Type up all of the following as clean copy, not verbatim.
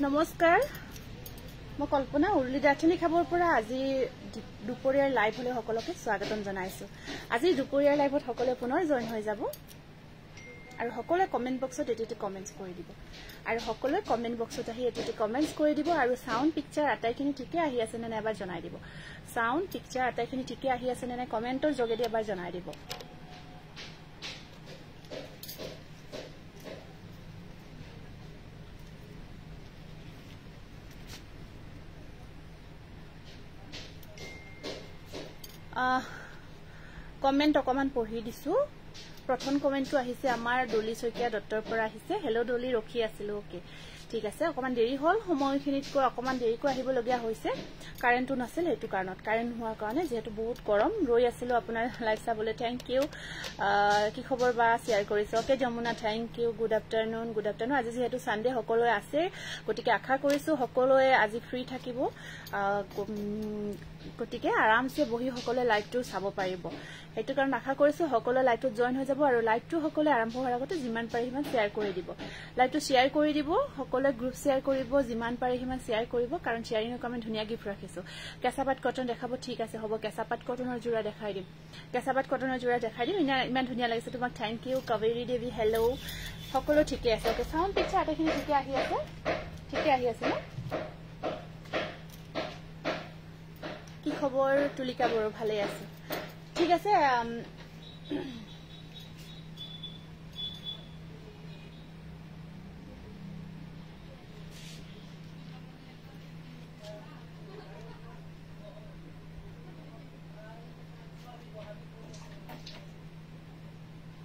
নমস্কাৰ মই কল্পনা উৰলি দাঠনি খাবৰ পৰা আজি দুপৰীয়াৰ লাইভ হলে সকলোকে স্বাগতম জনাইছো আজি দুপৰীয়াৰ লাইভত সকলোৱে পুনৰ জয়েন হৈ যাব আৰু সকলোৱে কমেন্ট বক্সত এটিটি কমেন্টস কৰি দিব আৰু সকলোৱে কমেন্ট বক্সত আহি এটিটি কমেন্টস কৰি দিব আৰু সাউন্ড পিকচাৰ আটাইখিনি ঠিকে আহি আছে নে এবাৰ জনাই দিব সাউন্ড পিকচাৰ আটাইখিনি ঠিকে আহি আছে নে কমেন্টৰ যোগেদি এবাৰ জনাই দিব কমেন্ট অকমান পঢ়ি দিছো প্ৰথম কমেন্টটো আহিছে আমাৰ ডলি শইকীয়া ডটৰ পৰা আহিছে হেল্ল ডলি ৰখি আছিল ওকে ঠিক আছে অকমান দেৰি হল সময়খিনিতকৈ অকমান দেৰিকৈ আহিব লগিয়া হৈছে কাৰেণ্টটো নাছিল হেতু কাৰণত কাৰেণ্ট হোৱাৰ কাৰণে যেহেতু বহুত গৰম ৰৈ আছিল আপোনাৰ লাইভ চাবলৈ থ্যাংক ইউ কি খবৰ বা শেয়াৰ কৰিছে okay Jamuna thank you good afternoon আজি যেহেতু সানডে সকলোৱে আছে গতিকে আশা কৰিছো সকলোৱে আজি ফ্ৰী থাকিব গতিকে আৰামছে বহি সকলোৱে লাইভটো চাব পাৰিব হেতু কাৰণ আশা কৰিছো সকলোৱে লাইভটো জয়েন হৈ যাব আৰু লাইভটো সকলোৱে আৰম্ভ হোৱাৰ আগতে যিমান পাৰি সিমান শেয়াৰ কৰি দিব লাইভটো শেয়াৰ কৰি দিব সকলোৱে গ্ৰুপ শেয়াৰ কৰিব যিমান পাৰি সিমান শেয়াৰ কৰিব কাৰণ শেয়াৰিংৰ কামে ধুনীয়া গিফ্ট ৰাখিছো কেঁচাপাত কটন দেখাব ঠিক আছে হ'ব কেঁচাপাত কটনৰ জোৰা দেখাই দিম ইমান ধুনীয়া লাগিছে তোমাক থ্যাংক ইউ কাবেৰী দেৱী হেল্ল সকলো ঠিকে আছে ওকে সাউন্ড পিকচাৰ আটাইখিনি ঠিকে আহি আছে ন কি খবৰ তুলিকা বড়ো ভালে আছে ঠিক আছে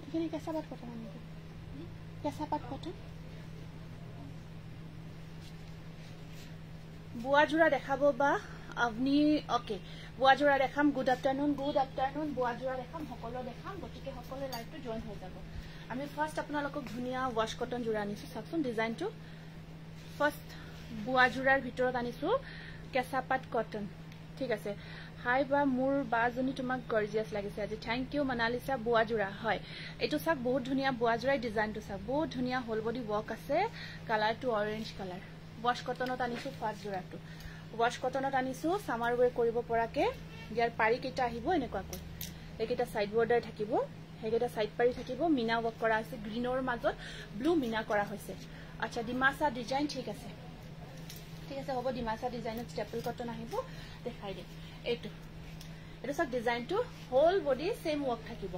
এখানে কেঁচাপাত কটন আনিবি কেঁচাপাত কটন বুয়া জোড়া দেখাবো বা আপনি ওকে বুয়া জোড়া দেখাম গুড আফটারনুন বুয়া জোড়া দেখাম সকলো দেখাম গতিকে সকলো লাইভটো জয়েন হৈ যাব আমি ফার্স্ট আপোনালোকক ধুনিয়া ওয়াশ কটন জোড়া আনিছো চাকচোন ডিজাইনটো ফার্স্ট বুয়া জোড়াৰ ভিতৰত আনিছো কেঁচাপাত কটন ঠিক আছে হাই বা মোৰ বাজনী তোমাক গর্জিয়াস লাগিছে আজি থ্যাংক ইউ মনালিসা বুয়া জোড়া হয় এটো সাক বহুত ধুনিয়া বুয়া জোড়াৰ ডিজাইনটো সাক বহুত ধুনিয়া হোল বডি ওয়াৰ্ক আছে কালাৰটো অৰেঞ্জ কালাৰ ওয়াশ কটনত আনিছো ফাৰ্স্ট জোড়াটো ওয়াশ কটনত আনিছো সামাৰ ওয়ে কৰিব পৰাকে ইয়াৰ পাৰি কেটা আহিব এনেকুৱাকৈ একেটা সাইড বৰ্ডাৰ থাকিব হেগেটা সাইড পাৰি থাকিব মিনা ওয়াৰ্ক কৰা আছে গ্ৰীনৰ মাজত ব্লু মিনা কৰা হৈছে আচ্ছা ডিমাসা ডিজাইন ঠিক আছে হ'ব ডিমাসা ডিজাইনত স্টেপল কটন আহিব দেখাই দিম এটো সব ডিজাইনটো হোল বডি সেম ওয়ার্ক থাকিব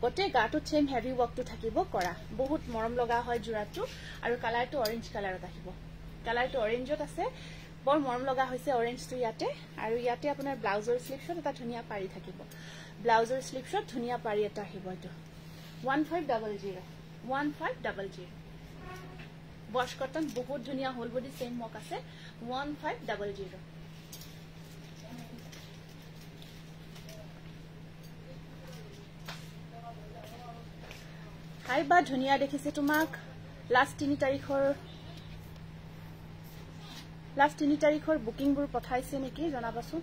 গটে গাটো সেম হেভি ওয়ার্কটো থাকিব কৰা বহুত মৰম লগা হয় জোৰাটো আৰু কালাৰটো অৰেঞ্জ কালাৰত আহিব কালাৰটো অৰেঞ্জত আছে বৰ মৰম লগা হৈছে অৰেঞ্জটো ইয়াতে আৰু ইয়াতে আপোনাৰ ব্লাউজৰ স্লিপছত এটা ধুনিয়া পাৰি থাকিব ব্লাউজৰ স্লিপছত ধুনিয়া পাৰি এটা আহিব এটো 1500 ওয়াশ কটন বহুত ধুনিয়া হোল বডি সেম ওয়ার্ক আছে 1500 হাই বা ধুনিয়া দেখিছে তোমাক লাষ্ট 3 তাৰিখৰ বুকিং বোৰ পঠাইছে নেকি জনাবাচোন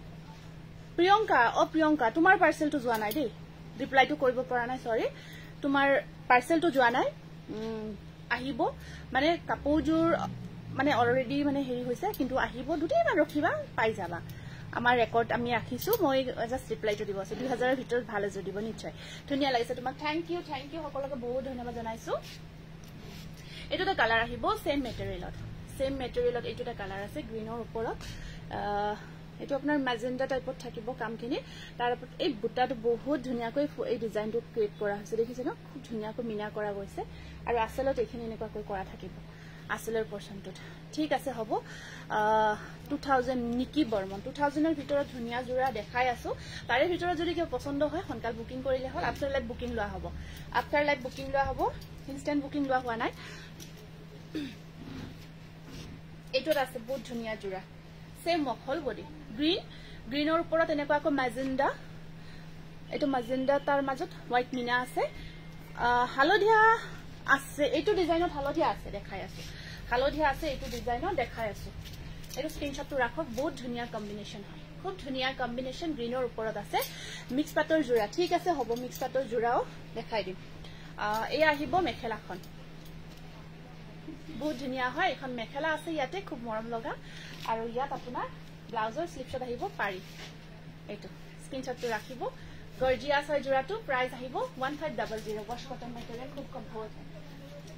প্ৰিয়ংকা তোমাৰ পাৰ্সেলটো যোৱা নাই দেই ৰিপ্লাইটো কৰিব পৰা নাই সৰি তোমাৰ পাৰ্সেলটো যোৱা নাই আহিব মানে কাপোৰজোৰ মানে অলৰেডি মানে হেৰি হৈছে কিন্তু আহিব দুদিনমান ৰখিবা পাই যাবা আমাৰ ৰেকৰ্ড আমি ৰাখিছো মই জাস্ট ৰিপ্লাইটো দিব আছে 2000 ৰ ভিতৰত ভালে যদি দিব নিশ্চয় ধুনিয়া লাগিছে তোমাক থ্যাংক ইউ সকলোকে বহুত ধন্যবাদ জনাইছো এইটোটা কালাৰ আহিব সেম মেটেৰিয়েলত এইটোটা কালাৰ আছে গ্ৰীনৰ ওপৰত এইটো আপোনাৰ মেজেন্ডা টাইপত থাকিব কামখিনি তাৰ ওপৰত এই বুটাটো বহুত ধুনিয়াকৈ এই ডিজাইনটো ক্ৰিয়েট কৰা হৈছে দেখিছে ন খুব ধুনিয়াকৈ মিনা কৰা গৈছে আৰু আসলত এইখিনি এনেকুৱাকৈ কৰা থাকিব আসলৰ পোৰ্শনটোত ঠিক আছে হ'ব 2000 নিকি বৰ্মন 2000 এৰ ভিতৰত ধুনিয়া জোৰা দেখাই আছো তাৰে ভিতৰত যদি কিবা পছন্দ হয় সোনকাল বুকিং কৰিলে হ'ল আফটাৰ লাইভ বুকিং লোৱা হ'ব ইনস্ট্যান্ট বুকিং লোৱা হোৱা নাই এইটোত আছে বহুত ধুনিয়া জোৰা সেম মখল বডি গ্ৰীনৰ ওপৰত এনেকুৱাকৈ মেজেন্ডা এটো মেজেন্ডা তাৰ মাজত হোৱাইট মিনা আছে হালধীয়া আছে এইটো ডিজাইনত হালধীয়া আছে দেখাই আছো হালধীয়া আছে এইটো ডিজাইনত দেখাই আছো এইটো স্ক্ৰিনশ্বটটো ৰাখক বহুত ধুনিয়া কম্বিনেশন হয় খুব ধুনিয়া কম্বিনেশন গ্ৰীনৰ ওপৰত আছে মিক্স পাটৰ জোৰা ঠিক আছে হ'ব মিক্স পাটৰ জোৰাও দেখাই দিম এই আহিব মেখেলাখন বহুত ধুনিয়া হয় এখন মেখেলা আছে ইয়াতে খুব মৰম লগা আৰু ইয়াত আপোনাৰ ব্লাউজৰ স্লিপছত আহিব পাৰি এইটো স্ক্ৰিনশ্বটটো ৰাখিব গৰ্জিয়াস হয় জোৰাটো প্ৰাইস আহিব 1500 ওয়াশ কটন মেটেৰিয়েল খুব কমফৰ্ট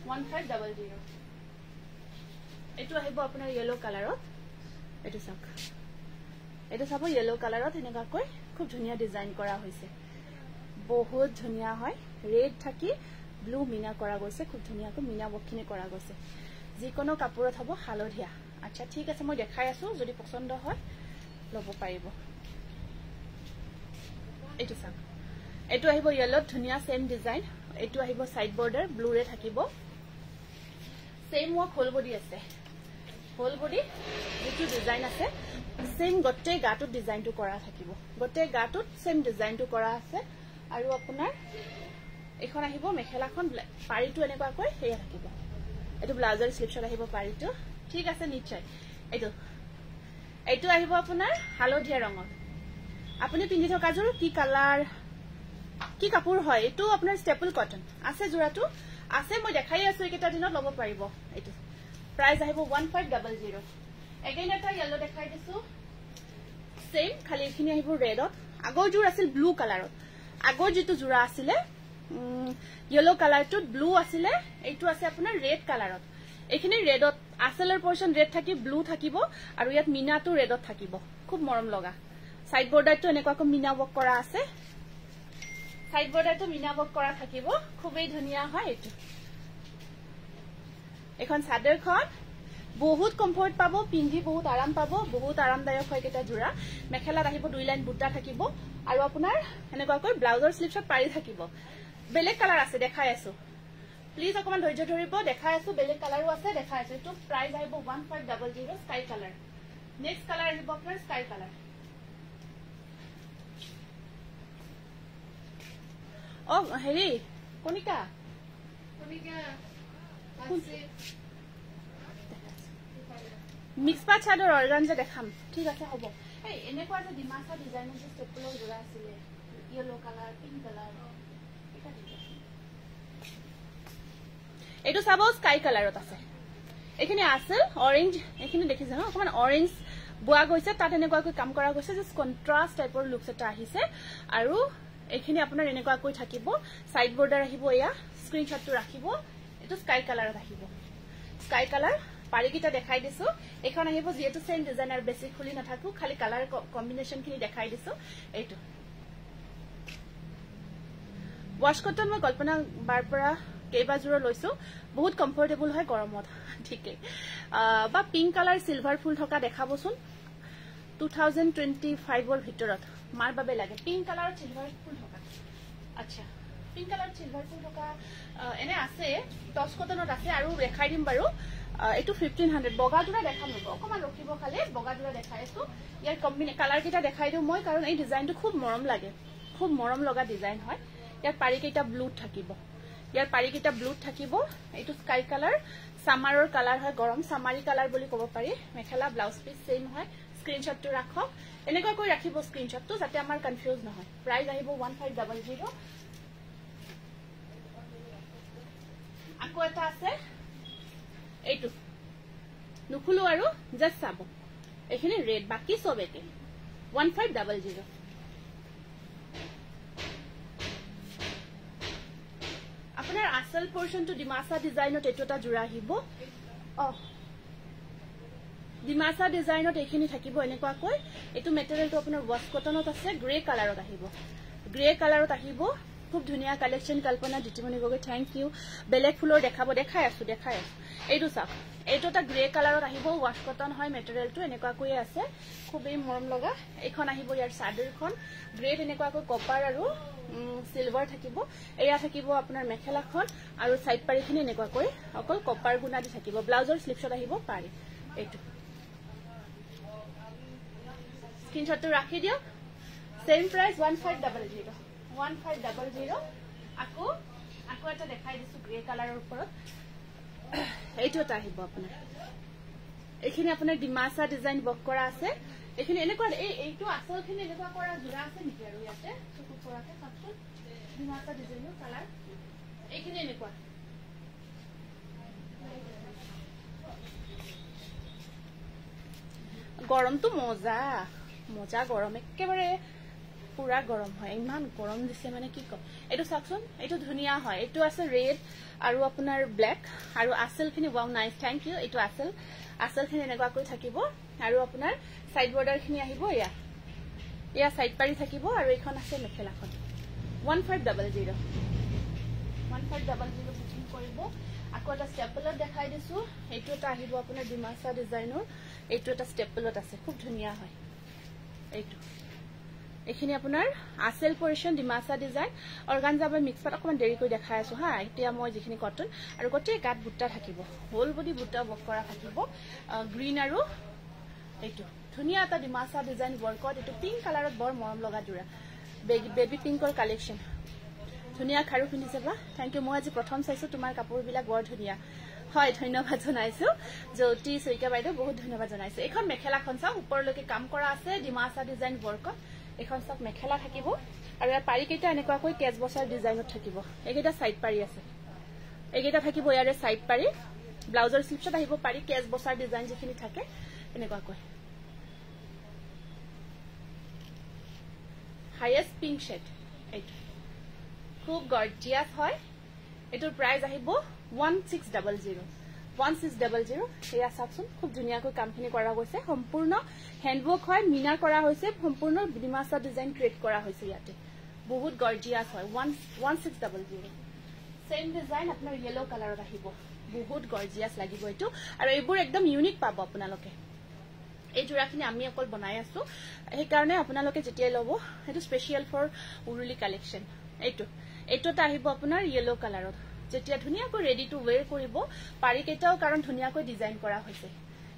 1500 এইটো আহিব আপোনাৰ ইয়েলো কালাৰত এইটো চাব ইয়েলো কালাৰত এনেকুৱাকৈ খুব ধুনিয়া ডিজাইন কৰা হৈছে বহুত ধুনিয়া হয় ৰেড থাকি ব্লু মিনা কৰা গৈছে খুব ধুনিয়াকৈ মিনা বখিনি কৰা গৈছে যিকোনো কাপোৰত হ'ব হালধীয়া আচ্ছা ঠিক আছে মই দেখাই আছো যদি পছন্দ হয় লব পাৰিব এইটো চাওক এইটো আহিব ইয়েলোত ধুনিয়া সেম ডিজাইন এইটো আহিব সাইড বৰ্ডাৰ ব্লু ৰে থাকিব সেম ওয়াক হোল বডি আছে হোল বডি যেটো ডিজাইন আছে সেম গটে গাটুত ডিজাইনটো কৰা থাকিব গটে গাটুত সেম ডিজাইনটো কৰা আছে আৰু আপোনাৰ এখন আহিব মেখেলাখন পাৰিটো এনেকুৱাকৈ হেয়া থাকিব এটো ব্লাউজৰ স্লিপছত আহিব পাৰিটো ঠিক আছে নিশ্চয় এইটো আহিব আপোনাৰ হালধীয়া ৰঙৰ আপুনি পিন্ধি থকা জোৰ কি কালাৰ কি কাপোৰ হয় এটো আপোনাৰ ষ্টেপল কটন আছে জোৰাটো আছে মই দেখাই আছো একেটা দিনত লব পাৰিব এইটো প্ৰাইস আহিব 1500 এগেইন এটা ইয়েলো দেখাই দিছো সেম খালি এখিনি আহিব ৰেডত আগৰ জোৰ আছিল ব্লু কালাৰত আগৰ যেটো জোৰা আছিলে ইয়েলো কালাৰটো ব্লু আছিলে এইটো আছে আপোনাৰ ৰেড কালাৰত এখিনি ৰেডত আসলৰ পোৰ্শন ৰেড থাকি ব্লু থাকিব আৰু ইয়াত মিনাটো ৰেডত থাকিব খুব মৰম লগা সাইড বৰ্ডাৰটো এনেকুৱাকৈ মিনা ওয়াক কৰা আছে সাইড বৰ্ডাৰটো মিনা ওয়াক কৰা থাকিব খুবই ধুনিয়া হয় এইটো এখন চাদৰখন বহুত কমফৰ্ট পাব পিন্ধি বহুত আৰাম পাব বহুত আৰামদায়ক হয় কেটা জোৰা মেখেলাত আহিব দুই লাইন বুটা থাকিব আৰু আপোনাৰ এনেকুৱাকৈ ব্লাউজৰ স্লিপছত পাৰি থাকিব বেলেগ কালাৰ আছে দেখাই আছো প্লিজ অকমান ধৈৰ্য ধৰিব দেখাই আছো বেলেগ কালাৰো আছে দেখাই আছো এটো প্ৰাইস আহিব 1500 স্কাই কালাৰ নেক্সট কালাৰ আহিব আপোনাৰ স্কাই কালাৰ ও হেৰি কনিকা মিক্স পাট চাদৰ অৰ্গানজা দেখাম ঠিক আছে হ'ব এই এনেকুৱা যে ডিমাসা ডিজাইনৰ যে ষ্টেপলৰ জোৰা আছিল ইয়েলো কালাৰ পিংক কালাৰ এইটো চাব স্কাই কালাৰত আছে এখানে আছে অৰেঞ্জ এখানে দেখিছে ন অকমান অৰেঞ্জ বুয়া গৈছে তাত এনেকুৱাকৈ কাম কৰা গৈছে জাস্ট কন্ট্ৰাস্ট টাইপৰ লুকস এটা আহিছে আৰু এখানে আপোনাৰ এনেকুৱাকৈ থাকিব সাইড বৰ্ডাৰ আহিব এয়া স্ক্ৰিনশ্বটটো ৰাখিব এটো স্কাই কালাৰত আহিব স্কাই কালাৰ পাৰিকিটা দেখাই দিছো এখন আহিব যেটো সেম ডিজাইন আৰু বেসিক খুলি নাথাকো খালি কালাৰ কম্বিনেশন খিনি দেখাই দিছো এইটো ওয়াশ কটন মই কল্পনা বাৰ পৰা কেইবাজোৰ লৈছো বহুত কমফৰ্টেবল হয় গৰমত ঠিকে বা পিংক কালাৰ সিলভাৰ ফুল থকা দেখাবচোন 2025 ৰ ভিতৰত মাৰ বাবে লাগে পিংক কালাৰ সিলভাৰ ফুল থকা আচ্ছা পিংক কালাৰ সিলভাৰ ফুল থকা এনে আছে টস কটনত আছে আৰু দেখাই দিম বাৰু এটো 1500 বগা জোৰা দেখাম লব অকমান ৰখিব খালি বগা জোৰা দেখাই আছো ইয়াৰ কম্বিনে কালাৰ কিটা দেখাই দিও মই কাৰণ এই ডিজাইনটো খুব মৰম লাগে খুব মৰম লগা ডিজাইন হয় ইয়াৰ পাৰিকিটা ব্লু থাকিব ইয়াৰ পাৰিকিটা ব্লু থাকিব এইটো স্কাই কালাৰ সামাৰৰ কালাৰ হয় গৰম সামাৰী কালাৰ বুলি ক'ব পাৰি মেখেলা ব্লাউজ পিস সেম হয় স্ক্ৰিনশ্বটটো ৰাখক এনেকৈ কৈ ৰাখিব স্ক্ৰিনশ্বটটো যাতে আমাৰ কনফিউজ নহয় প্ৰাইস আহিব 1500 আকো এটা আছে এইটো নুখুলো আৰু জাস্ট চাব এখিনি ৰেড বাকি সব একে 1500 আপোনাৰ আসল পোৰ্শনটো ডিমাসা ডিজাইনত এটো এটা জোৰা আহিব ডিমাসা ডিজাইনত এইখিনি থাকিব এনেকুৱাকৈ এটো মেটেৰিয়েলটো আপোনাৰ ওয়াশ কটনত আছে গ্ৰে কালাৰত আহিব গ্ৰে কালাৰত আহিব খুব ধুনিয়া কালেকশন কল্পনা দিতিমনি গগৈ থ্যাংক ইউ বেলেগ ফুলৰ দেখাই আছো এইটো চাওক এইটো এটা গ্ৰে কালাৰত আহিব ওয়াশ কটন হয় মেটেৰিয়েলটো এনেকুৱাকৈ আছে খুবই মৰম লগা এইখন আহিব ইয়াৰ চাদৰখন গ্ৰে এনেকুৱাকৈ কপাৰ আৰু সিলভাৰ থাকিব এয়া থাকিব আপোনাৰ মেখেলাখন আৰু সাইড পাৰিখিনি এনেকুৱাকৈ অকল কপাৰ গুণা দি থাকিব ব্লাউজৰ স্লিপছত আহিব পাৰি এইটো স্ক্ৰিনশ্বটটো ৰাখি দিও সেম প্ৰাইস 1500 আকো এটা দেখাই দিছো গ্ৰে কালাৰৰ ওপৰত এইটো এটা আহিব আপোনাৰ এইখিনি আপোনাৰ ডিমাসা ডিজাইন বক কৰা আছে এইখিনি এনেকুৱা এইটো আসলখিনি এনেকুৱা কৰা জোৰা আছে নেকি আৰু ইয়াতে চকু কৰাতে সাতখন ডিমাসা ডিজাইনৰ কালাৰ এইখিনি এনেকুৱা গৰমটো মজা গৰম একেবাৰে পুৰা গৰম হয় ইমান গৰম দিছে মানে কি কম এটো সাকচোন এটো ধুনিয়া হয় এটো আছে ৰেড আৰু আপোনাৰ ব্ল্যাক আৰু আসলখিনি ওয়াও নাইস থ্যাংক ইউ এটো আসলখিনি এনেকুৱা কৰি থাকিব আৰু আপোনাৰ সাইড বৰ্ডাৰ খিনি আহিব ইয়া সাইড পাৰি থাকিব আৰু এইখন আছে মেখেলাখন 1500 বুকিং কৰিব আকো এটা ষ্টেপলত দেখাই দিছো এইটো এটা আহিব আপোনাৰ ডিমাসা ডিজাইনৰ এইটো এটা ষ্টেপলত আছে খুব ধুনিয়া হয় এইটো এইখিনি আপোনাৰ আসল পজিশন ডিমাসা ডিজাইন অৰ্গানজা বা মিক্স পাত অকমান দেৰি কৰি দেখাই আছো হা এতিয়া মই যিখিনি কটন আৰু গোটেই গাত বুটা থাকিব হোল বডি বুটা বক কৰা থাকিব গ্ৰীন আৰু এইটো ধুনিয়া এটা ডিমাসা ডিজাইন ওয়াৰ্কত এইটো পিংক কালাৰত বৰ মৰম লগা জোৰা বেবি পিংকৰ কালেকশন ধুনিয়া খাৰু পিন্ধিছে বা থ্যাংক ইউ মই আজি প্ৰথম চাইছো তোমাৰ কাপোৰবিলাক বৰ ধুনিয়া হয় ধন্যবাদ জনাইছো জ্যোতি সৈকা বাইদেউ বহুত ধন্যবাদ জনাইছো এখন মেখেলাখন চাও ওপৰলৈকে কাম কৰা আছে ডিমাসা ডিজাইন ওয়াৰ্কত এখন সব মেখেলা থাকিব আৰু ইয়াৰ পাৰি কেইটা এনেকুৱাকৈ কেজ বছৰ ডিজাইনত থাকিব এইকেইটা সাইড পাৰি আছে এইকেইটা থাকিব ইয়াৰে সাইড পাৰি ব্লাউজৰ স্লিপছত আহিব পাৰি কেজ বছৰ ডিজাইন যিখিনি থাকে এনেকুৱাকৈ হাইয়েষ্ট পিংক শেড এইটো খুব গৰ্জিয়াস হয় এটোৰ প্ৰাইস আহিব 1600 এয়া চাকচোন খুব ধুনিয়াকৈ কামখিনি কৰা গৈছে সম্পূৰ্ণ হ্যান্ডৱৰ্ক হয় মিনা কৰা হৈছে সম্পূৰ্ণ ডিমাসা ডিজাইন ক্ৰিয়েট কৰা হৈছে ইয়াতে বহুত গৰ্জিয়াস হয় 1600 সেম ডিজাইন আপোনাৰ ইয়েলো কালাৰত আহিব বহুত গৰ্জিয়াস লাগিব এটো আৰু এইবোৰ একদম ইউনিক পাব আপোনালোকে এই জোৰাখিনি আমি অকল বনাই আছো এই কাৰণে আপোনালোকে যেতিয়া লব এটো স্পেশাল ফৰ উৰুলি কালেকশন এইটোটা আহিব আপোনাৰ ইয়েলো কালাৰত যেতিয়া ধুনিয়াকৈ ৰেডি টু ওয়্যাৰ কৰিব পাৰি কেটাও কাৰণ ধুনিয়াকৈ ডিজাইন কৰা হৈছে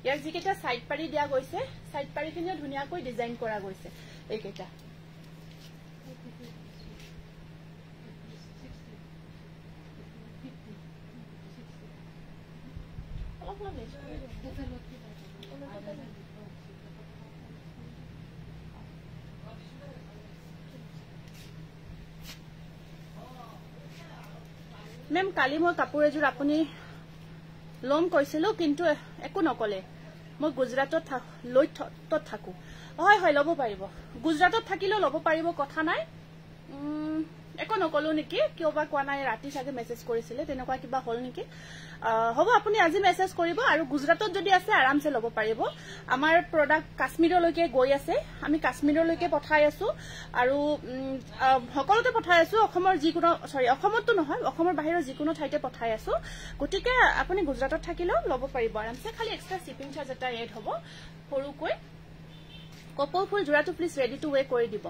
ইয়াৰ যিকেটা সাইড পাৰি দিয়া গৈছে সাইড পাৰিখিনিও ধুনিয়াকৈ ডিজাইন কৰা গৈছে এইকেটা মেম কালি মই কাপোৰ এজোৰ আপুনি লম কৈছিলো কিন্তু একো নকলে মই গুজৰাটত থাকো হয় লব পাৰিব গুজৰাটত থাকিলেও লব পাৰিব কথা নাই একো নকলো নেকি কিয়বা কোৱা নাই ৰাতি সাগে মেছেজ কৰিছিলে তেনেকুৱা কিবা হল নেকি হ'ব আপুনি আজি মেছেজ কৰিব আৰু গুজৰাটত যদি আছে আৰামছে লব পাৰিব আমাৰ প্ৰডাক্ট কাশ্মীৰলৈকে গৈ আছে আমি কাশ্মীৰলৈকে পঠাই আছো আৰু সকলোতে পঠাই আছো অসমৰ যিকোনো অসমতো নহয় অসমৰ বাহিৰৰ যিকোনো ঠাইতে পঠাই আছো গতিকে আপুনি গুজৰাটত থাকিলেও লব পাৰিব আৰামছে খালি এক্সট্ৰা শিপিং চাৰ্জ এটা এড হ'ব সৰুকৈ কপৌ ফুল জোৰাটো প্লিজ ৰেডি টু ওয়ে কৰি দিব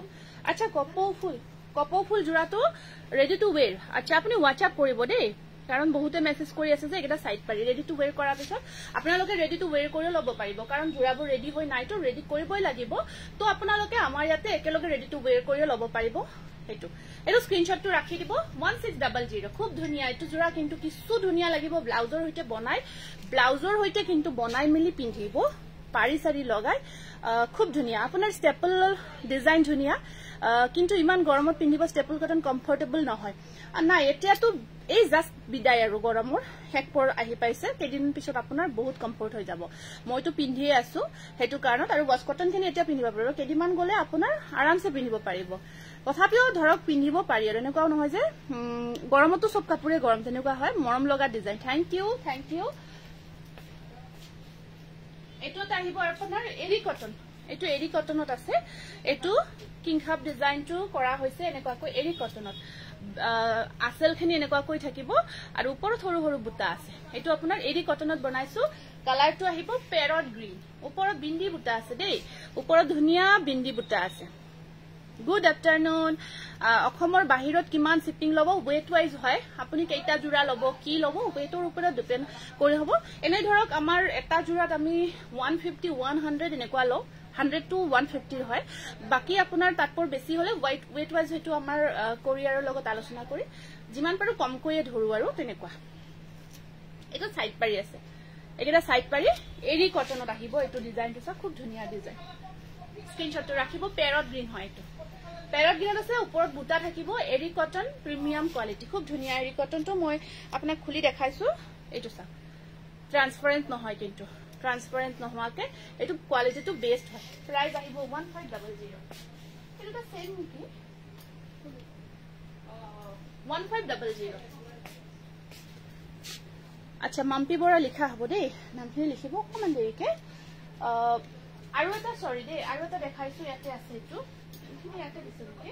আচ্ছা কপৌ ফুল জোৰাটো ৰেডি টু ওয়েৰ আচ্ছা আপুনি হোৱাটসঅ্যাপ কৰিব দেই কাৰণ বহুতে মেছেজ কৰি আছে যে এটা সাইড পাৰি ৰেডি টু ওয়েৰ কৰাৰ পিছত আপোনালোকে ৰেডি টু ওয়েৰ কৰি ল'ব পাৰিব কাৰণ জোৰাবোৰ ৰেডি হৈ নাই তো ৰেডি কৰিবই লাগিব তো আপোনালোকে আমাৰ ইয়াতে একেলগে ৰেডি টু ওয়েৰ কৰি ল'ব পাৰিব এইটো স্ক্ৰিনশ্বটটো ৰাখি দিব 1600 খুব ধুনিয়া এইটো জোৰা কিন্তু কিছু ধুনিয়া লাগিব ব্লাউজৰ হৈতে কিন্তু বনাই মিলি পিন্ধিব পাৰি সাৰি লগাই খুব ধুনিয়া আপোনাৰ ষ্টেপল ডিজাইন ধুনিয়া কিন্তু ইমান গৰমত পিন্ধিব ষ্টেপল কটন কমফৰ্টেবল নহয় না এতিয়াতো এই জাস্ট বিদায় আৰু গৰমৰ হেক পৰ আহি পাইছে কেদিন পিছত আপোনাৰ বহুত কমফৰ্ট হৈ যাব মইতো পিন্ধিয়ে আছো হেতু কাৰণত আৰু ওয়াশ কটন খিনি এতিয়া পিন্ধিব পাৰিব কেদিমান গলে আপোনাৰ আৰামছে পিন্ধিব পাৰিব তথাপিও ধৰক পিন্ধিব পাৰি আৰু এনেকুৱাও নহয় যে গৰমতো সব কাপোৰে গৰম তেনেকুৱা হয় মৰম লগা ডিজাইন থ্যাংক ইউ এটো আহিব আপোনাৰ এৰি কটন এটো এৰি কটনত আছে এটো কিং খাপ ডিজাইনটো কৰা হৈছে এনেকুৱাকৈ এৰি কটনত আসল খিনি এনেকুৱাকৈ থাকিব আৰু ওপৰত সৰু সৰু বুটা আছে এটো আপোনাৰ এৰি কটনত বনাইছো কালাৰটো আহিব পেৰট গ্ৰীন ওপৰত বিন্দি বুটা আছে দেই ওপৰত ধুনিয়া বিন্দি বুটা আছে গুড আফটাৰনুন অসমৰ বাহিৰত কিমান শিপিং লব ওয়েট ওয়াইজ হয় আপুনি কেইটা জোৰা লব কি লব ওয়েটৰ ওপৰত ডিপেন্ড কৰি হ'ব এনে ধৰক আমাৰ এটা জোৰাত আমি 150 100 এনেকুৱা লও 100 to 150 হয় বাকি আপোনাৰ তাতপৰ বেছি হলে ওয়েট ওয়াইজ হেতু আমাৰ কোৰিয়াৰৰ লগত আলোচনা কৰি যিমান পাৰো কম কৈয়ে ধৰু আৰু তেনেকুৱা এটা সাইড পাৰি আছে এটা সাইড পাৰি এৰি কটনত আহিব এটো ডিজাইনটো খুব ধুনিয়া ডিজাইন স্ক্ৰিনশ্বটটো ৰাখিব পেৰট গ্ৰীন হয় এটো পেৰট গ্ৰীন আছে ওপৰত বুটা থাকিব এৰি কটন প্ৰিমিয়াম কোৱালিটি খুব ধুনিয়া এৰি কটনটো মই আপোনাক খুলি দেখাইছো এটো সা ট্ৰান্সপাৰেন্ট নহয় কিন্তু ট্ৰান্সপাৰেন্ট নহওয়াকে এটো কোৱালিটিটো বেস্ট হয় প্ৰাইস আহিব 1500 এটো সেম কি 1500 আচ্ছা মাম্পি বৰা লিখা হ'ব দেই নামখিনি লিখিব অকমান দেৰিকে আৰু এটা সৰি দেই আৰু এটা দেখাইছো ইয়াতে আছে এটো ইয়াতে দিছে ওকে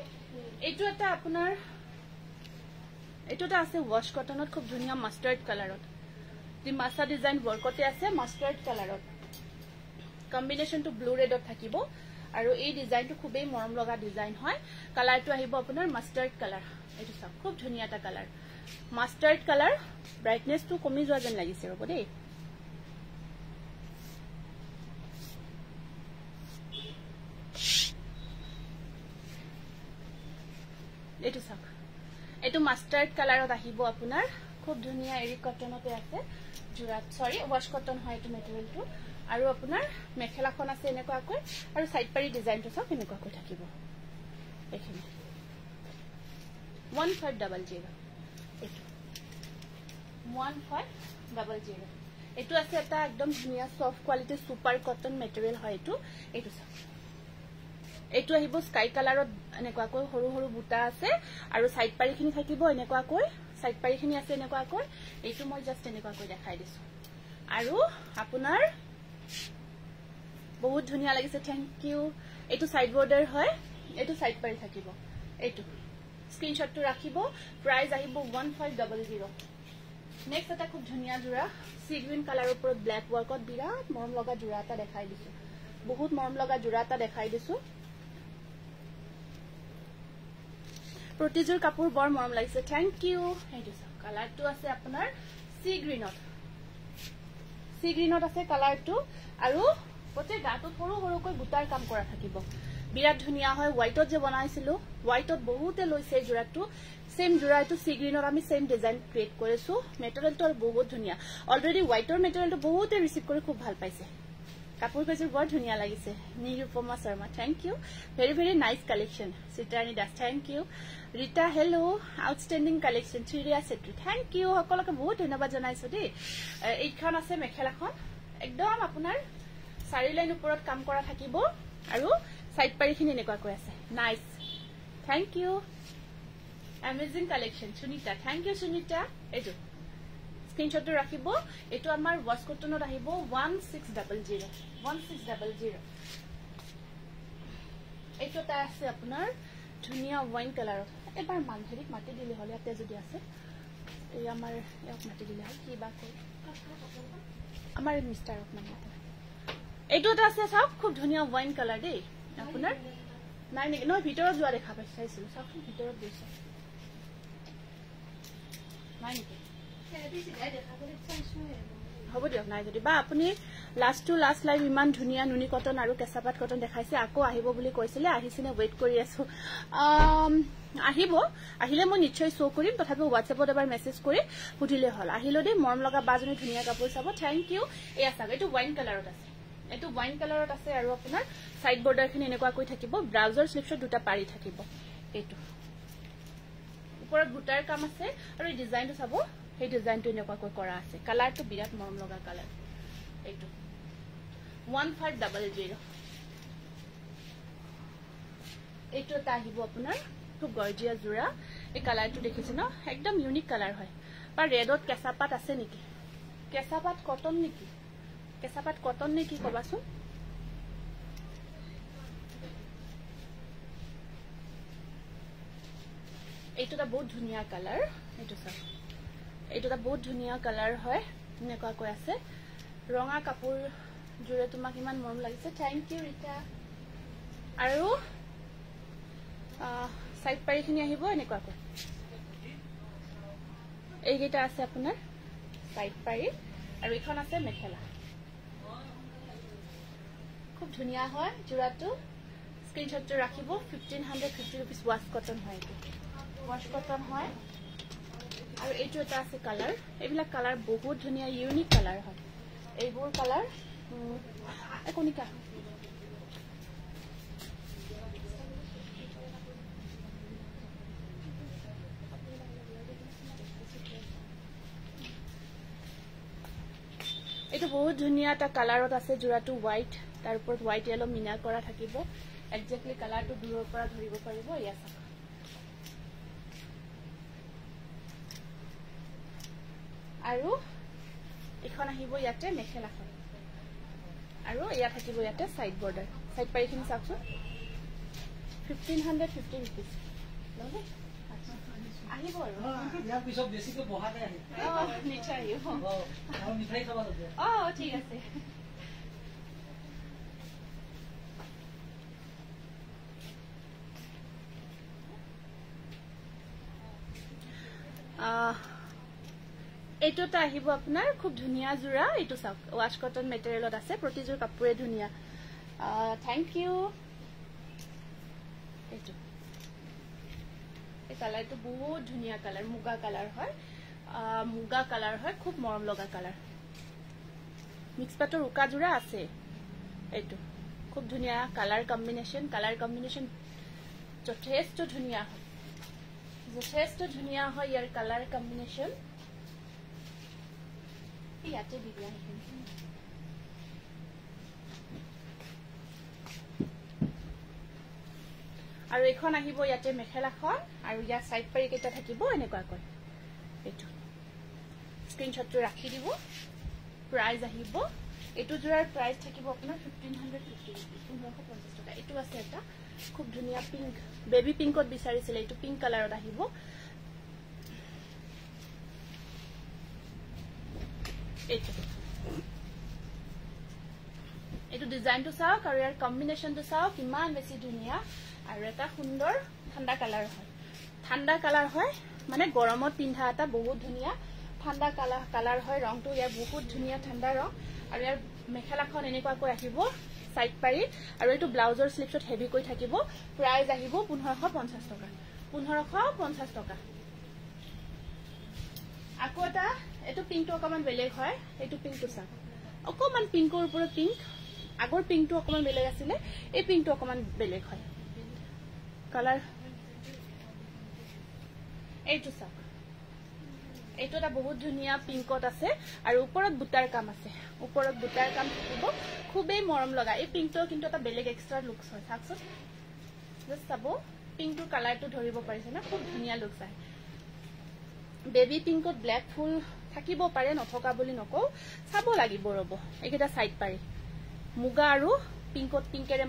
এটো এটা আপোনাৰ এটোটা আছে ওয়াশ কটনত খুব ধুনিয়া মাস্টাৰ্ড কালাৰত দি মাসা ডিজাইন ওয়াৰ্কতে আছে মাস্টাৰ্ড কালাৰত কম্বিনেশনটো ব্লু ৰেডত থাকিব আৰু এই ডিজাইনটো খুবেই মৰম লগা ডিজাইন হয় কালাৰটো আহিব আপোনাৰ মাস্টাৰ্ড কালাৰ এটো সব খুব ধুনিয়া এটা কালাৰ মাস্টাৰ্ড কালাৰ ব্ৰাইটনেসটো কমি যোৱা যেন লাগিছে ৰব দেই এটো সব এটো মাস্টাৰ্ড কালাৰত আহিব আপোনাৰ খুব ধুনিয়া এৰি কটনতে আছে জুৰাত সৰি ওয়াশ কটন হয় এটো মেটেৰিয়েলটো আৰু আপোনাৰ মেখেলাখন আছে এনেকুৱাকৈ আৰু সাইড পাৰি ডিজাইনটো সব এনেকুৱাকৈ থাকিব এখিনি 1500 এটো 1500 এটো আছে এটা একদম ধুনিয়া soft quality super cotton material হয় এটো সব এটো আহিব স্কাই কালাৰত এনেকুৱাকৈ সৰু সৰু বুটা আছে আৰু সাইড পাৰিখিনি থাকিব এনেকুৱাকৈ সাইড পাৰিখিনি আছে এনেকুৱাকৈ এটো মই জাস্ট এনেকুৱাকৈ দেখাই দিছো আৰু আপোনাৰ বহুত ধুনিয়া লাগিছে থ্যাংক ইউ এটো সাইড বৰ্ডাৰ হয় এটো সাইড পাৰি থাকিব এটো স্ক্ৰিনশ্বটটো ৰাখিব প্ৰাইস আহিব 1500 নেক্সট এটা খুব ধুনিয়া জোৰা সি গ্ৰীন কালাৰৰ ওপৰত ব্ল্যাক ওয়াৰ্কত বিৰাট মৰম লগা জোৰা এটা দেখাই দিছো বহুত মৰম লগা জোৰা এটা দেখাই দিছো প্ৰতিজোৰ কাপোৰ বৰ মৰম লাগিছে থ্যাংক ইউ হেটো কালাৰটো আছে আপোনাৰ সি গ্ৰীনত আছে কালাৰটো আৰু পতে গাটো সৰু সৰুকৈ বুটাৰ কাম কৰা থাকিব বিৰাট ধুনিয়া হয় হোৱাইটত যে বনাইছিলো হোৱাইটত বহুতে লৈছে জোৰাটো সেম জোৰাটো সি গ্ৰীনত আমি সেম ডিজাইন ক্ৰিয়েট কৰিছো মেটেৰিয়েলটো বহুত ধুনিয়া অলৰেডি হোৱাইটৰ মেটেৰিয়েলটো বহুতে ৰিসিভ কৰি খুব ভাল পাইছে কাপোৰ কাজৰ বৰ ধুনিয়া লাগিছে Nirupama Sharma thank you very very nice collection সিটানি দাস থ্যাংক ইউ ৰিতা হেল্ল আউটস্ট্যান্ডিং কালেকশন থ্ৰিয়া সেট্ৰি থ্যাংক ইউ সকলোকে বহুত ধন্যবাদ জনাইছো দেই এইখন আছে মেখেলাখন একদম আপোনাৰ চাৰি লাইন ওপৰত কাম কৰা থাকিব আৰু সাইড পাৰিখিনি এনেকুৱাকৈ আছে nice thank you amazing collection Sunita thank you Sunita এটো স্ক্রিনশটটো ৰাখিব এটো আমাৰ ওয়াশ কটনত আহিব 1600 এটো তা আছে আপোনাৰ ধুনিয়া ওয়াইন কালাৰত এবাৰ মানহেৰিক মাটি দিলে হলে আতে যদি আছে এই আমাৰ এক মাটি দিলে কি বা কই আমাৰ মিষ্টাৰক নাম এটো তা আছে সব খুব ধুনিয়া ওয়াইন কালাৰ দেই আপোনাৰ নাই নেকি নহয় ভিতৰত যোৱা দেখা পাইছিল সব ভিতৰত গৈছে নাই নেকি হ'ব দিয়ক নাই যদি বা আপুনি লাষ্ট টু লাষ্ট লাইভ ইমান ধুনিয়া নুনি কটন আৰু কেঁচাপাত কটন দেখাইছে আকৌ আহিব বুলি কৈছিলে আহিছিনে ওয়েট কৰি আছো আহিলে মই নিশ্চয় শো কৰিম তথাপি হোৱাটছএপত এবাৰ মেছেজ কৰি সুধিলে হল আহিলো দেই মৰম লগা বাজনী ধুনিয়া কাপোৰ চাব থ্যাংক ইউ এয়া চাগে এইটো ওয়াইন কালাৰত আছে এটো ওয়াইন কালাৰত আছে আৰু আপোনাৰ সাইড বৰ্ডাৰ খিনি এনেকুৱা কৈ থাকিব ব্লাউজৰ স্লিভছত দুটা পাৰি থাকিব এটো ওপৰত বুটাৰ কাম আছে আৰু এই ডিজাইনটো চাব এই ডিজাইনটো এনেকুৱা কৈ কৰা আছে কালাৰটো বিৰাট মৰম লগা কালাৰ এটো 1500 এটো তা আহিব আপোনাৰ খুব গৰ্জিয়াস জোৰা এই কালাৰটো দেখিছে ন একদম ইউনিক কালাৰ হয় বা ৰেডত কেঁচাপাত আছে নেকি কেঁচাপাত কটন নেকি কেঁচাপাত কটন নেকি কবাচোন এইটোটা বহুত ধুনিয়া কালাৰ এইটো সব এইটোটা বহুত ধুনিয়া কালাৰ হয় এনেকুৱা কৈ আছে ৰঙা কাপোৰ জুৰে তোমাক ইমান মৰম লাগিছে থ্যাংক ইউ ৰিতা আৰু সাইড পাৰিখিনি আহিব এনেকুৱা কৈ এইগেটা আছে আপোনাৰ সাইড পাৰি আৰু এখন আছে মেখেলা খুব ধুনিয়া হয় জোৰাটো স্ক্ৰিনশটটো ৰাখিব 1550 रुपीस ওয়াশ কটন হয় এইটো ওয়াশ কটন হয় আৰু এইটো এটা আছে কালাৰ এইবিলাক কালাৰ বহুত ধুনিয়া ইউনিক কালাৰ হয় এইবোৰ কালাৰ একোনিকা এটো বহুত ধুনিয়া এটা কালাৰত আছে জোৰাটো হোয়াইট তাৰ ওপৰত হোয়াইট ইয়েলো মিনা কৰা থাকিব এক্স্যাক্টলি কালাৰটো দূৰৰ পৰা ধৰিব পাৰিব ইয়াত আৰু এখন আহিব ইয়াতে মেখেলাখন আৰু ইয়া থাকিব ইয়াতে সাইড বৰ্ডাৰ সাইড পাৰিখিনি চাওকচোন 1550 रुपीस লগে আহিব আৰু ইয়াৰ পিছত বেছিকৈ বহাতে আহিব নিশ্চয় আহিব আৰু মিঠাই খাব লাগে ঠিক আছে এটোটা আহিব আপোনাৰ খুব ধুনিয়া জোৰা এটো চাওক ওয়াশ কটন মেটেৰিয়েলত আছে প্ৰতিজোৰ কাপোৰে ধুনিয়া থ্যাংক ইউ এটো এই কালাৰটো বহুত ধুনিয়া কালাৰ মুগা কালাৰ হয় খুব মৰম লগা কালাৰ মিক্স পাটৰ উকা জোৰা আছে এটো খুব ধুনিয়া কালাৰ কম্বিনেশন যথেষ্ট ধুনিয়া হয় ইয়াৰ কালাৰ কম্বিনেশন ইয়াতে দিবি আৰু এখন আহিব ইয়াতে মেখেলাখন আৰু ইয়াৰ সাইড পাৰি কেটা থাকিব এনেকুৱা কৈ এটো স্ক্ৰিনশটটো ৰাখি দিব প্ৰাইস আহিব এটো জোৰাৰ প্ৰাইস থাকিব আপোনাৰ 1550 1550 টকা এটো আছে এটা খুব ধুনিয়া পিংক বেবি পিংকত বিচাৰিছিল এটো পিংক কালাৰত আহিব এটো ডিজাইনটো চাওক আৰু ইয়াৰ কম্বিনেশনটো চাওক ইমান বেছি ধুনিয়া আৰু এটা সুন্দৰ ঠাণ্ডা কালাৰ হয় মানে গৰমত পিন্ধা এটা বহুত ধুনিয়া ঠাণ্ডা কালাৰ হয় ৰংটো ইয়াৰ বহুত ধুনিয়া ঠাণ্ডা ৰং আৰু ইয়াৰ মেখেলাখন এনেকুৱা কৈ আহিব সাইড পাৰি আৰু এটো ব্লাউজৰ স্লিভছত হেভি কৈ থাকিব প্ৰাইস আহিব 1550 টকা 1550 টকা আকৌ এটা এটো পিংকটো অকমান বেলেগ হয় এটো পিংকটো চাওক অকমান পিংকৰ ওপৰত পিংক আগৰ পিংকটো অকমান বেলেগ আছিল এই পিংকটো অকমান বেলেগ হয় কালাৰ এইটো চাওক এইটো এটা বহুত ধুনিয়া পিংকত আছে আৰু ওপৰত বুটাৰ কাম আছে ওপৰত বুটাৰ কাম থাকিব খুবেই মৰম লগা এই পিংকটো কিন্তু এটা বেলেগ এক্সট্ৰা লুকস হয় চাওকচোন জাস্ট চাব পিংকটোৰ কালাৰটো ধৰিব পাৰিছে না খুব ধুনিয়া লুকস আহে বেবি পিংকত ব্ল্যাক ফুল থাকিব পাৰে নথকা বুলি নকও চাব লাগিব ৰব এইকেটা সাইড পাৰি মুগা আৰু পিংকত পিংকেৰে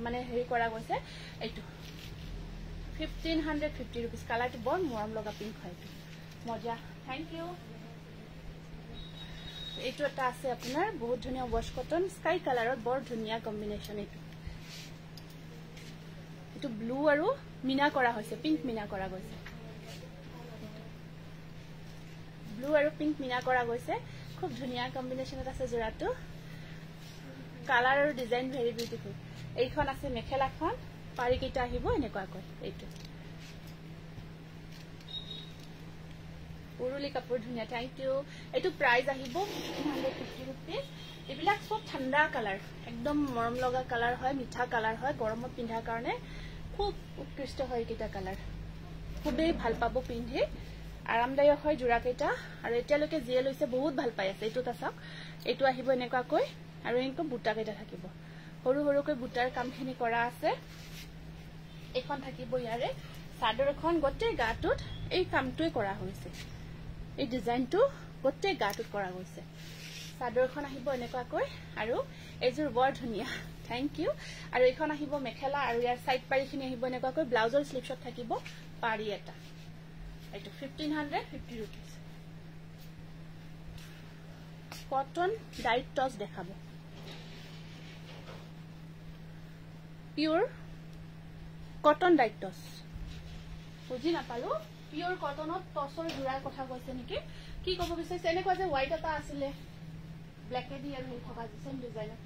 মানে হেৰি কৰা গৈছে এইটো 1550 रुपीस কালাৰটো বৰ মৰম লগা পিংক হয় মজা থ্যাংক ইউ এইটো এটা আছে আপোনাৰ বহুত ধুনিয়া ওয়াশ কটন স্কাই কালাৰত বৰ ধুনিয়া কম্বিনেশন এইটো ব্লু আৰু মিনা কৰা হৈছে পিংক মিনা কৰা গৈছে ব্লু আৰু পিংক মিনা কৰা গৈছে খুব ধুনিয়া কম্বিনেশনত আছে জোৰাটো কালাৰ আৰু ডিজাইন ভেৰি বিউটিফুল এইখন আছে মেখেলাখন পাৰি কেটা আহিব এনেকুৱা কৈ এইটো উৰুলি কাপোৰ ধুনিয়া থ্যাংক ইউ এটো প্ৰাইস আহিব 1550 रुपीस এবিলাক সব ঠান্ডা কালাৰ একদম মৰম লগা কালাৰ হয় মিঠা কালাৰ হয় গৰমত পিন্ধাৰ কাৰণে খুব উৎকৃষ্ট হয় এইকেইটা কালাৰ খুবেই ভাল পাব পিন্ধি আৰামদায়ক হয় জোৰা কেইটা আৰু এতিয়ালৈকে যিয়ে লৈছে বহুত ভাল পাই আছে এইটো চাওক এইটো আহিব এনেকুৱাকৈ আৰু এনেকৈ বুটা কেইটা থাকিব সৰু সৰুকৈ বুটাৰ কামখিনি কৰা আছে এখন থাকিব ইয়াৰে চাদৰখন গোটেই গাটোত এই কামটোই কৰা হৈছে এই ডিজাইনটো গোটেই গাটোত কৰা হৈছে চাদৰখন আহিব এনেকুৱাকৈ আৰু এইযোৰ বৰ ধুনীয়া থ্যাংক ইউ আৰু এখন আহিব মেখেলা আৰু ইয়াৰ সাইড পাৰিখিনি আহিব এনেকুৱাকৈ ব্লাউজৰ স্লিপছত থাকিব পাৰি এটা এইটো 1550 rupees কটন ডাইট টস দেখাবো পিওৰ কটন ডাইট টস বুঝি নাপালো পিওৰ কটনত টসৰ জোৰাৰ কথা কৈছে নেকি কি ক'ব বিচাৰিছে এনেকুৱা যে হোৱাইট এটা আছিলে ব্ল্যাক এডি আৰু থকা সেম ডিজাইনত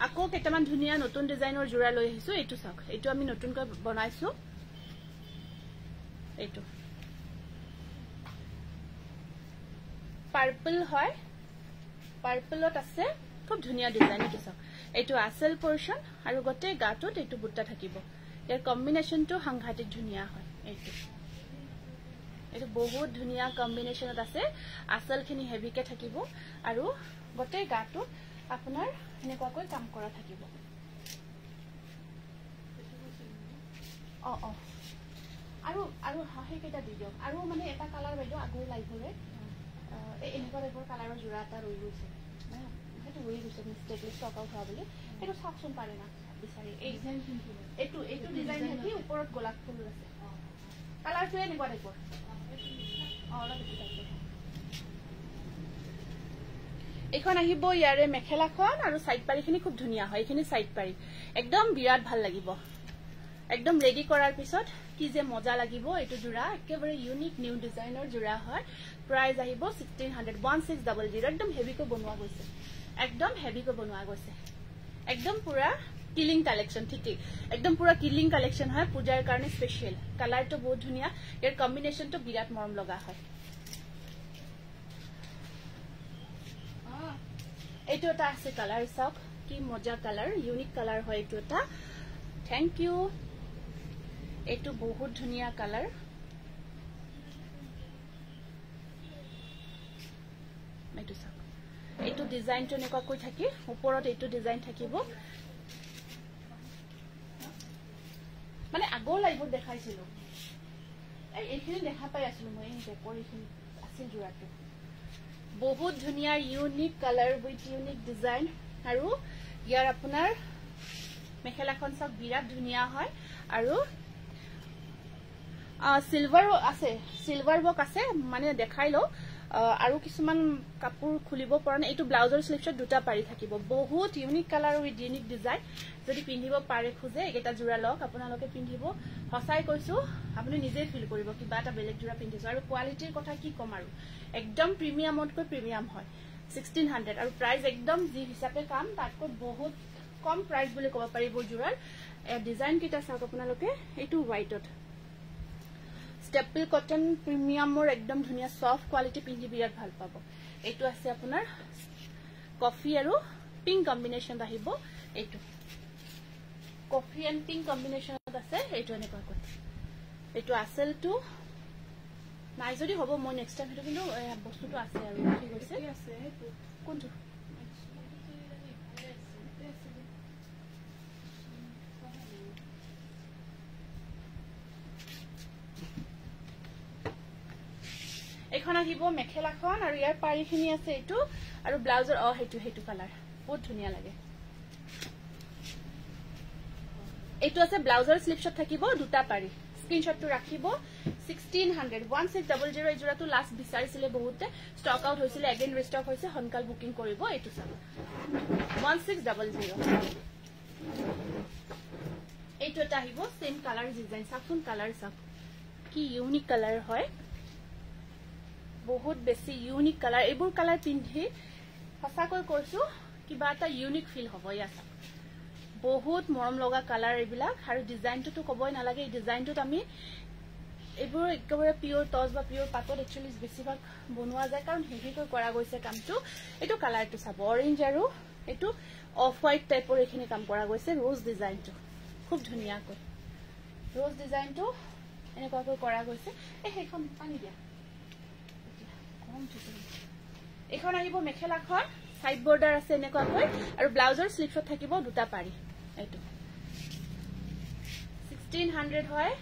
আকৌ কেইটামান ধুনীয়া নতুন ডিজাইনৰ জোৰা লৈ আহিছো এইটো চাওক এইটো আমি নতুনকৈ বনাইছো এইটো পার্পল হয় পার্পলত আছে খুব ধুনীয়া ডিজাইন এইটো চাওক এইটো আসল পোরশন আৰু গটে গাটোত এইটো বুট্টা থাকিব ইয়াৰ কম্বিনেশনটো সাংঘাতিক ধুনীয়া হয় এইটো বহুত ধুনীয়া কম্বিনেশনত আছে আসলখিনি হেভিকে থাকিব আৰু গটে গাটোত আপোনাৰ এনেকুৱাকৈ কাম কৰা থাকিব আৰু আৰু হাহে কেটা দি দিও আৰু মানে এটা কালাৰ বাইদেউ আগৰ লাইভৰে এনেকুৱা টাইপৰ কালাৰৰ জোৰা এটা ৰৈ গৈছে সেইটো ৰৈ গৈছে মিষ্টেকলি ষ্টক আউট হোৱা বুলি সেইটো চাওকচোন পাৰে না বিচাৰি এইটো ডিজাইন থাকি ওপৰত গোলাপ ফুল আছে কালাৰটো এনেকুৱা টাইপৰ এইখন আহিব ইয়াৰে মেখেলাখন আৰু সাইড পাৰিখিনি খুব ধুনীয়া হয় এইখিনি সাইড পাৰি একদম বিৰাট ভাল লাগিব একদম ৰেডি কৰাৰ পিছত কি যে মজা লাগিব এইটো জোৰা একেবাৰে ইউনিক নিউ ডিজাইনৰ জোৰা হয় প্ৰাইস আহিব 1600 1600 একদম হেভিকৈ বনোৱা গৈছে একদম হেভিকৈ বনোৱা গৈছে একদম পুৰা কিলিং কালেকশন ঠিক একদম পুৰা কিলিং কালেকশন হয় পূজাৰ কাৰণে স্পেশাল কালাৰটো বহুত ধুনীয়া ইয়াৰ কম্বিনেশনটো বিৰাট মৰম লগা হয় এইটো এটা আছে কালাৰ চাওক কি মজা কালাৰ ইউনিক কালাৰ হয় এইটো এটা থ্যাংক ইউ এইটো বহুত ধুনীয়া কালাৰ এইটো চাওক এইটো ডিজাইনটো এনেকুৱাকৈ থাকি ওপৰত এইটো ডিজাইন থাকিব মানে আগৰ লাইভত দেখাইছিলো এইখিনি দেখা পাই আছিলো মই এই ডেকোৰেশন আছিল জোৰাটো বহুত ধুনীয়া unique colour with unique design আৰু ইয়াৰ আপোনাৰ মেখেলাখন সব বিৰাট ধুনীয়া হয় আৰু সিলভাৰ আছে সিলভাৰ বক আছে মানে দেখাই লো আৰু কিছুমান কাপোৰ খুলিব পৰা নাই এইটো ব্লাউজৰ স্লিপছত দুটা পাৰি থাকিব বহুত unique colour with unique design যদি পিন্ধিব পাৰে খুজে এটা জোৰা লওক আপোনালোকে পিন্ধিব হসাই কৈছো আপুনি নিজে ফিল কৰিব কিবা এটা বেলেগ জোৰা পিন্ধিছো আৰু কোৱালিটিৰ কথা কি কম আৰু একদম প্ৰিমিয়ামতকৈ প্ৰিমিয়াম হয় 1600 আৰু প্ৰাইস একদম যি হিচাপে কাম তাতকৈ বহুত কম প্ৰাইস বুলি ক'ব পাৰিব জোৰাৰ ডিজাইন কিটা চাওক আপোনালোকে এইটো হোৱাইটত স্টেপল কটন প্ৰিমিয়ামৰ একদম ধুনীয়া সফট কোৱালিটি পিন্ধি বিৰাট ভাল পাব এইটো আছে আপোনাৰ কফি আৰু পিংক কম্বিনেশন আহিব এইটো কফি এণ্ড পিংক কম্বিনেশনত আছে এইটো এনেকুৱাকৈ এইটো আসলটো নাই যদি হ'ব মই নেক্সট টাইম সেইটো কিন্তু বস্তুটো আছে আৰু কি কৈছে আছে কোনটো এখন আহিব মেখেলাখন আৰু ইয়াৰ পাৰিখিনি আছে এইটো আৰু ব্লাউজৰ হেতু কালাৰ বহুত ধুনীয়া লাগে এইটো আছে ব্লাউজৰ স্লিপছত থাকিব দুটা পাৰি স্ক্ৰিনশ্বটটো ৰাখিব 1600 1600 এই জোৰাটো লাষ্ট বিচাৰিছিলে বহুতে ষ্টক আউট হৈছিলে এগেইন ৰিষ্টক হৈছে হনকাল বুকিং কৰিব এইটো চাব 1600 এইটো এটা আহিব সেম কালাৰ ডিজাইন চাকন কালাৰ চাক কি ইউনিক কালাৰ হয় বহুত বেছি ইউনিক কালাৰ এইবোৰ কালাৰ পিন্ধি হসাকৈ কৈছো কিবা এটা ইউনিক ফিল হ'ব ইয়াত বহুত মৰম লগা কালাৰ এইবিলাক আৰু ডিজাইনটো তো কবই নালাগে এই ডিজাইনটোত আমি এইবোৰ একেবাৰে পিওৰ টচ বা পিওৰ পাতত একচুৱেলি বেছিভাগ বনোৱা যায় কাৰণ হেভিকৈ কৰা গৈছে কামটো এইটো কালাৰটো চাব অৰেঞ্জ আৰু এইটো অফ হোৱাইট টাইপৰ এইখিনি কাম কৰা গৈছে ৰোজ ডিজাইনটো খুব ধুনীয়াকৈ ৰোজ ডিজাইনটো এনেকুৱাকৈ কৰা গৈছে সেইখন পানী দিয়া এইখন আহিব মেখেলাখন সাইড বৰ্ডাৰ আছে এনেকুৱাকৈ আৰু ব্লাউজৰ স্লিভছত থাকিব দুটা পাৰি এইটো 1600 হয়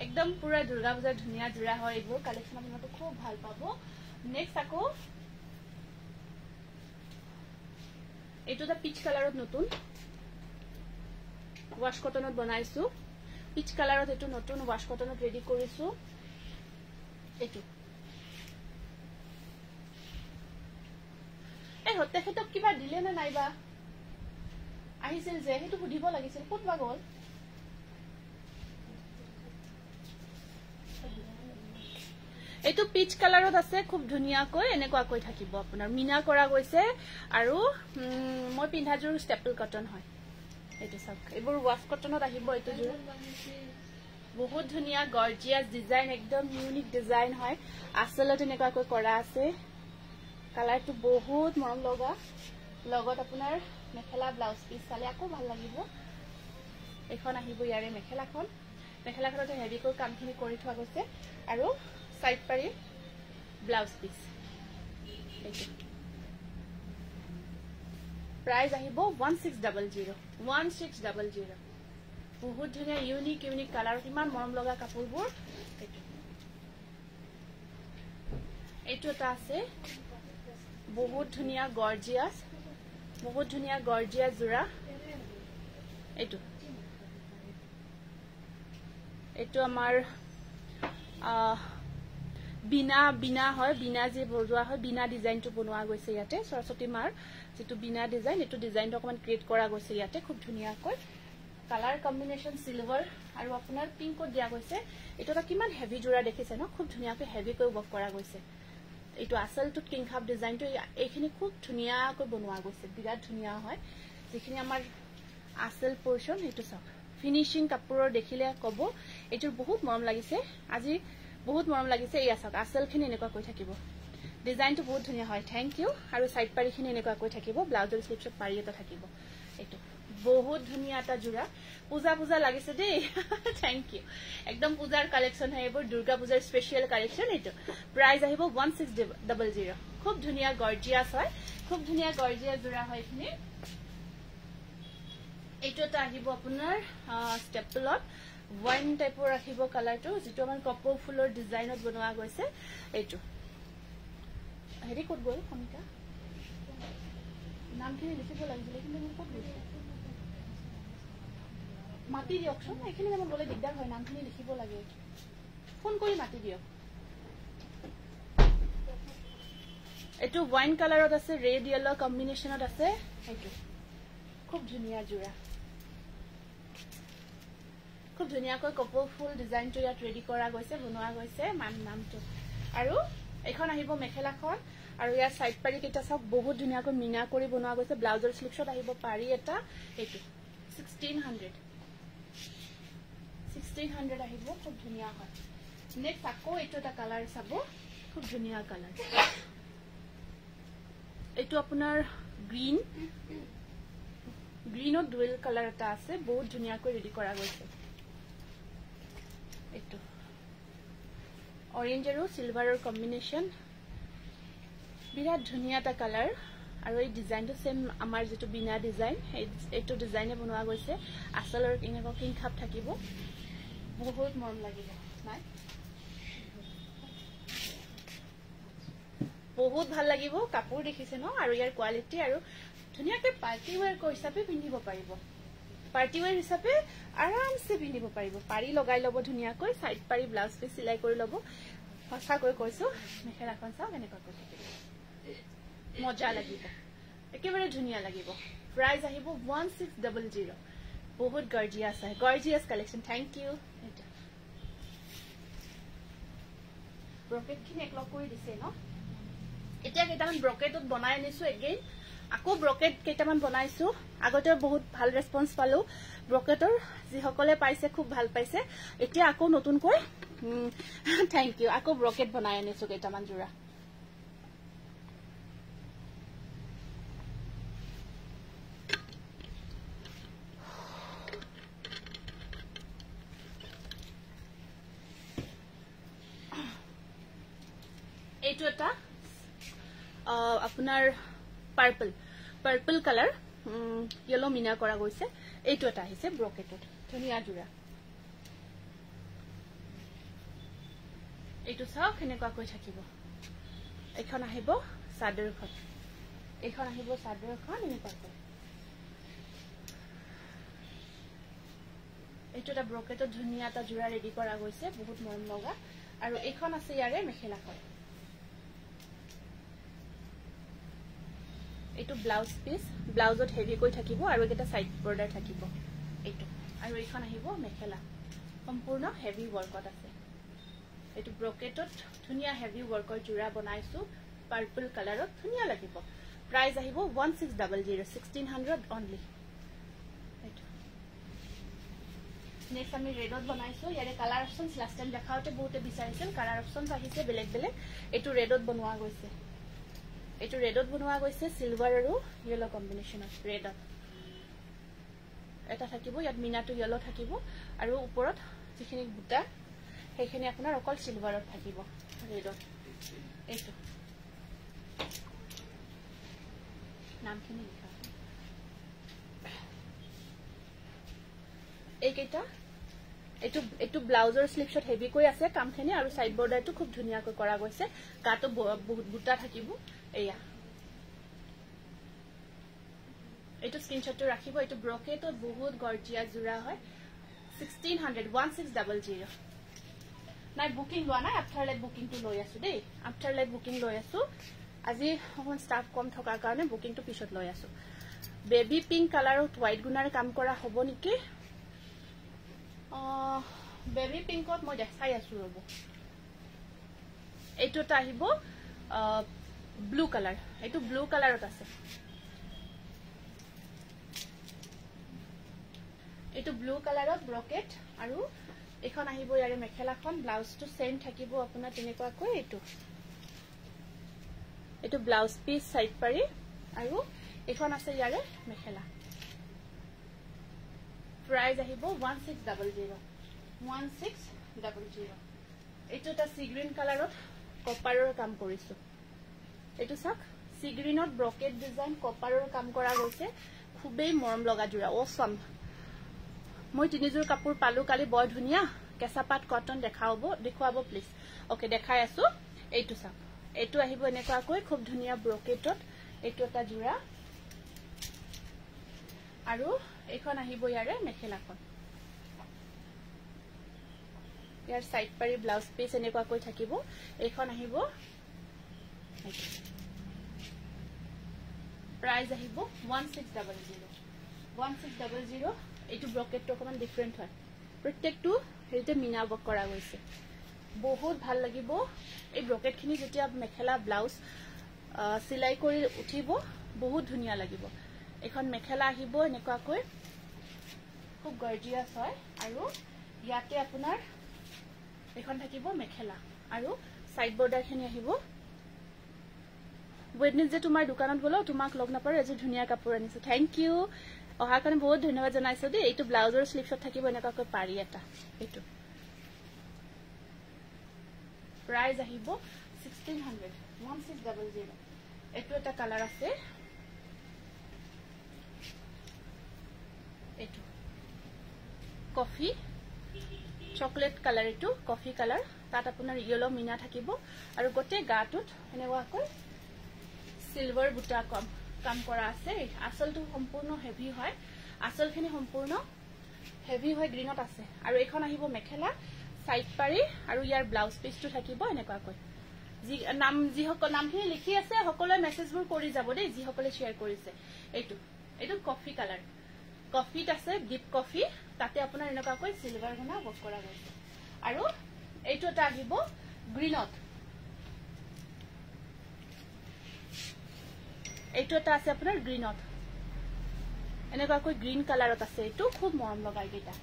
একদম পুৰা দুৰ্গা পূজাৰ ধুনীয়া জোৰা হয় এইবোৰ কালেকচন আপোনালোকে খুব ভাল পাব নেক্সট আকৌ এইটো এটা পিচ কালাৰত নতুন ওয়াশ কটনত বনাইছো পিচ কালাৰত এইটো নতুন ওয়াশ কটনত ৰেডি কৰিছো এইটো এই হতে হেতক কিবা দিলে না নাইবা আহিছিল যে হেতু সুধিব লাগিছিল কতবা গল এইটো পিচ কালাৰত আছে খুব ধুনীয়াকৈ এনেকুৱাকৈ থাকিব আপোনাৰ মিনা কৰা গৈছে আৰু মই পিন্ধাজুৰ ষ্টেপল কটন হয় এইটো সব এইবোৰ ওয়াশ কটনত আহিব এইটো জুৰ বহুত ধুনীয়া গৰ্জিয়াস ডিজাইন একদম ইউনিক ডিজাইন হয় আসলত এনেকুৱাকৈ কৰা আছে কালাৰটো বহুত মৰম লগা লগত আপোনাৰ মেখেলা ব্লাউজ পিস চালে আকৌ ভাল লাগিব এখন আহিব ইয়াৰে মেখেলাখনতে হেভিকৈ কামখিনি কৰি থোৱা গৈছে আৰু সাইড পাৰি ব্লাউজ পিস এইটো প্ৰাইস আহিব 1600 বহুত ধুনীয়া ইউনিক কালাৰ ইমান মৰম লগা কাপোৰবোৰ এইটো এটা আছে বহুত ধুনীয়া গৰ্জিয়াস জোৰা এইটো আমাৰ বিনা হয় বিনা যে বজোৱা হয় বিনা ডিজাইনটো বনোৱা গৈছে ইয়াতে সৰস্বতী মাৰ যেটো বিনা ডিজাইন এটো ডিজাইনটো অকমান ক্ৰিয়েট কৰা গৈছে ইয়াতে খুব ধুনীয়াকৈ কালাৰ কম্বিনেশন সিলভাৰ আৰু আপোনাৰ পিংকত দিয়া গৈছে এটো এটা কিমান হেভি জোৰা দেখিছে ন খুব ধুনীয়াকৈ হেভিকৈ ওয়াৰ্ক কৰা গৈছে এইটো আসলটো কিং খাপ ডিজাইনটো এইখিনি খুব ধুনীয়াকৈ বনোৱা গৈছে বিৰাট ধুনীয়া হয় যিখিনি আমাৰ আসল পোৰশন এইটো সব ফিনিশিং কাপোৰৰ দেখিলে কব এইটোৰ বহুত মৰম লাগিছে আজি বহুত মৰম লাগিছে এই আসক আসলখিনি এনেকুৱা কৈ থাকিব ডিজাইনটো বহুত ধুনীয়া হয় থ্যাংক ইউ আৰু সাইড পাৰিখিনি এনেকুৱা কৈ থাকিব ব্লাউজৰ স্লিভছত পাৰি এটা থাকিব এইটো বহুত ধুনীয়া এটা জোৰা পূজা লাগিছে দেই থ্যাংক ইউ একদম পূজাৰ কালেকচন হয় এইবোৰ দুৰ্গা পূজাৰ স্পেশাল কালেকচন এইটো প্ৰাইস আহিব 1600 খুব ধুনীয়া গৰ্জিয়াস হয় খুব ধুনীয়া গৰ্জিয়াস জোৰা হয় এখিনি এইটো এটা আহিব আপোনাৰ ষ্টেপলত ওয়াইন টাইপৰ আহিব কালাৰটো যেটো আমাৰ কপৰ ফুলৰ ডিজাইনত বনোৱা গৈছে এইটো হেৰি কোড গল কমিকা নামখিনি লিখিব লাগিছিল কিন্তু মোৰ কোড গৈছে মাটি দিয়কচোন এইখিনি নাম বলে দিগদাৰ হয় নামখিনি লিখিব লাগে ফোন কৰি মাটি দিয়ক এইটো ওয়াইন কালাৰত আছে ৰেড ইয়েলো কম্বিনেশনত আছে এইটো খুব ধুনীয়া জোৰা খুব ধুনীয়াকৈ কপৰ ফুল ডিজাইনটো ইয়াত ৰেডি কৰা গৈছে বনোৱা গৈছে নামটো আৰু এখন আহিব মেখেলাখন আৰু ইয়াৰ সাইড পাৰি কেইটা সব বহুত ধুনীয়াকৈ মিনা কৰি বনোৱা গৈছে ব্লাউজৰ স্লিভছত আহিব পাৰি এটা এইটো 1600 আহিব খুব ধুনীয়া হয় নেক্সট আকৌ এইটো এটা কালাৰ চাব খুব ধুনীয়া কালাৰ এইটো আপোনাৰ গ্ৰীনত ডুৱেল কালাৰ এটা আছে বহুত ধুনীয়াকৈ ৰেডি কৰা গৈছে এইটো অৰেঞ্জ আৰু সিলভাৰৰ কম্বিনেশন বিৰাট ধুনীয়া এটা কালাৰ আৰু এই ডিজাইনটো সেম আমাৰ যেটো বিনা ডিজাইন এইটো ডিজাইনে বনোৱা গৈছে আসলৰ এনেকুৱা কিং খাপ থাকিব বহুত মৰম লাগিব নাই বহুত ভাল লাগিব কাপোৰ দেখিছে ন আৰু ইয়াৰ কোৱালিটি আৰু ধুনীয়াকৈ পাৰ্টি ওয়্যাৰ হিচাপে পিন্ধিব পাৰিব পাৰ্টি ওয়্যাৰ হিচাপে আৰামসে পিন্ধিব পাৰিব পাৰি লগাই লব ধুনীয়াকৈ সাইড পাৰি ব্লাউজ পিস সিলাই কৰি লব সঁচাকৈ কৈছো মেখেলাখন চাও এনেকুৱা কৰি থাকিব মজা লাগিব একেবাৰে ধুনীয়া লাগিব প্ৰাইস আহিব 1600 বহুত গৰ্জিয়াস হয় গৰ্জিয়াস কালেকচন থ্যাংক ইউ ব্ৰকেট খিনি একলগ কৰি দিছে ন এতিয়া কেইটামান ব্ৰকেটত বনাই আনিছো এগেইন আকৌ ব্ৰকেট কেইটামান বনাইছো আগতে বহুত ভাল ৰেসপন্স পালো ব্ৰকেটৰ যি সকলে পাইছে খুব ভাল পাইছে এতিয়া আকৌ নতুনকৈ থ্যাংক ইউ আকৌ ব্ৰকেট বনাই আনিছো কেইটামান জোৰা এইটো এটা আপোনাৰ পাৰ্পল কালাৰ ইয়েলো মিনা কৰা গৈছে এইটো এটা আহিছে ব্ৰকেটত ধুনিয়া জোৰা এইটো চাওক কেনেকুৱা কৈ থাকিব এখন আহিব চাদৰখন এনেকুৱা কৈ এইটো এটা ব্ৰকেটত ধুনিয়া এটা জোৰা ৰেডি কৰা গৈছে বহুত মৰম লগা আৰু এইখন আছে ইয়াৰে মেখেলাখন এইটো ব্লাউজ পিস ব্লাউজত হেভি কৈ থাকিব আৰু এটা সাইড বৰ্ডাৰ থাকিব এইটো আৰু এইখন আহিব মেখেলা সম্পূৰ্ণ হেভি ওয়াৰ্কত আছে এইটো ব্ৰকেটত ধুনিয়া হেভি ওয়াৰ্কৰ জোৰা বনাইছো পাৰ্পল কালাৰত ধুনিয়া লাগিব প্ৰাইস আহিব 1600 1600 অনলি এইটো নেক্সট আমি ৰেডত বনাইছো ইয়াৰে কালাৰ অপশনস লাষ্ট টাইম দেখাওতে বহুতে বিচাৰিছিল কালাৰ অপশনস আহিছে বেলেগ বেলেগ এইটো ৰেডত বনোৱা গৈছে এইটো ৰেডত বনোৱা গৈছে সিলভাৰ আৰু ইয়েলো কম্বিনেশনত ৰেডত এটা থাকিব ইয়াত মিনাটো ইয়েলো থাকিব আৰু ওপৰত যিখিনি বুটা সেইখিনি আপোনাৰ অকল সিলভাৰত থাকিব ৰেডত এইটো নামখিনি লিখা এইকেইটা এইটো ব্লাউজৰ স্লিপছত হেভি কৈ আছে কামখিনি আৰু সাইড বৰ্ডাৰটো খুব ধুনিয়াকৈ কৰা গৈছে গাটো বহুত বুটা থাকিব এয়া এইটো স্ক্ৰিনশ্বটটো ৰাখিব এইটো ব্ৰকেটত বহুত গৰ্জিয়াস জোৰা হয় 1600 নাই বুকিং লোৱা নাই আফটাৰ লাইভ বুকিংটো লৈ আছো দেই আফটাৰ লাইভ বুকিং লৈ আছো আজি অকন ষ্টাফ কম থকাৰ কাৰণে বুকিংটো পিছত লৈ আছো বেবি পিংক কালাৰত হোৱাইট গুণাৰ কাম কৰা হ'ব নেকি বেবি পিংকত মই দেখাই আছো ৰব এইটো এটা আহিব ব্লু কালাৰ এইটো ব্লু কালাৰত আছে এইটো ব্লু কালাৰত ব্ৰকেট আৰু এখন আহিব ইয়াৰে মেখেলাখন ব্লাউজটো সেম থাকিব আপোনাৰ তেনেকুৱা কৈ এইটো ব্লাউজ পিস সাইড পাৰি আৰু এখন আছে ইয়াৰে মেখেলা প্ৰাইস আহিব 1600 এইটো এটা সি গ্ৰীন কালাৰত কপাৰৰ কাম কৰিছো এইটো চাক সি গ্ৰীনত ব্ৰকেট ডিজাইন কপাৰৰ কাম কৰা গৈছে খুবেই মৰম লগা জোৰা অসম মই তিনিজোৰ কাপোৰ পালো কালি বৰ ধুনিয়া কেঁচাপাত কটন দেখুৱাব প্লিজ ওকে দেখাই আছো এইটো চাক এইটো আহিব এনেকুৱাকৈ খুব ধুনিয়া ব্ৰকেটত এইটো এটা জোৰা আৰু এখন আহিব ইয়াৰে মেখেলাখন ইয়াৰ সাইড পাৰি ব্লাউজ পিস এনেকুৱাকৈ থাকিব এইখন আহিব প্ৰাইস আহিব 1600 এইটো ব্ৰকেটটো অকমান ডিফাৰেন্ট হয় প্ৰত্যেকটো হেৰিতে মিনা বক কৰা গৈছে বহুত ভাল লাগিব এই ব্ৰকেটখিনি যেতিয়া মেখেলা ব্লাউজ সিলাই কৰি উঠিব বহুত ধুনিয়া লাগিব এখন মেখেলা আহিব এনেকুৱাকৈ খুব গৰ্জিয়াস হয় আৰু ইয়াতে আপোনাৰ এখন থাকিব মেখেলা আৰু সাইড বৰ্ডাৰখিনি আহিব ওয়েডনেসডে তোমাৰ দোকানত গলো তোমাক লগ নাপাৰো এজি ধুনিয়া কাপোৰ আনিছো থ্যাংক ইউ অহাৰ কাৰণে বহুত ধন্যবাদ জনাইছো দেই এইটো ব্লাউজৰ স্লিপছত থাকিব এনেকুৱাকৈ পাৰি এটা এইটো প্ৰাইস আহিব 1600 এইটো এটা কালাৰ আছে এইটো কফি চকলেট কালাৰ এইটো কফি কালাৰ তাত আপোনাৰ ইয়েলো মিনা থাকিব আৰু গোটে গাটোত এনেকুৱাকৈ সিলভাৰ বুটা কাম কৰা আছে আসলটো সম্পূৰ্ণ হেভি হয় আসলখিনি সম্পূৰ্ণ হেভি হয় গ্ৰীনত আছে আৰু এখন আহিব মেখেলা সাইড পাৰি আৰু ইয়াৰ ব্লাউজ পিসটো থাকিব এনেকুৱাকৈ যি নাম যি সকল নামখিনি লিখি আছে সকলে মেসেজবোৰ কৰি যাব দেই যি সকলে শেয়াৰ কৰিছে এইটো কফি কালাৰ কফিত আছে ডিপ কফি তাতে আপোনাৰ এনেকুৱাকৈ সিলভাৰ গুণা বক কৰা গৈছে আৰু এইটো এটা আহিব গ্ৰীনত এইটো এটা আছে আপোনাৰ গ্ৰীনত এনেকুৱাকৈ গ্ৰীন কালাৰত আছে এইটো খুব মৰম লগাই গেটা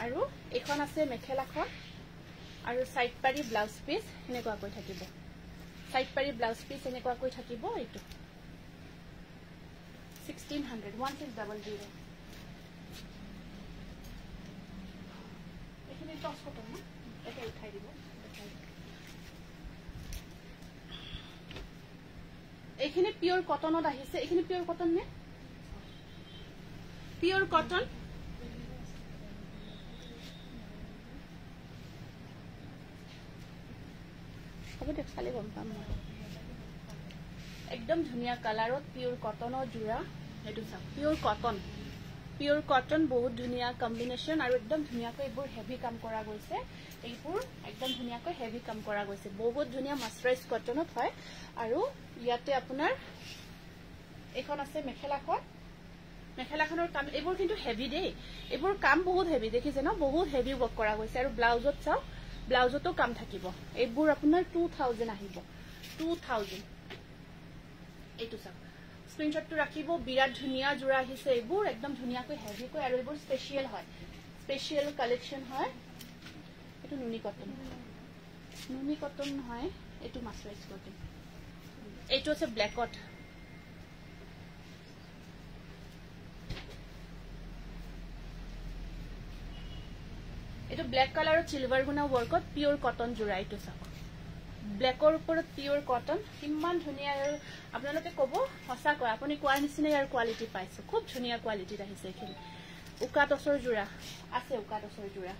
আৰু এখন আছে মেখেলাখন আৰু সাইড পাৰি ব্লাউজ পিস এনেকুৱাকৈ থাকিব সাইড পাৰি ব্লাউজ পিস এনেকুৱাকৈ থাকিব এইটো 1600 1600 এখানে টস কটন না এটা উঠাই দিব এখানে পিওর কটনত আহিছে এখানে পিওর কটন নে পিওর কটন হবে দেখ চালে গম পাম একদম ধুনিয়া কালারত পিওর কটনৰ জোড়া এটো চাওক পিওৰ কটন বহুত ধুনিয়া কম্বিনেশন আৰু একদম ধুনিয়াকৈ এবোৰ হেভি কাম কৰা গৈছে এইবোৰ একদম ধুনিয়াকৈ হেভি কাম কৰা গৈছে বহুত ধুনিয়া মাস্টাৰাইজ কটনত হয় আৰু ইয়াতে আপোনাৰ এখন আছে মেখেলাখনৰ কাম এবোৰ কিন্তু হেভি দেই এবোৰ কাম বহুত হেভি দেখিছে ন বহুত হেভি ওয়াৰ্ক কৰা গৈছে আৰু ব্লাউজত চাও ব্লাউজতো কাম থাকিব এবোৰ আপোনাৰ 2000 আহিব 2000 এইটো চাওক স্ক্ৰিনশটটো ৰাখিব বিৰাট ধুনিয়া জোড়া আহিছে এবোৰ একদম ধুনিয়াকৈ হেভি কৈ আৰু এবোৰ স্পেশাল হয় স্পেশাল কালেকশন হয় এটো নুনি কটন হয় এটো মাস্টারাইজ কটন এইটো আছে ব্ল্যাকত এটো ব্ল্যাক কালারত সিলভার গুনা ওয়ার্কত পিওর কটন জোড়া এটো চাওক ব্ল্যাকৰ ওপৰত পিওৰ কটন ইমান ধুনিয়া আৰু আপোনালোকে কব হসা কয় আপুনি কোৱাৰ নিচিনা ইয়াৰ কোৱালিটি পাইছে খুব ধুনিয়া কোৱালিটি আহিছে এখিনি উকা টসৰ জোড়া আছে উকা টসৰ জোড়া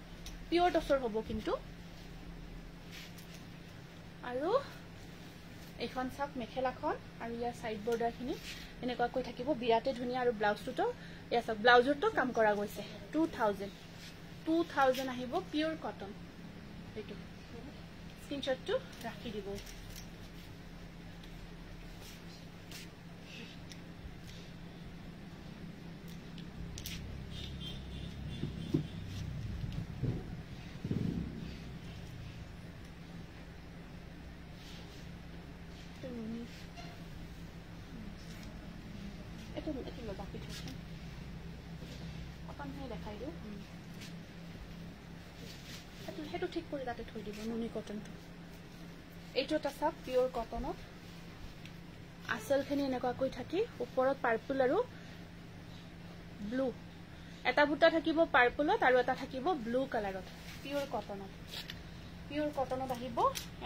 পিওৰ টসৰ হ'ব কিন্তু আৰু এখন চাওক মেখেলাখন আৰু ইয়াৰ সাইড বৰ্ডাৰ খিনি এনেকুৱা কৈ থাকিব বিৰাটে ধুনিয়া আৰু ব্লাউজটো ইয়া চাওক ব্লাউজৰটো কাম কৰা গৈছে 2000 আহিব পিওৰ কটন এইটো স্ক্ৰিনশটটো ৰাখি দিব এটো লবা পিঠা অকন হে দেখাই দিও হেতু ঠিক কৰি তাতে থৈ দিব নুনি কটনটো এইটো এটা সাব পিওৰ কটনত আসলখিনি এনেকুৱা কৈ থাকি ওপৰত পাৰ্পল আৰু ব্লু এটা বুটা থাকিব পাৰ্পলত আৰু এটা থাকিব ব্লু কালাৰত পিওৰ কটনত আহিব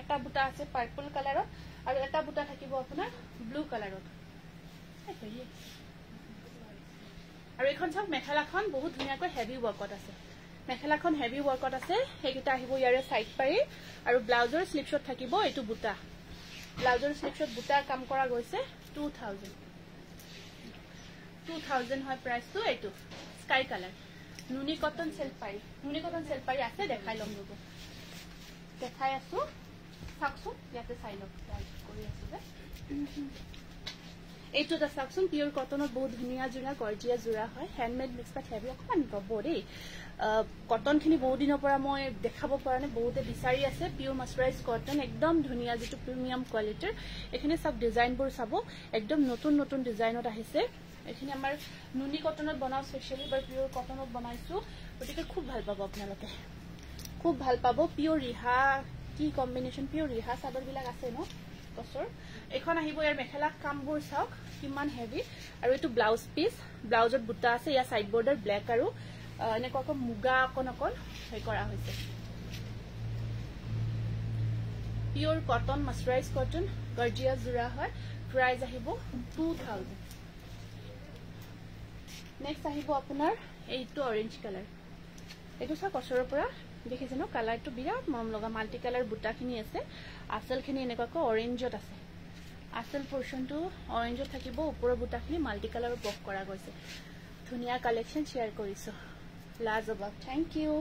এটা বুটা আছে পাৰ্পল কালাৰত আৰু এটা বুটা থাকিব আপোনাৰ ব্লু কালাৰত আৰু এখন চাওক মেখেলাখন বহুত ধুনিয়াকৈ হেভি ওয়াৰ্কত আছে মেখেলাখন হেভি ওয়াৰ্কত আছে হেকিটা আহিব ইয়াৰে সাইড পাৰি আৰু ব্লাউজৰ স্লিপশট থাকিব এটো বুটা ব্লাউজৰ স্লিপশট বুটাৰ কাম কৰা গৈছে 2000 হয় প্ৰাইসটো এটো স্কাই কালাৰ নুনি কটন সেল পাৰি আছে দেখাই লম ৰব দেখাই আছো চাকছো ইয়াতে চাই লওক কৰি আছে যে এইটো এটা চাকচোন পিওর কটনত বহুত ধুনিয়া জোড়া গর্জিয়া জোড়া হয় হ্যান্ডমেড মিক্স বাট হেভি অকমান ৰব দেই কটন খিনি বহুত দিনৰ পৰা মই দেখাব পৰা নাই বহুতে বিচাৰি আছে পিওৰ মাস্টাৰাইজ কটন একদম ধুনিয়া যেটো প্ৰিমিয়াম কোয়ালিটিৰ এখানে সব ডিজাইনবোৰ চাব একদম নতুন ডিজাইনত আহিছে এখানে আমাৰ নুনি কটনত বনাও স্পেশালি বাৰ পিওর কটনত বনাইছো গতিকে খুব ভাল পাব আপোনালোকে খুব ভাল পাব পিওর ৰিহা কি কম্বিনেশন পিওৰ ৰিহা চাদৰ বিলাক আছে ন টসৰ এখন আহিব ইয়াৰ মেখেলা কামবোৰ চাওক কিমান হেভি আৰু এটো ব্লাউজ পিস ব্লাউজত বুটা আছে ইয়া সাইড বৰ্ডাৰ ব্ল্যাক আৰু এনেকুৱাকৈ মুগা অকন হৈ কৰা হৈছে পিওৰ কটন মাস্টাৰাইজ কটন গৰ্জিয়াস জোড়া হয় প্ৰাইস আহিব 2000 নেক্সট আহিব আপোনাৰ এইটো অৰেঞ্জ কালাৰ এটো সব কসৰৰ পৰা দেখিছে ন কালাৰটো বিৰাট মৰম লগা মাল্টি কালাৰ বুটাখিনি আছে আসলখিনি এনেকুৱাকৈ অৰেঞ্জত আছে আসল পোৰ্শনটো অৰেঞ্জত থাকিব ওপৰৰ বুটাখিনি মাল্টি কালাৰত বক কৰা গৈছে ধুনিয়া কালেকশন শেয়াৰ কৰিছো লাজবাব থ্যাংক ইউ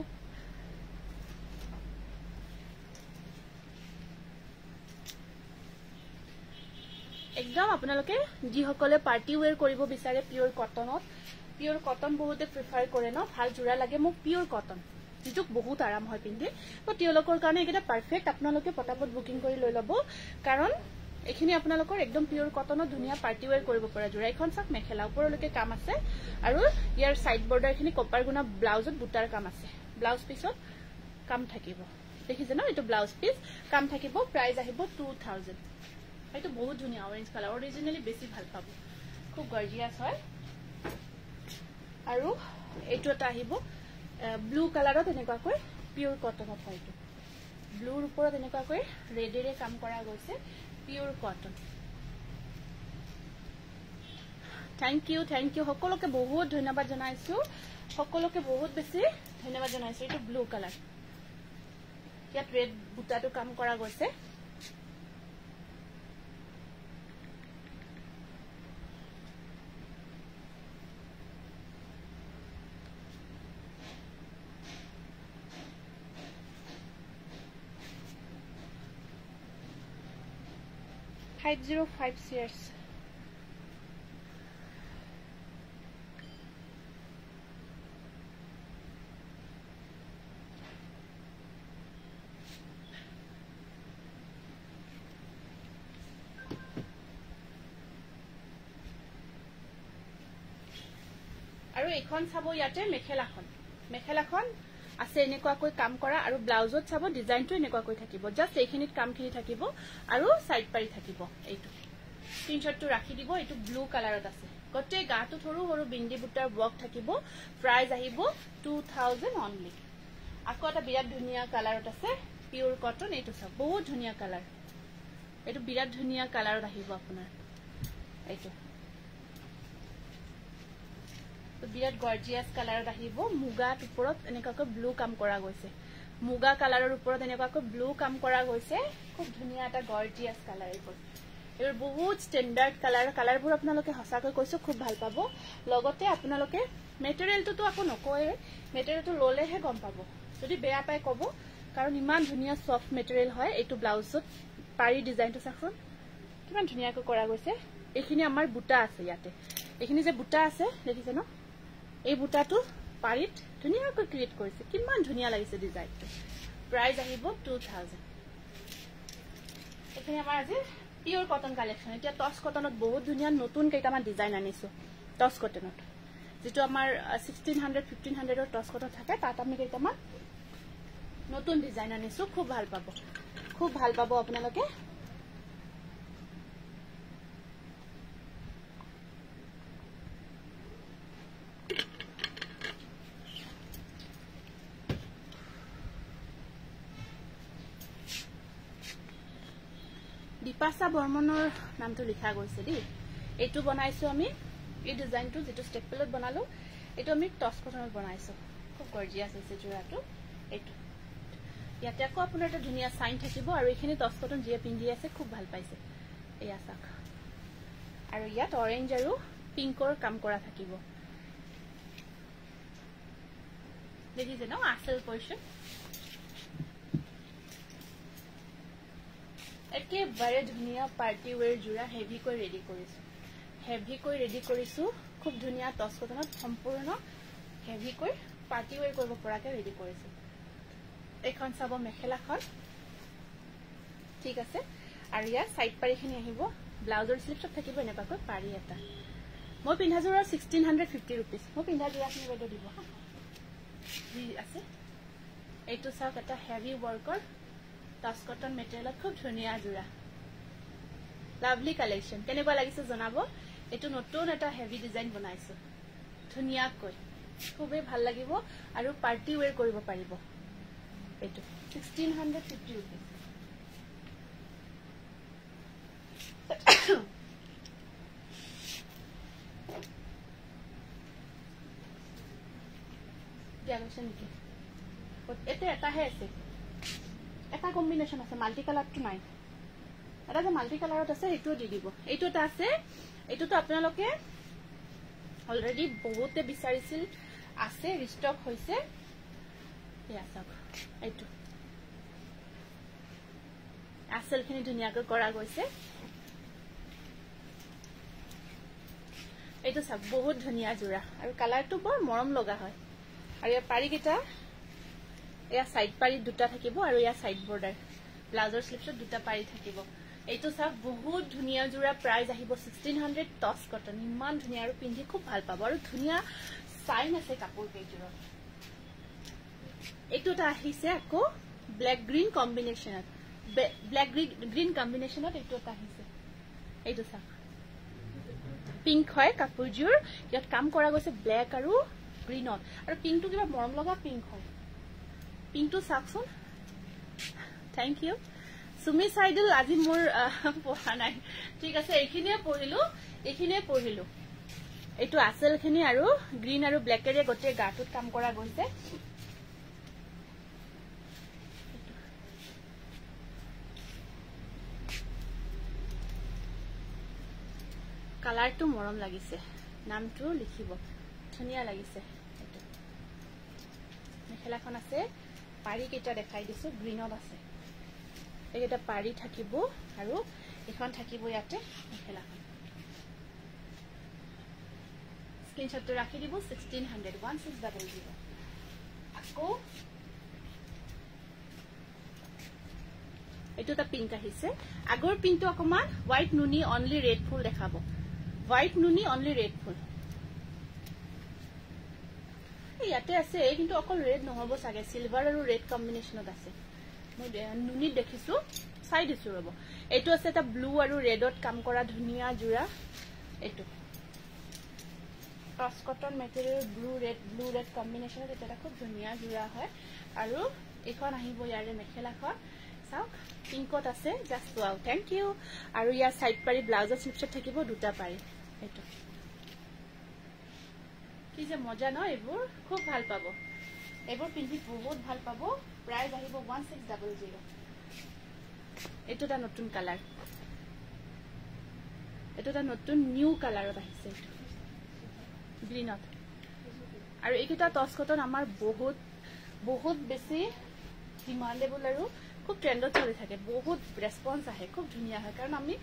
একদম আপোনালোকে যি সকলে পাৰ্টি ওয়্যাৰ কৰিব বিচাৰে পিওৰ কটন বহুতে প্ৰিফাৰ কৰে ন ভাল জোড়া লাগে মোক পিওৰ কটন যেটো বহুত আৰাম হয় পিন্ধি তো তেওঁলোকৰ কাৰণে এটা পাৰফেক্ট আপোনালোকে পটাপট বুকিং কৰি লৈ ল'ব কাৰণ এখিনি আপোনালোকৰ একদম পিওৰ কটনৰ ধুনিয়া পাৰ্টি ওয়্যাৰ কৰিব পৰা জোৰা এখন চাক মেখেলা ওপৰলৈকে কাম আছে আৰু ইয়াৰ সাইড বৰ্ডাৰ খিনি কপাৰ গুণা ব্লাউজত বুটাৰ কাম আছে ব্লাউজ পিছত কাম থাকিব দেখিছে ন এটো ব্লাউজ পিস কাম থাকিব প্ৰাইস আহিব 2000 এটো বহুত ধুনিয়া অৰেঞ্জ কালাৰ অৰিজিনালি বেছি ভাল পাব খুব গৰ্জিয়াস হয় আৰু এটো এটা আহিব ব্লু কালাৰত এনেকুৱা কৈ পিওৰ কটনত হয় এটো ব্লুৰ ওপৰত এনেকুৱা কৈ ৰেডেৰে কাম কৰা গৈছে পিওর কটন থ্যাংক ইউ সকলোকে বহুত ধন্যবাদ জনাইছো সকলোকে বহুত বেছি ধন্যবাদ জনাইছো এটো ব্লু কালাৰ ইয়াত ৰেড বুটাটো কাম কৰা গৈছে $505 shares আৰু এখন চাব ইয়াতে মেখেলাখন আছে এনেকুৱা কৈ কাম কৰা আৰু ব্লাউজত চাব ডিজাইনটো এনেকুৱা কৈ থাকিব জাস্ট এইখিনিত কামখিনি থাকিব আৰু সাইড পাৰি থাকিব এইটো স্ক্ৰিনশ্বটটো ৰাখি দিব এইটো ব্লু কালাৰত আছে গটে গাটো থৰু হৰু বিন্দি বুটাৰ ওয়াৰ্ক থাকিব প্ৰাইস আহিব 2000 অনলি আকৌ এটা বিৰাট ধুনিয়া কালাৰত আছে পিওৰ কটন এইটো সব বহুত ধুনিয়া কালাৰ এইটো বিৰাট ধুনিয়া কালাৰত আহিব আপোনাৰ এইটো বিৰাট গৰ্জিয়াস কালাৰত আহিব মুগাৰ ওপৰত এনেকৈ ব্লু কাম কৰা গৈছে মুগা কালাৰৰ ওপৰত এনেকৈ ব্লু কাম কৰা গৈছে খুব ধুনিয়া এটা গৰ্জিয়াস কালাৰ এইবোৰ বহুত স্ট্যান্ডাৰ্ড কালাৰবোৰ আপোনালোকে হসাকৈ কৈছো খুব ভাল পাব লগতে আপোনালোকে মেটেৰিয়েলটো আকৌ নকয় মেটেৰিয়েলটো ললেহে গম পাব যদি বেয়া পায় কব কাৰণ ইমান ধুনিয়া সফট মেটেৰিয়েল হয় এইটো ব্লাউজত পাৰি ডিজাইনটো চাখন কিমান ধুনিয়াকৈ কৰা গৈছে এইখিনি আমাৰ বুটা আছে ইয়াতে এইখিনি যে বুটা আছে দেখিছে ন এই বুটাটো পাৰিত ধুনিয়াকৈ ক্ৰিয়েট কৰিছে কিমান ধুনিয়া লাগিছে ডিজাইনটো প্ৰাইস আহিব 2000 এখানে আমাৰ আজি পিওর কটন কালেকশন এটা টস কটনত বহুত ধুনিয়া নতুন কেইটামান ডিজাইন আনিছো টস কটনত যেটো আমাৰ 1600 1500 ৰ টস কটন থাকে তাত আমি কেইটামান নতুন ডিজাইন আনিছো খুব ভাল পাব আপোনালোকে দীপাশা বৰ্মনৰ নামটো লিখা গৈছে দি এটো বনাইছো আমি এই ডিজাইনটো যেটো স্টেপলত বনালো এটো আমি টস কটনত বনাইছো খুব গৰ্জিয়াস হৈছে জোৰাটো এটো ইয়াতে আকৌ আপোনাৰ এটা ধুনিয়া সাইন থাকিব আৰু এইখিনি টস কটন জিয়ে পিন্ধি আছে খুব ভাল পাইছে এয়া চাক আৰু ইয়াত অৰেঞ্জ আৰু পিংকৰ কাম কৰা থাকিব দেখিছে ন আসল পজিশন একেবাৰে ধুনিয়া পাৰ্টি ওয়্যাৰ জোৰা হেভি কৈ ৰেডি কৰিছো খুব ধুনিয়া টস কটনত সম্পূৰ্ণ হেভি কৈ পাৰ্টি ওয়্যাৰ কৰিব পৰাকে ৰেডি কৰিছো এখন চাব মেখেলাখন ঠিক আছে আৰু ইয়াৰ সাইড পাৰিখিনি আহিব ব্লাউজৰ স্লিপছত থাকিব এনেকৈ পাৰি এটা মই পিন্ধা জোৰা 1650 रुपीस মই পিন্ধা জোৰা আপুনি বেদ দিব জি আছে এইটো চাওক এটা হেভি ওয়াৰ্কৰ টস কটন মেটেৰিয়েলত খুব ধুনিয়া জোৰা লাভলি কালেকশন কেনেকুৱা লাগিছে জনাব এটো নতুন এটা হেভি ডিজাইন বনাইছো ধুনিয়া কৈ খুবেই ভাল লাগিব আৰু পাৰ্টি ওয়্যাৰ কৰিব পাৰিব এটো 1650 रुपीस diagnosis কি এটা হে আছে এটা কম্বিনেশন আছে মাল্টি কালারটো নাই এটা যে মাল্টি কালাৰত আছে এটো দি দিব এটোটা আছে এটোটো আপোনালোকে অলৰেডি বহুতে বিচাৰিছিল আছে ৰিস্টক হৈছে ইয়া সব এটো আসলখিনি ধুনিয়াকৈ কৰা গৈছে এটো সব বহুত ধুনিয়া জোৰা আৰু কালাৰটো বৰ মৰম লগা হয় আৰু ইয়াৰ পাৰি কিটা এয়া সাইড পাৰি দুটা থাকিব আৰু এয়া সাইড বৰ্ডাৰ ব্লাউজৰ স্লিপছত দুটা পাৰি থাকিব এইটো সব বহুত ধুনিয়া জোৰা প্ৰাইস আহিব 1600 টস কটন ইমান ধুনিয়া আৰু পিন্ধি খুব ভাল পাব আৰু ধুনিয়া সাইন আছে কাপোৰ কেইযোৰৰ এইটোটা আহিছে আকৌ ব্ল্যাক গ্ৰীন কম্বিনেশনত ব্ল্যাক গ্ৰীন কম্বিনেশনত এইটোটা আহিছে এইটো সব পিংক হয় কাপোৰযোৰ ইয়াত কাম কৰা গৈছে ব্ল্যাক আৰু গ্ৰীনত আৰু পিংকটো কিবা মৰম লগা পিংক হয় পিংকটো চাকচোন থ্যাংক ইউ সুমি সাইদুল আজি মোৰ পঢ়া নাই ঠিক আছে এইখিনিয়ে পঢ়িলো এইটো আসলখিনি আৰু গ্ৰীন আৰু ব্ল্যাকেৰে গটে গাটোত কাম কৰা গৈছে কালাৰটো মৰম লাগিছে নামটো লিখিব ধুনিয়া লাগিছে এইটো মেখেলাখন আছে পাৰি কেইটা দেখাই দিছো গ্ৰীনত আছে এইটা পাৰি থাকিব আৰু এখন থাকিব ইয়াতে মেখেলাখন স্ক্ৰিনশ্বটটো ৰাখি দিব 1600 1600 আকৌ এইটোটা পিংক আহিছে আগৰ পিংকটো অকমান হোৱাইট নুনি অনলি ৰেড ফুল দেখাব হোৱাইট নুনি অনলি ৰেড ফুল ইয়াতে আছে কিন্তু অকল ৰেড নহব সাগে সিলভাৰ আৰু ৰেড কম্বিনেশনত আছে মই নুনি দেখিছো চাই দিছো ৰব এইটো আছে এটা ব্লু আৰু ৰেডত কাম কৰা ধুনিয়া জোৰা এইটো cross cotton material blue red কম্বিনেশনত এটা খুব ধুনিয়া জোৰা হয় আৰু এখন আহিব ইয়াৰে মেখেলাখন চাওক পিংকত আছে জাস্ট ওয়াও থ্যাংক ইউ আৰু ইয়াৰ সাইড পাৰি ব্লাউজৰ স্লিপছত থাকিব দুটা পাৰি এইটো কি যে মজা ন এইবোৰ খুব ভাল পাব এইবোৰ পিন্ধি বহুত ভাল পাব প্ৰাইস আহিব 1600 এইটোটা নতুন কালাৰ এইটোটা নতুন নিউ কালাৰত আহিছে গ্ৰীনত আৰু এইটা টস কটন আমাৰ বহুত বেছি ডিমান্ডেবল আৰু খুব ট্ৰেন্ডত চলি থাকে বহুত ৰেসপন্স আহে খুব ধুনিয়া হয় কাৰণ আমি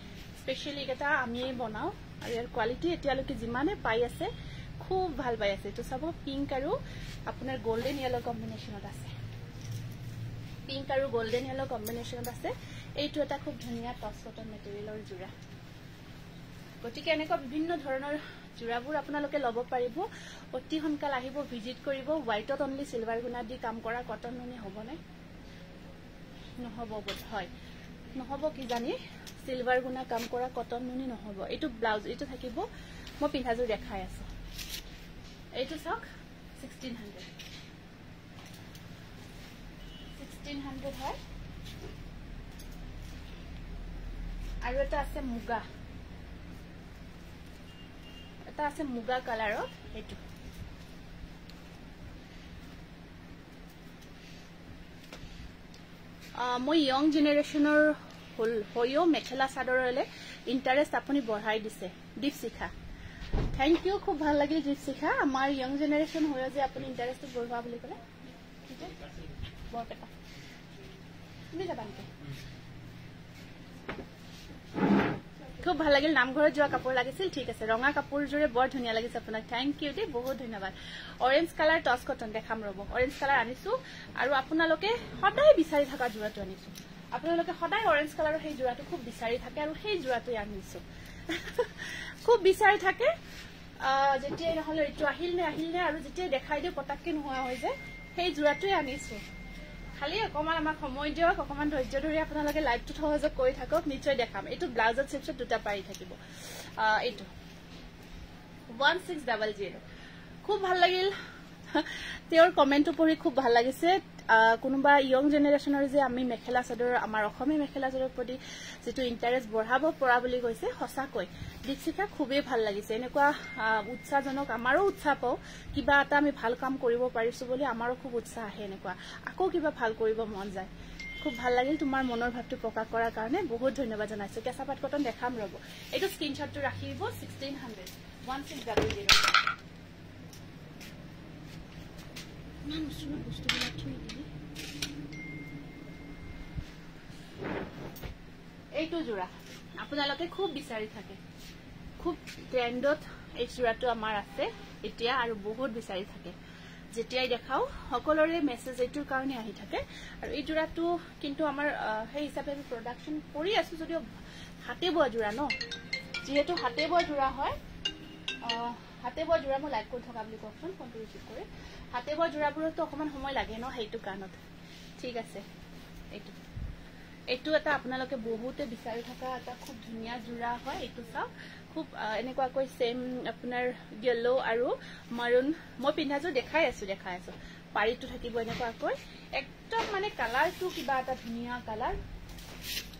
স্পেশালি এটা আমি বনাও আৰু ইয়াৰ কোৱালিটি এতিয়ালৈকে যিমানে পাই আছে খুব ভাল পাই আছে তো সব পিংক আৰু আপোনাৰ গোল্ডেন ইয়েলো কম্বিনেশনত আছে পিংক আৰু গোল্ডেন ইয়েলো কম্বিনেশনত আছে এইটো এটা খুব ধুনিয়া টস কটন মেটেৰিয়েলৰ জোৰা গতিকে এনেকুৱা বিভিন্ন ধৰণৰ জোৰাবোৰ আপোনালোকে লব পাৰিব অতি সোনকাল আহিব ভিজিট কৰিব হোৱাইটত অনলি সিলভাৰ গুণা দি কাম কৰা কটন নুনি হবনে নহব হয় নহব কি জানি সিলভাৰ গুণা কাম কৰা কটন নুনি নহব এইটো ব্লাউজ এইটো থাকিব মই পিন্ধাজোৰ দেখাই আছো এইটো চাওক 1600 হয় আৰু এটা আছে মুগা কালাৰত এইটো মই ইয়ং জেনাৰেশনৰ হয়ও মেখেলা চাদৰলে ইন্টাৰেষ্ট আপুনি বঢ়াই দিছে দীপশিখা থ্যাংক ইউ খুব ভাল লাগিল দীপশিখা আমাৰ ইয়ং জেনাৰেশন হয়ও যে আপুনি ইন্টাৰেষ্ট বঢ়োৱা বুলি ক'লে বৰপেটা তুমি যাবা নেকি খুব ভাল লাগিল নামঘৰত যোৱা কাপোৰ লাগিছিল ঠিক আছে ৰঙা কাপোৰজোৰে বৰ ধুনিয়া লাগিছে আপোনাক থ্যাংক ইউ দে বহুত ধন্যবাদ অৰেঞ্জ কালাৰ টস কটন দেখাম ৰব অৰেঞ্জ কালাৰ আনিছো আৰু আপোনালোকে সদায় বিচাৰি থকা জোৰাটো আনিছো আপোনালোকে সদায় অৰেঞ্জ কালাৰৰ সেই জোৰাটো খুব বিচাৰি থাকে আৰু সেই জোৰাটো আনিছো খুব বিচাৰি থাকে যেতিয়া নহলে এইটো আহিল নে আৰু যেতিয়া দেখাই দিও পটাককে নোহোৱা হৈ যায় সেই জোৰাটোৱে আনিছো খালি অকমান আমাক সময় দিয়ক অকমান ধৈৰ্য ধৰি আপোনালোকে লাইভটো সহযোগ কৰি থাকক নিশ্চয় দেখাম এইটো ব্লাউজৰ স্লিপছত দুটা পাৰি থাকিব এইটো 1600 খুব ভাল লাগিল তেওঁৰ কমেন্টটো পঢ়ি খুব ভাল লাগিছে কোনোবা ইয়ং জেনাৰেশনৰ যে আমি মেখেলা চাদৰ আমাৰ অসমীয়া মেখেলা চাদৰৰ প্ৰতি যেটো ইন্টাৰেষ্ট বঢ়াব পৰা বুলি কৈছে সঁচাকৈ দীপশিখা খুবেই ভাল লাগিছে এনেকুৱা উৎসাহজনক আমাৰো উৎসাহ পাও কিবা এটা আমি ভাল কাম কৰিব পাৰিছো বুলি আমাৰো খুব উৎসাহ আহে এনেকুৱা আকৌ কিবা ভাল কৰিব মন যায় খুব ভাল লাগিল তোমাৰ মনৰ ভাৱটো প্ৰকাশ কৰাৰ কাৰণে বহুত ধন্যবাদ জনাইছো কেঁচা পাট কটন দেখাম ৰব এইটো স্ক্ৰিনশ্বটটো ৰাখিব 1600 1600 নাম শুনো বস্তুবিলাক থৈ দিলি এইটো জোৰা আপোনালোকে খুব বিচাৰি থাকে খুব ট্ৰেন্ডত এই জোৰাটো আমাৰ আছে এতিয়া আৰু বহুত বিচাৰি থাকে যেতিয়াই দেখাও সকলোৰে মেছেজ এইটোৰ কাৰণে আহি থাকে আৰু এই জোৰাটো কিন্তু আমাৰ সেই হিচাপে আমি প্ৰডাকশ্যন কৰি আছো যদিও হাতে বোৱা জোৰা ন যেহেতু হাতে বোৱা জোৰা হয় হাতে বোৱা জোৰা মই লাইক কৰি থকা বুলি কওকচোন ফোনটো ৰিচিভ কৰি হাতে বোৱা জোৰাবোৰতো অকণমান সময় লাগে ন সেইটো কাৰণত ঠিক আছে এইটো এটা আপোনালোকে বহুতে বিচাৰি থকা এটা খুব ধুনীয়া জোৰা হয় এইটো চাওক খুব এনেকুৱাকৈ সেম আপোনাৰ येलो আৰু মাৰুন মই পিন্ধাজো দেখাই আছো পাৰিটো থাকিব এনেকুৱাকৈ একদম মানে কালাৰটো কিবা এটা ধুনীয়া কালাৰ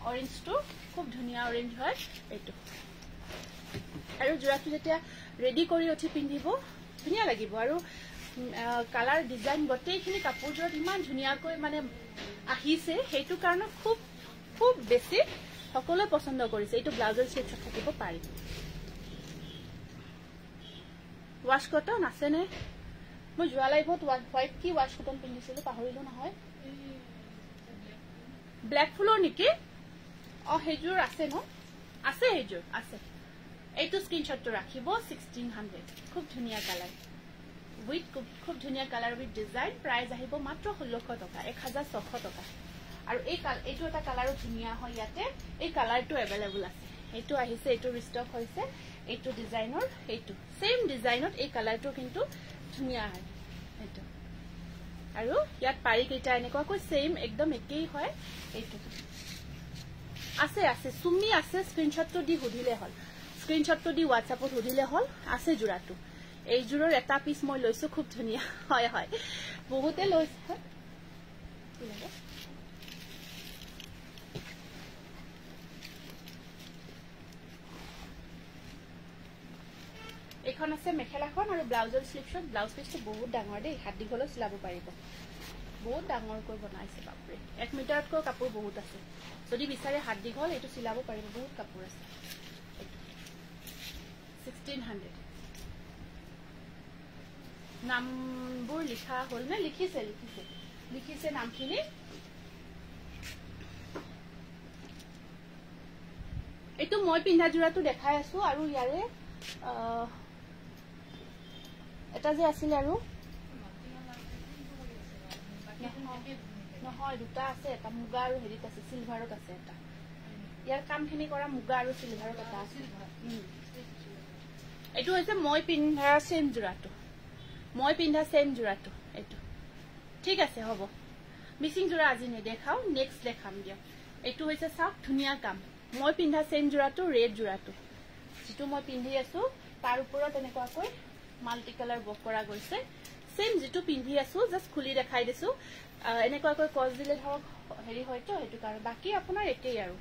অৰেঞ্জটো খুব ধুনীয়া অৰেঞ্জ হয় এইটো আৰু জোৰাটো যেতিয়া ৰেডি কৰি উঠি পিন্ধিব ধুনীয়া লাগিব আৰু কালাৰ ডিজাইন গোটেইখিনি কাপোৰযোৰত ইমান ধুনীয়াকৈ মানে আহিছে সেইটো কাৰণে খুব খুব বেছি সকলোৱে পছন্দ কৰিছে এইটো ব্লাউজৰ স্লিভছত থাকিব পাৰি ৱাশ কটন আছে নে মই যোৱা লাইভত হোৱাইট কি ৱাশ কটন পিন্ধিছিলো পাহৰিলো নহয় ব্লেক ফুলৰ নেকি সেইযোৰ আছে ন আছে সেইযোৰ আছে এইটো স্ক্ৰীনশ্বটটো ৰাখিব 1600 খুব ধুনীয়া কালাৰ উইথ খুব ধুনীয়া কালাৰ উইথ ডিজাইন প্ৰাইস আহিব মাত্ৰ 1600 টকা 1600 টকা আৰু এইটো এটা কালাৰো ধুনীয়া হয় ইয়াতে এই কালাৰটো এভেইলেবল আছে এইটো আহিছে এইটো ৰিষ্টক হৈছে এইটো ডিজাইনৰ এইটো সেম ডিজাইনত এই কালাৰটো কিন্তু ধুনীয়া হয় এইটো আৰু ইয়াত পাৰি কেইটা এনেকুৱাকৈ সেম একদম একেই হয় এইটো আছে সুমি আছে স্ক্ৰীনশ্বটটো দি হুদিলে হল স্ক্ৰীনশ্বটটো দি WhatsAppত হুদিলে হল আছে জোৰাটো এই জোৰৰ এটা পিস মই লৈছো খুব ধুনীয়া হয় হয় বহুতে লৈছে কি লাগে এখন আছে মেখেলাখন আৰু ব্লাউজৰ স্লিভছত ব্লাউজ পিসটো বহুত ডাঙৰ দেই হাত দীঘলৈ চিলাব পাৰিব বহুত ডাঙৰকৈ বনাইছে বাপৰে 1 মিটাৰতকৈ কাপোৰ বহুত আছে যদি বিচাৰে হাত দীঘল এইটো চিলাব পাৰিব বহুত কাপোৰ আছে 1600 নামবোৰ লিখা হল নে লিখিছে নামখিনি এইটো মই পিন্ধা জোৰাটো দেখাই আছো আৰু ইয়াৰে এটা যে আছিল আৰু নহয় দুটা আছে এটা মুগা আৰু হেৰিত আছে সিলভাৰত আছে এটা ইয়াৰ কামখিনি কৰা মুগা আৰু সিলভাৰত এটা আছে এইটো হৈছে মই পিন্ধা সেম জোৰাটো এইটো ঠিক আছে হ'ব মিচিং জোৰা আজি নেদেখাও নেক্সট দেখাম দিয়ক এইটো হৈছে চাওক ধুনীয়া কাম মই পিন্ধা সেম জোৰাটো ৰেড জোৰাটো যেটো মই পিন্ধি আছো তাৰ ওপৰত এনেকুৱাকৈ মাল্টি কালাৰ বক কৰা গৈছে সেম যেটো পিন্ধি আছো জাস্ট খুলি দেখাই দিছো এনেকুৱাকৈ কজ দিলে ধৰক হেৰি হয়তো হেতু কাৰণ বাকি আপোনাৰ একেই আৰু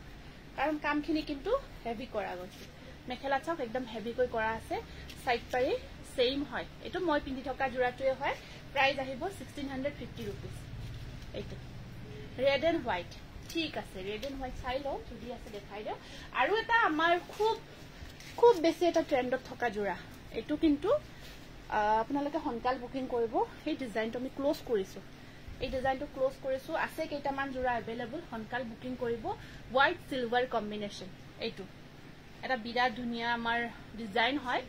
কাৰণ কামখিনি কিন্তু হেভি কৰা গৈছে মেখেলা চাওক একদম হেভিকৈ কৰা আছে সাইড পাৰি সেম হয় এটো মই পিন্ধি থকা জোৰাটোৱে হয় প্ৰাইস আহিব 1650 रुपीस এইটো ৰেড এন্ড হোৱাইট ঠিক আছে ৰেড এন্ড হোৱাইট চাই লও যদি আছে দেখাই দিও আৰু এটা আমাৰ খুব বেছি এটা ট্ৰেন্ডত থকা জোৰা এটো কিন্তু আপোনালোকে হনকাল বুকিং কৰিব এই ডিজাইনটো আমি ক্লোজ কৰিছো এই ডিজাইনটো ক্লোজ কৰিছো আছে কেইটামান জোৰা अवेलेबल হনকাল বুকিং কৰিব হোৱাইট সিলভাৰ কম্বিনেশন এইটো এটা বিৰাট ধুনীয়া আমাৰ ডিজাইন হয়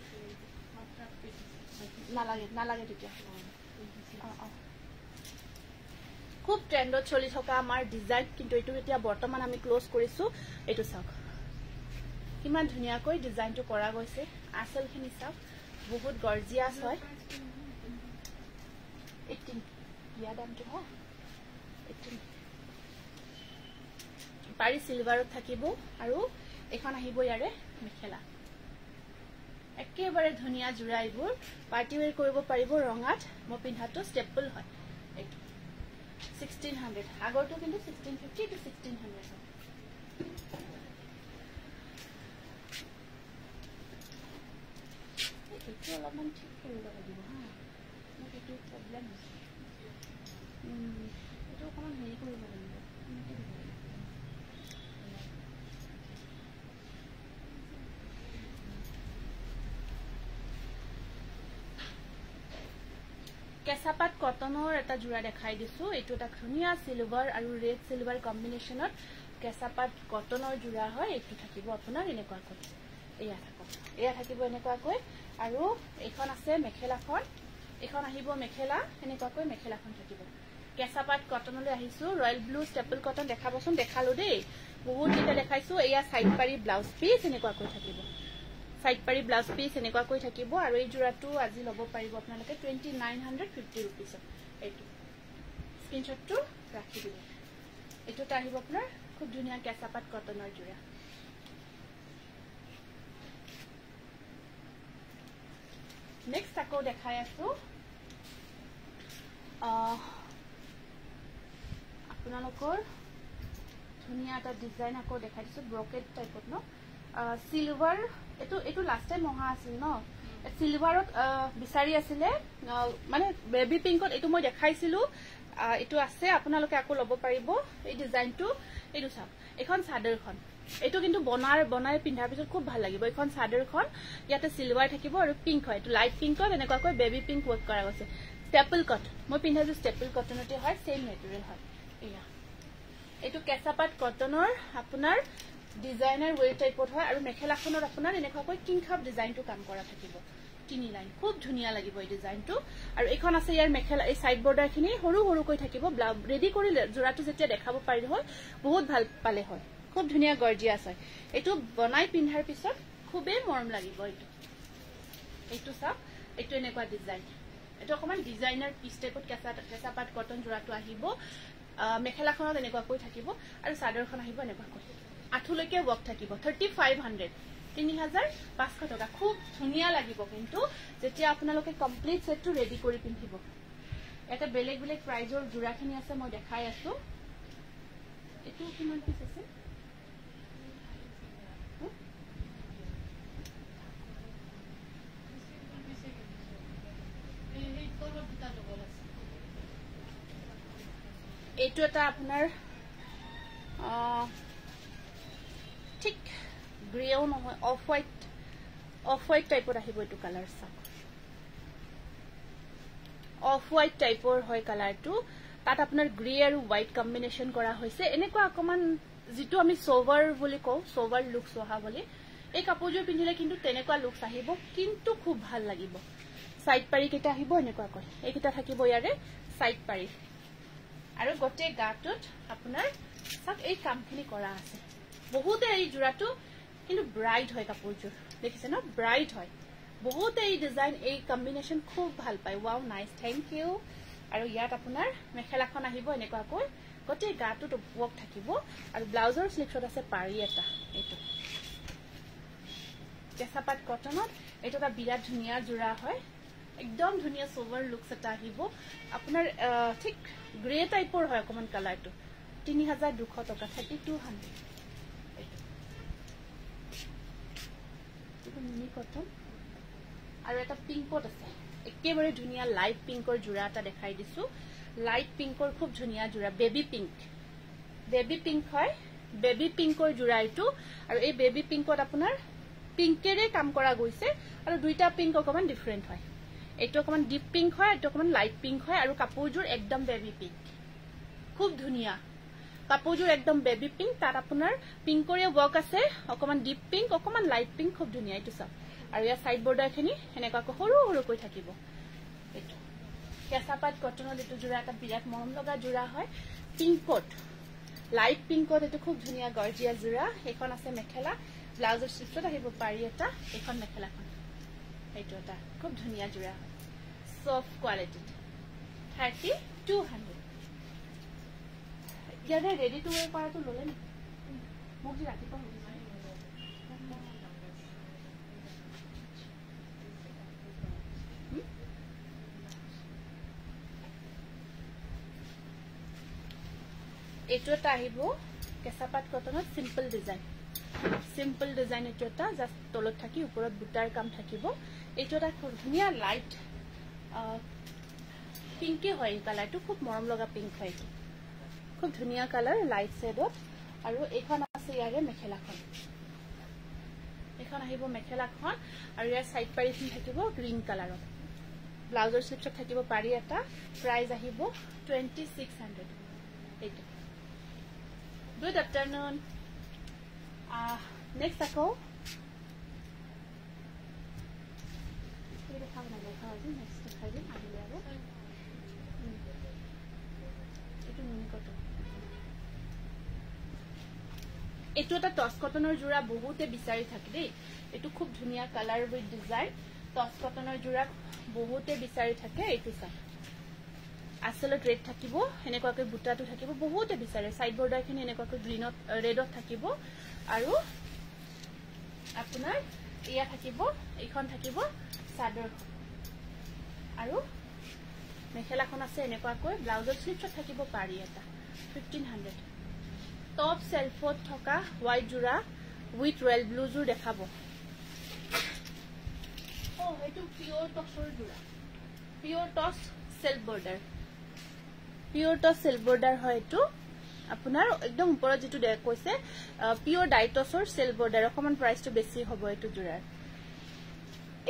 নালাগে তেতিয়া খুব ট্ৰেন্ডত চলি থকা আমাৰ ডিজাইন কিন্তু এটো এতিয়া বৰ্তমান আমি ক্লোজ কৰিছো এটো চাওক কিমান ধুনীয়াকৈ ডিজাইনটো কৰা গৈছে আসলখিনি চাওক বহুত গৰ্জিয়াস হয় 18 ইয়া দামটো হয় 18 পাৰি সিলভাৰত থাকিব আৰু এখন আহিব ইয়াৰে মেখেলা একেবাৰে ধুনীয়া জোৰা এইবোৰ পাৰ্টি ওয়্যাৰ কৰিব পাৰিব ৰঙাত মই পিন্ধাটো ষ্টেপল হয় এইটো 1600 আগৰটো কিন্তু 1650 to 1600 এইটো অলপমান ঠিক কৰিব লাগিব হা মোৰ এইটো প্ৰবলেম আছে এইটো অকণমান হেৰি কৰিব লাগিব কেঁচাপাত কটনৰ এটা জোৰা দেখাই দিছো এইটো এটা ধুনীয়া সিলভাৰ আৰু ৰেড সিলভাৰ কম্বিনেশনত কেঁচাপাত কটনৰ জোৰা হয় এইটো থাকিব আপোনাৰ এনেকুৱাকৈ এয়া থাকিব এনেকুৱাকৈ আৰু এখন আছে মেখেলাখন এখন আহিব মেখেলা এনেকুৱাকৈ মেখেলাখন থাকিব কেঁচা পাট কটনলৈ আহিছো ৰয়েল ব্লু ষ্টেপল কটন দেখাবচোন দেখালো দেই বহুত দিটা দেখাইছো এয়া সাইড পাৰি ব্লাউজ পিস এনেকুৱাকৈ থাকিব সাইড পাৰি ব্লাউজ পিস এনেকুৱাকৈ থাকিব আৰু এই জোৰাটো আজি ল'ব পাৰিব আপোনালোকে 2950 रुपीस এইটো স্ক্ৰিনশ্বটটো ৰাখি দিব এইটোটা আহিব আপোনাৰ খুব ধুনীয়া কেঁচা পাট কটনৰ জোৰা নেক্সট আকৌ দেখাই আছো আপোনালোকৰ ধুনীয়া এটা ডিজাইন আকৌ দেখাই দিছো ব্ৰকেট টাইপত ন সিলভাৰ এটো লাষ্ট টাইম মহা আছিল ন সিলভাৰত বিচাৰি আছিলে মানে বেবি পিংকত এটো মই দেখাইছিলো এটো আছে আপোনালোকে আকৌ ল'ব পাৰিব এই ডিজাইনটো এটো চাওক এখন চাদৰখন এটো কিন্তু বনাই পিন্ধাৰ পিছত খুব ভাল লাগিব এখন চাদৰখন ইয়াতে সিলভাৰ থাকিব আৰু পিংক হয় এটো লাইট পিংকত এনেকুৱাকৈ বেবি পিংক ওয়াৰ্ক কৰা গৈছে ষ্টেপল কটন মই পিন্ধাছো ষ্টেপল কটনতে হয় সেম মেটেৰিয়েল হয় এয়া এটো কেঁচা পাট কটনৰ আপোনাৰ ডিজাইনাৰ ওয়েট টাইপত হয় আৰু মেখেলাখনৰ আপোনাৰ এনেকুৱাকৈ কিং খাপ ডিজাইনটো কাম কৰা থাকিব তিনি লাইন খুব ধুনীয়া লাগিব এই ডিজাইনটো আৰু এখন আছে ইয়াৰ মেখেলা এই সাইড বৰ্ডাৰখিনি সৰু সৰুকৈ থাকিব ৰেডি কৰি জোৰাটো যেতিয়া দেখাব পাৰিলে হয় বহুত ভাল পালে হয় খুব ধুনীয়া গৰ্জিয়াস হয় এটো বনাই পিন্ধাৰ পিছত খুবেই মৰম লাগিব এইটো চাওক এইটো এনেকুৱা ডিজাইন এটো অকমান ডিজাইনাৰ পিস টাইপত কেঁচা পাট কটন জোৰাটো আহিব মেখেলাখনত এনেকুৱাকৈ থাকিব আৰু চাদৰখন আহিব এনেকুৱাকৈ আঠুলৈকে ওয়ার্ক থাকিব 3500 3500 টকা খুব ধুনীয়া লাগিব কিন্তু যেতিয়া আপোনালোকে কমপ্লিট সেটটো ৰেডি কৰি পিন্ধিব এটা বেলেগ বেলেগ প্ৰাইজৰ জোৰাখিনি আছে মই দেখাই আছো এটো কিমান পিস আছে এটো এটা আপোনাৰ ঠিক গ্ৰেও নহয় অফ হোৱাইট টাইপৰ আহিব এটো কালাৰ চাওক অফ হোৱাইট টাইপৰ হয় কালাৰটো তাত আপোনাৰ গ্ৰে আৰু হোৱাইট কম্বিনেশন কৰা হৈছে এনেকুৱা অকমান যেটো আমি সোভাৰ বুলি কও সোভাৰ লুক সোহা বুলি এই কাপোৰযোৰ পিন্ধিলে কিন্তু তেনেকুৱা লুক আহিব কিন্তু খুব ভাল লাগিব সাইড পাৰি কেটা আহিব এনেকুৱা কয় এইকেটা থাকিব ইয়াৰে সাইড পাৰি আৰু গটে গাটোত আপোনাৰ সব এই কামখিনি কৰা আছে বহুতে এই জোৰাটো কিন্তু ব্ৰাইট হয় কাপোৰযোৰ দেখিছে ন ব্ৰাইট হয় বহুতে এই ডিজাইন এই কম্বিনেশন খুব ভাল পায় ওয়াও নাইস থ্যাংক ইউ আৰু ইয়াত আপোনাৰ মেখেলাখন আহিব এনেকুৱাকৈ গটে গাটোত ওয়াৰ্ক থাকিব আৰু ব্লাউজৰ স্লিপছত আছে পাৰি এটা এইটো কেঁচা পাট কটনত এইটো এটা বিৰাট ধুনীয়া জোৰা হয় একদম ধুনীয়া সোভাৰ লুকস এটা আহিব আপোনাৰ ঠিক গ্ৰে টাইপৰ হয় অকমান কালাৰটো 3200 টকা 3200 মিনি কটন আৰু এটা পিংকত আছে একেবাৰে ধুনীয়া লাইট পিংকৰ জোৰা এটা দেখাই দিছো লাইট পিংকৰ খুব ধুনীয়া জোৰা বেবি পিংক হয় বেবি পিংকৰ জোৰা এইটো আৰু এই বেবি পিংকত আপোনাৰ পিংকেৰে কাম কৰা গৈছে আৰু দুইটা পিংক অকমান ডিফাৰেন্ট হয় এইটো অকমান ডিপ পিংক হয় এইটো অকমান লাইট পিংক হয় আৰু কাপোৰযোৰ একদম বেবি পিংক খুব ধুনীয়া কাপোৰযোৰ একদম বেবি পিংক তাত আপোনাৰ পিংকৰে ওয়ার্ক আছে অকমান ডিপ পিংক অকমান লাইট পিংক খুব ধুনীয়া এইটো চাওক আৰু ইয়াৰ সাইড বৰ্ডাৰখিনি এনেকুৱাকৈ সৰু সৰুকৈ থাকিব এইটো কেঁচা পাট কটনৰ এইটো জোৰা এটা বিৰাট মৰম লগা জোৰা হয় পিংকত লাইট পিংকত এইটো খুব ধুনীয়া গৰ্জিয়া জোৰা এখন আছে মেখেলা ব্লাউজৰ স্লিপছত আহিব পাৰি এটা এখন মেখেলাখন এইটো এটা খুব ধুনীয়া জোৰা হয় সফট কোৱালিটি 3200 ইয়াৰে ৰেডি টু ওয়াৰ কৰাটো ললে নে মোক যি ৰাতিপুৱা এইটো এটা আহিব কেঁচা পাট কটনত সিম্পল ডিজাইন এইটো এটা জাস্ট তলত থাকি ওপৰত বুটাৰ কাম থাকিব এইটো এটা খুব ধুনীয়া লাইট পিংকে হয় কালাৰটো খুব মৰম লগা পিংক হয় এইটো খুব ধুনীয়া কালাৰ লাইট শেডত আৰু এইখন আছে ইয়াৰে মেখেলাখন এখন আহিব মেখেলাখন আৰু ইয়াৰ সাইড পাৰিখন থাকিব গ্ৰীন কালাৰত ব্লাউজৰ স্লিপছত থাকিব পাৰি এটা প্ৰাইস আহিব 2600 এইটো গুড আফটাৰনুন নেক্সট আকৌ এই দেখাব না দেখা আজি নেক্সট দেখাই দিম এটো এটা টস কটনৰ জোৰা বহুতে বিচাৰি থাকে দেই এটো খুব ধুনিয়া কালাৰ উইথ ডিজাইন টস কটনৰ জোৰা বহুতে বিচাৰি থাকে এটো চা আসলে ৰেড থাকিব এনেকুৱাকৈ বুটাটো থাকিব বহুতে বিচাৰে সাইড বৰ্ডাৰখিনি এনেকুৱাকৈ গ্ৰীনত ৰেডত থাকিব আৰু আপোনাৰ ইয়া থাকিব এইখন থাকিব সাদৰ আৰু মেখেলাখন আছে এনেকুৱাকৈ ব্লাউজৰ স্লিপছত থাকিব পাৰি এটা 1500 টপ সেলফত থকা হোৱাইট জোৰা উইথ ৰয়েল ব্লু জোৰ দেখাব ও এটো পিওৰ টসৰ জোৰা পিওৰ টস সেলফ বৰ্ডাৰ পিওৰ টস সেলফ বৰ্ডাৰ হয় এটো আপোনাৰ একদম ওপৰত যেটো দেখ কৈছে পিওৰ ডাইটসৰ সেলফ বৰ্ডাৰ অকমান প্ৰাইসটো বেছি হ'ব এটো জোৰাৰ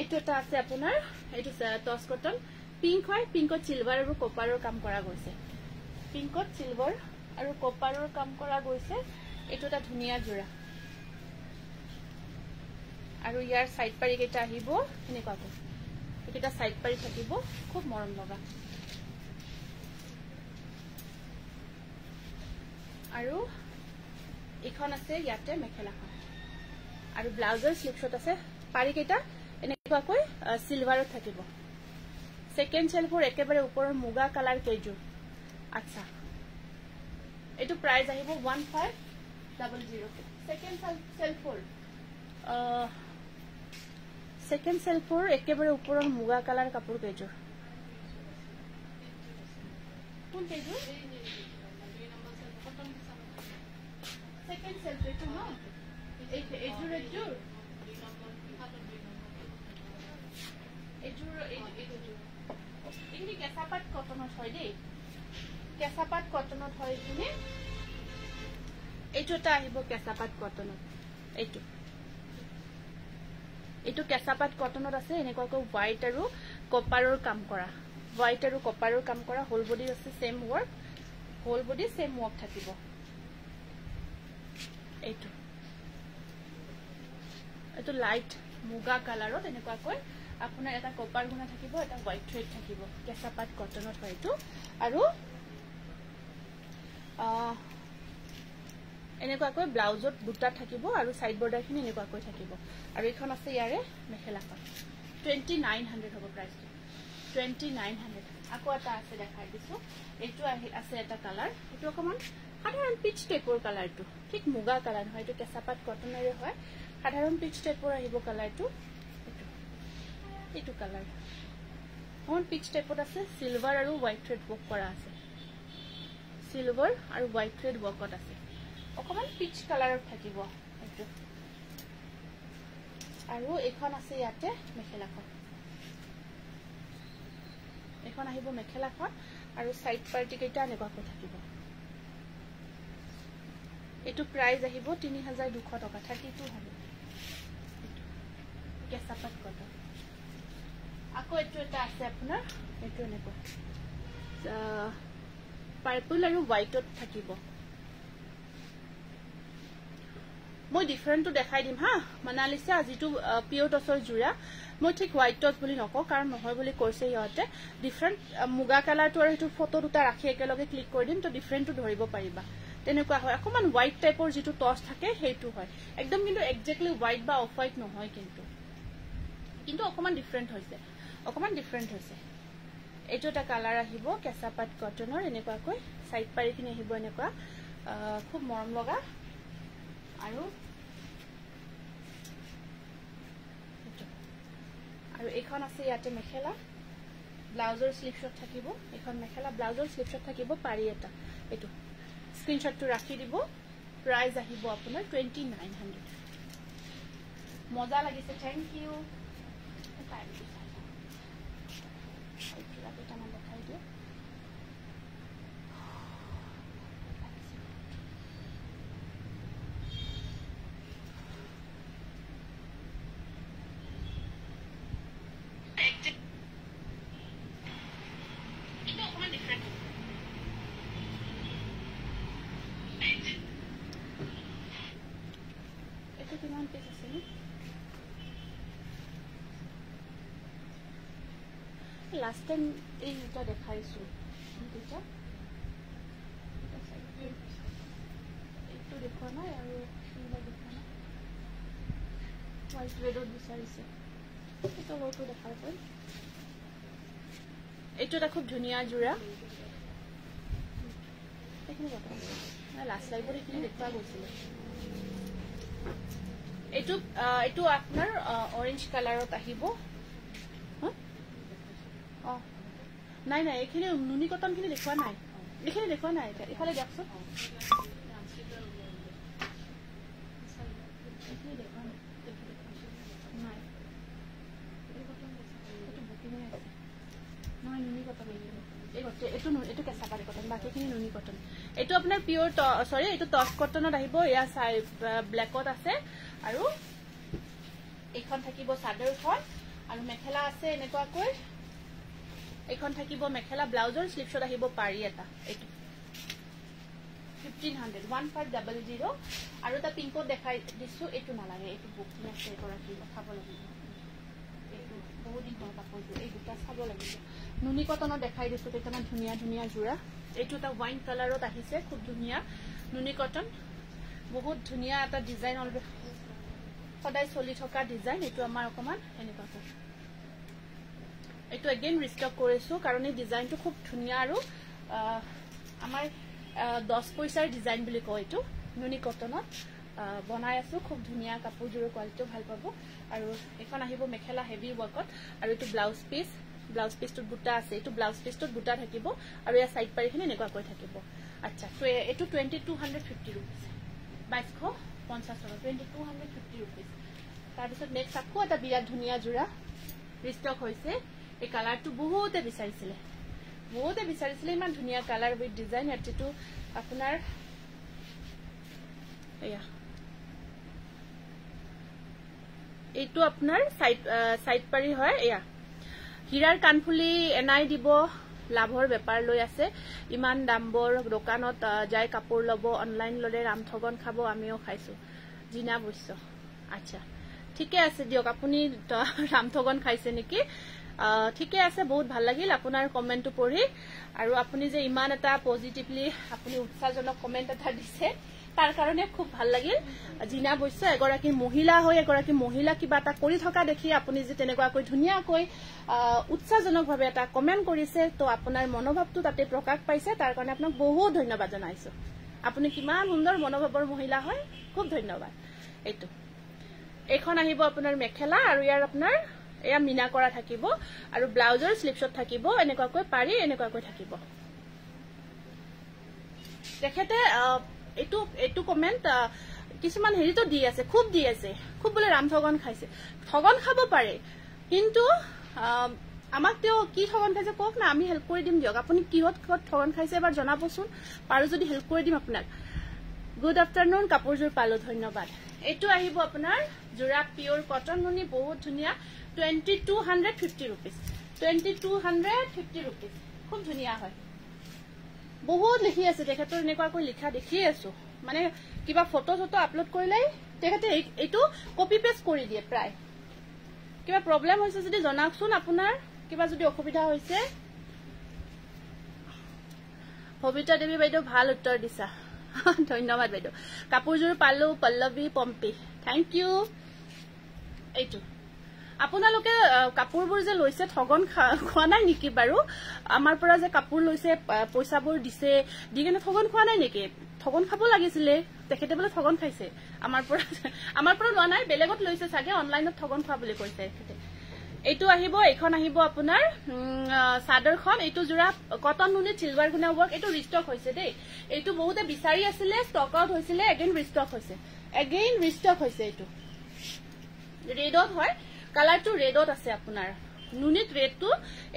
এটো এটা আছে আপোনাৰ এটো টস কটন পিংক হয় পিংকত সিলভাৰ আৰু কপাৰৰ কাম কৰা গৈছে পিংকত সিলভাৰ আৰু কপাৰৰ কাম কৰা গৈছে এটো এটা ধুনিয়া জোৰা আৰু ইয়াৰ সাইড পাৰি কেটা আহিব এনেকুৱাকৈ এটা সাইড পাৰি থাকিব খুব মৰম লগা আৰু এখন আছে ইয়াতে মেখেলাখন আৰু ব্লাউজৰ স্লিপছত আছে পাৰি কেটা এনেকুৱাকৈ সিলভাৰত থাকিব সেকেন্ড সেলফৰ একেবাৰে ওপৰৰ মুগা কালাৰ কেজু আচ্ছা এটো প্ৰাইস আহিব 1500 সেকেন্ড সেলফৰ একেবাৰে ওপৰৰ মুগা কালাৰ কাপোৰ কেজু কোন কেজু সেকেন্ড সেলফ এটো ন এজুৰ এখিনি কেঁচাপাত কটনত হয় দেই কেঁচাপাত কটনত হয় এখিনি এইটো এটা আহিব কেঁচাপাত কটনত এইটো কেঁচাপাত কটনত আছে এনেকুৱাকৈ হোৱাইট আৰু কপাৰৰ কাম কৰা হোল বডি আছে same work whole body same work থাকিব এইটো লাইট মুগা কালাৰত এনেকুৱাকৈ আপোনাৰ এটা কপাৰ গুণা থাকিব এটা হোৱাইট থ্ৰেড থাকিব কেঁচাপাত কটনত হয়তো আৰু এনেকুৱাকৈ ব্লাউজত বুটা থাকিব আৰু সাইড বৰ্ডাৰখিনি এনেকুৱাকৈ থাকিব আৰু এখন আছে ইয়াৰে মেখেলাখন 2900 হ'ব প্ৰাইসটো 2900 আকৌ এটা আছে দেখাই দিছো এটো আছে এটা কালাৰ এটো অকমান সাধাৰণ পিচ টাইপৰ কালাৰটো ঠিক মুগা কালাৰ হয় এটো কেঁচাপাত কটনৰে হয় সাধাৰণ পিচ টাইপৰ আহিব কালাৰটো এটো কালাৰ অন পিচ টাইপত আছে সিলভাৰ আৰু হোৱাইট থ্ৰেড ওয়াৰ্ক কৰা আছে সিলভাৰ আৰু হোৱাইট থ্ৰেড ওয়াৰ্কত আছে অকমান পিচ কালাৰত থাকিব এটো আৰু এখন আছে ইয়াতে মেখেলাখন এখন আহিব মেখেলাখন আৰু সাইড পাৰ্টি কেটা এনেকুৱাকৈ থাকিব এটো প্ৰাইস আহিব 3200 টকা 32 হ'ব কেঁচাপাত কটন আকৌ এটো এটা আছে আপোনাৰ এটো এনেকুৱা পাৰ্পল আৰু হোৱাইটত থাকিব মই ডিফাৰেন্টটো দেখাই দিম হা মনালিসা আজিটো পিওৰ টসৰ জোৰা মই ঠিক হোৱাইট টস বুলি নকও কাৰণ নহয় বুলি কৈছে ইহতে ডিফাৰেন্ট মুগা কালাৰটো আৰু এটো ফটো দুটা ৰাখি একেলগে ক্লিক কৰি দিম তো ডিফাৰেন্টটো ধৰিব পাৰিবা তেনেকুৱা হয় অকমান হোৱাইট টাইপৰ যেটো টস থাকে হেইটো হয় একদম কিন্তু এক্স্যাক্টলি হোৱাইট বা অফ হোৱাইট নহয় কিন্তু অকমান ডিফাৰেন্ট হৈছে এটো এটা কালাৰ আহিব কেঁচাপাত কটনৰ এনেকুৱাকৈ সাইড পাৰিখিনি আহিব এনেকুৱা খুব মৰম লগা আৰু এখন আছে ইয়াতে মেখেলা ব্লাউজৰ স্লিপছত থাকিব এখন মেখেলা ব্লাউজৰ স্লিপছত থাকিব পাৰি এটা এটো স্ক্ৰিনশ্বটটো ৰাখি দিব প্ৰাইস আহিব আপোনাৰ 2900 মজা লাগিছে থ্যাংক ইউ last time এই এটা দেখাইছো এটা একটু দেখো না আৰু হোৱাইট ৰেডত বিচাৰিছে এটা লটো দেখাৰ পাই এইটো এটা খুব ধুনীয়া জোৰা এইখিনি কথা লাষ্ট লাইভত এইখিনি দেখুৱা গৈছিলে এইটো আপোনাৰ অৰেঞ্জ কালাৰত আহিব নাই নাই এইখিনি নুনি কটনখিনি দেখুৱা নাই এইখিনি দেখুৱা নাই এফালে দিয়কচোন এইটো কেঁচা পাৰি কটন বাকীখিনি নুনি কটন এইটো আপোনাৰ পিয়ৰ সৰি এইটো টচ কটনত আহিব এয়া ব্লেকত আছে আৰু এইখন থাকিব চাদৰখন আৰু মেখেলা আছে এনেকুৱাকৈ এইখন থাকিব মেখেলা ব্লাউজৰ স্লিভছত আহিব পাৰি এটা এইটো 1500 1500 আৰু এটা পিংকত দেখাই দিছো এইটো নালাগে এইটো বুকিং আছে এগৰাকী দেখাব লাগিব এইটো বহুত দিন হ'ল কাপোৰটো এই দুটা চাব লাগিব নুনি কটনত দেখাই দিছো কেইটামান ধুনীয়া ধুনীয়া জোৰা এইটো এটা ওয়াইন কালাৰত আহিছে খুব ধুনীয়া নুনি কটন বহুত ধুনীয়া এটা ডিজাইন অলৰেডি সদায় চলি থকা ডিজাইন এইটো আমাৰ অকমান এনেকুৱা এইটো এগেইন ৰিষ্টক কৰিছো কাৰণ এই ডিজাইনটো খুব ধুনীয়া আৰু আমাৰ 10 পইচাৰ ডিজাইন বুলি কয় এইটো নুনি কটনত বনাই আছো খুব ধুনীয়া কাপোৰজোৰৰ কোৱালিটিও ভাল পাব আৰু এখন আহিব মেখেলা হেভি ওয়াৰ্কত আৰু এইটো ব্লাউজ পিছটোত বুটা আছে এইটো ব্লাউজ পিছটোত বুটা থাকিব আৰু এই সাইড পাৰিখিনি এনেকুৱা কৈ থাকিব আচ্ছা তো এইটো 2250 रुपीस 2250 2250 रुपीस তাৰ পিছত নেক্সট আকৌ এটা বিৰাট ধুনীয়া জোৰা ৰিষ্টক হৈছে এই কালাৰটো বহুতে বিচাৰিছিলে ইমান ধুনীয়া কালাৰ উইথ ডিজাইন এটিটো আপোনাৰ এয়া এইটো আপোনাৰ সাইড পাৰি হয় এয়া হীৰাৰ কানফুলি এনাই দিব লাভৰ বেপাৰ লৈ আছে ইমান দামবৰ দোকানত যাই কাপোৰ লব অনলাইন ললে ৰামঠগন খাব আমিও খাইছো জিনা বৈশ্য আচ্ছা ঠিকে আছে দিয়ক আপুনি ৰামঠগন খাইছে নেকি ঠিকে আছে বহুত ভাল লাগিল আপোনাৰ কমেন্টটো পঢ়ি আৰু আপুনি যে ইমান এটা পজিটিভলি আপুনি উৎসাহজনক কমেন্ট এটা দিছে তাৰ কাৰণে খুব ভাল লাগিল জিনা বৈশ্য এগৰাকী মহিলা হৈ এগৰাকী মহিলা কিবা এটা কৰি থকা দেখি আপুনি যে তেনেকুৱাকৈ ধুনীয়াকৈ উৎসাহজনকভাৱে এটা কমেন্ট কৰিছে তো আপোনাৰ মনোভাৱটো তাতে প্ৰকাশ পাইছে তাৰ কাৰণে আপোনাক বহুত ধন্যবাদ জনাইছো আপুনি কিমান সুন্দৰ মনোভাৱৰ মহিলা হয় খুব ধন্যবাদ এইটো এখন আহিব আপোনাৰ মেখেলা আৰু ইয়াৰ আপোনাৰ এয়া মিনা কৰা থাকিব আৰু ব্লাউজৰ স্লিভছত থাকিব এনেকুৱাকৈ পাৰি এনেকুৱাকৈ থাকিব দেখেতে এইটো কমেন্ট কিছুমান হেৰিটো দি আছে খুব বোলে ৰামঠগন খাইছে ঠগন খাব পাৰে কিন্তু আমাক তেও কি ঠগন খাইছে কক না আমি হেল্প কৰি দিম দিয়ক আপুনি কিহত ঠগন খাইছে এবাৰ জনাবচোন পাৰো যদি হেল্প কৰি দিম আপোনাক গুড আফটাৰনুন কাপোৰজোৰ পালো ধন্যবাদ এইটো আহিব আপোনাৰ জোৰা পিয়ৰ কটন নুনি বহুত ধুনীয়া 2250 रुपीस 2250 रुपीस খুব ধুনীয়া হয় বহুত লিখি আছে তেখেতৰ এনেকুৱাকৈ লিখা দেখি আছো মানে কিবা ফটো আপলোড কৰিলে তেখেতে এইটো কপি পেস্ট কৰি দিয়ে প্ৰায় কিবা প্ৰবলেম হৈছে যদি জনাওকচোন আপোনাৰ কিবা যদি অসুবিধা হৈছে ভবিতা দেৱী বাইদেউ ভাল উত্তৰ দিছা ধন্যবাদ বাইদেউ কাপোৰজোৰ পালো পল্লৱী পম্পী থ্যাংক ইউ এইটো আপোনালোকে কাপোৰবোৰ যে লৈছে ঠগন খোৱা নাই নেকি বাৰু আমাৰ পৰা যে কাপোৰ লৈছে পইচাবোৰ দিছে দিগেনে ঠগন খোৱা নাই নেকি ঠগন খাব লাগিছিলে তেখেতে বলে ঠগন খাইছে আমাৰ পৰা লোৱা নাই বেলেগত লৈছে চাগে অনলাইনত ঠগন খোৱা বুলি কৈছে তেখেতে এইটো আহিব এখন আহিব আপোনাৰ সাদৰখন এইটো জোৰা কটন নুনি সিলভাৰ গুনা ওয়াৰ্ক এইটো ৰিস্টক হৈছে দেই এইটো বহুতে বিচাৰি আছিল ষ্টক আউট হৈছিল এগেইন ৰিস্টক হৈছে এইটো ৰেডত হয় কালাৰটো ৰেডত আছে আপোনাৰ নুনিত ৰেডটো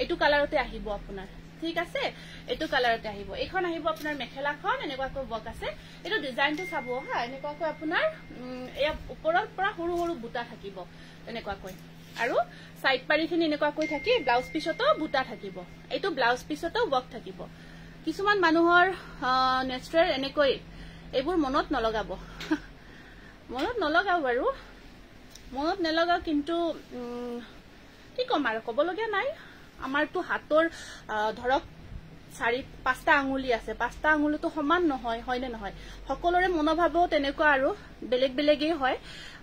এইটো কালাৰতে আহিব আপোনাৰ ঠিক আছে এইটো কালাৰতে আহিব এখন আহিব আপোনাৰ মেখেলাখন এনেকুৱাকৈ ওয়াৰ্ক আছে এইটো ডিজাইনটো চাব হা এনেকুৱাকৈ আপোনাৰ এই ওপৰৰ পৰা সৰু সৰু বুটা থাকিব এনেকুৱাকৈ আৰু সাইড পাৰিখিনি এনেকুৱাকৈ থাকি ব্লাউজ পিছতো বুটা থাকিব এইটো ব্লাউজ পিছতো ওয়াৰ্ক থাকিব কিছুমান মানুহৰ নেচাৰেল এনেকৈ এইবোৰ মনত নলগাব বাৰু মনত নলগাও কিন্তু কি কম আৰু ক'বলগীয়া নাই আমাৰটো হাতৰ ধৰক 4-5টা আঙুলি আছে 5টা আঙুলিটো সমান নহয় হয়নে নহয় সকলোৰে মনোভাৱও তেনেকুৱা আৰু বেলেগ বেলেগেই হয়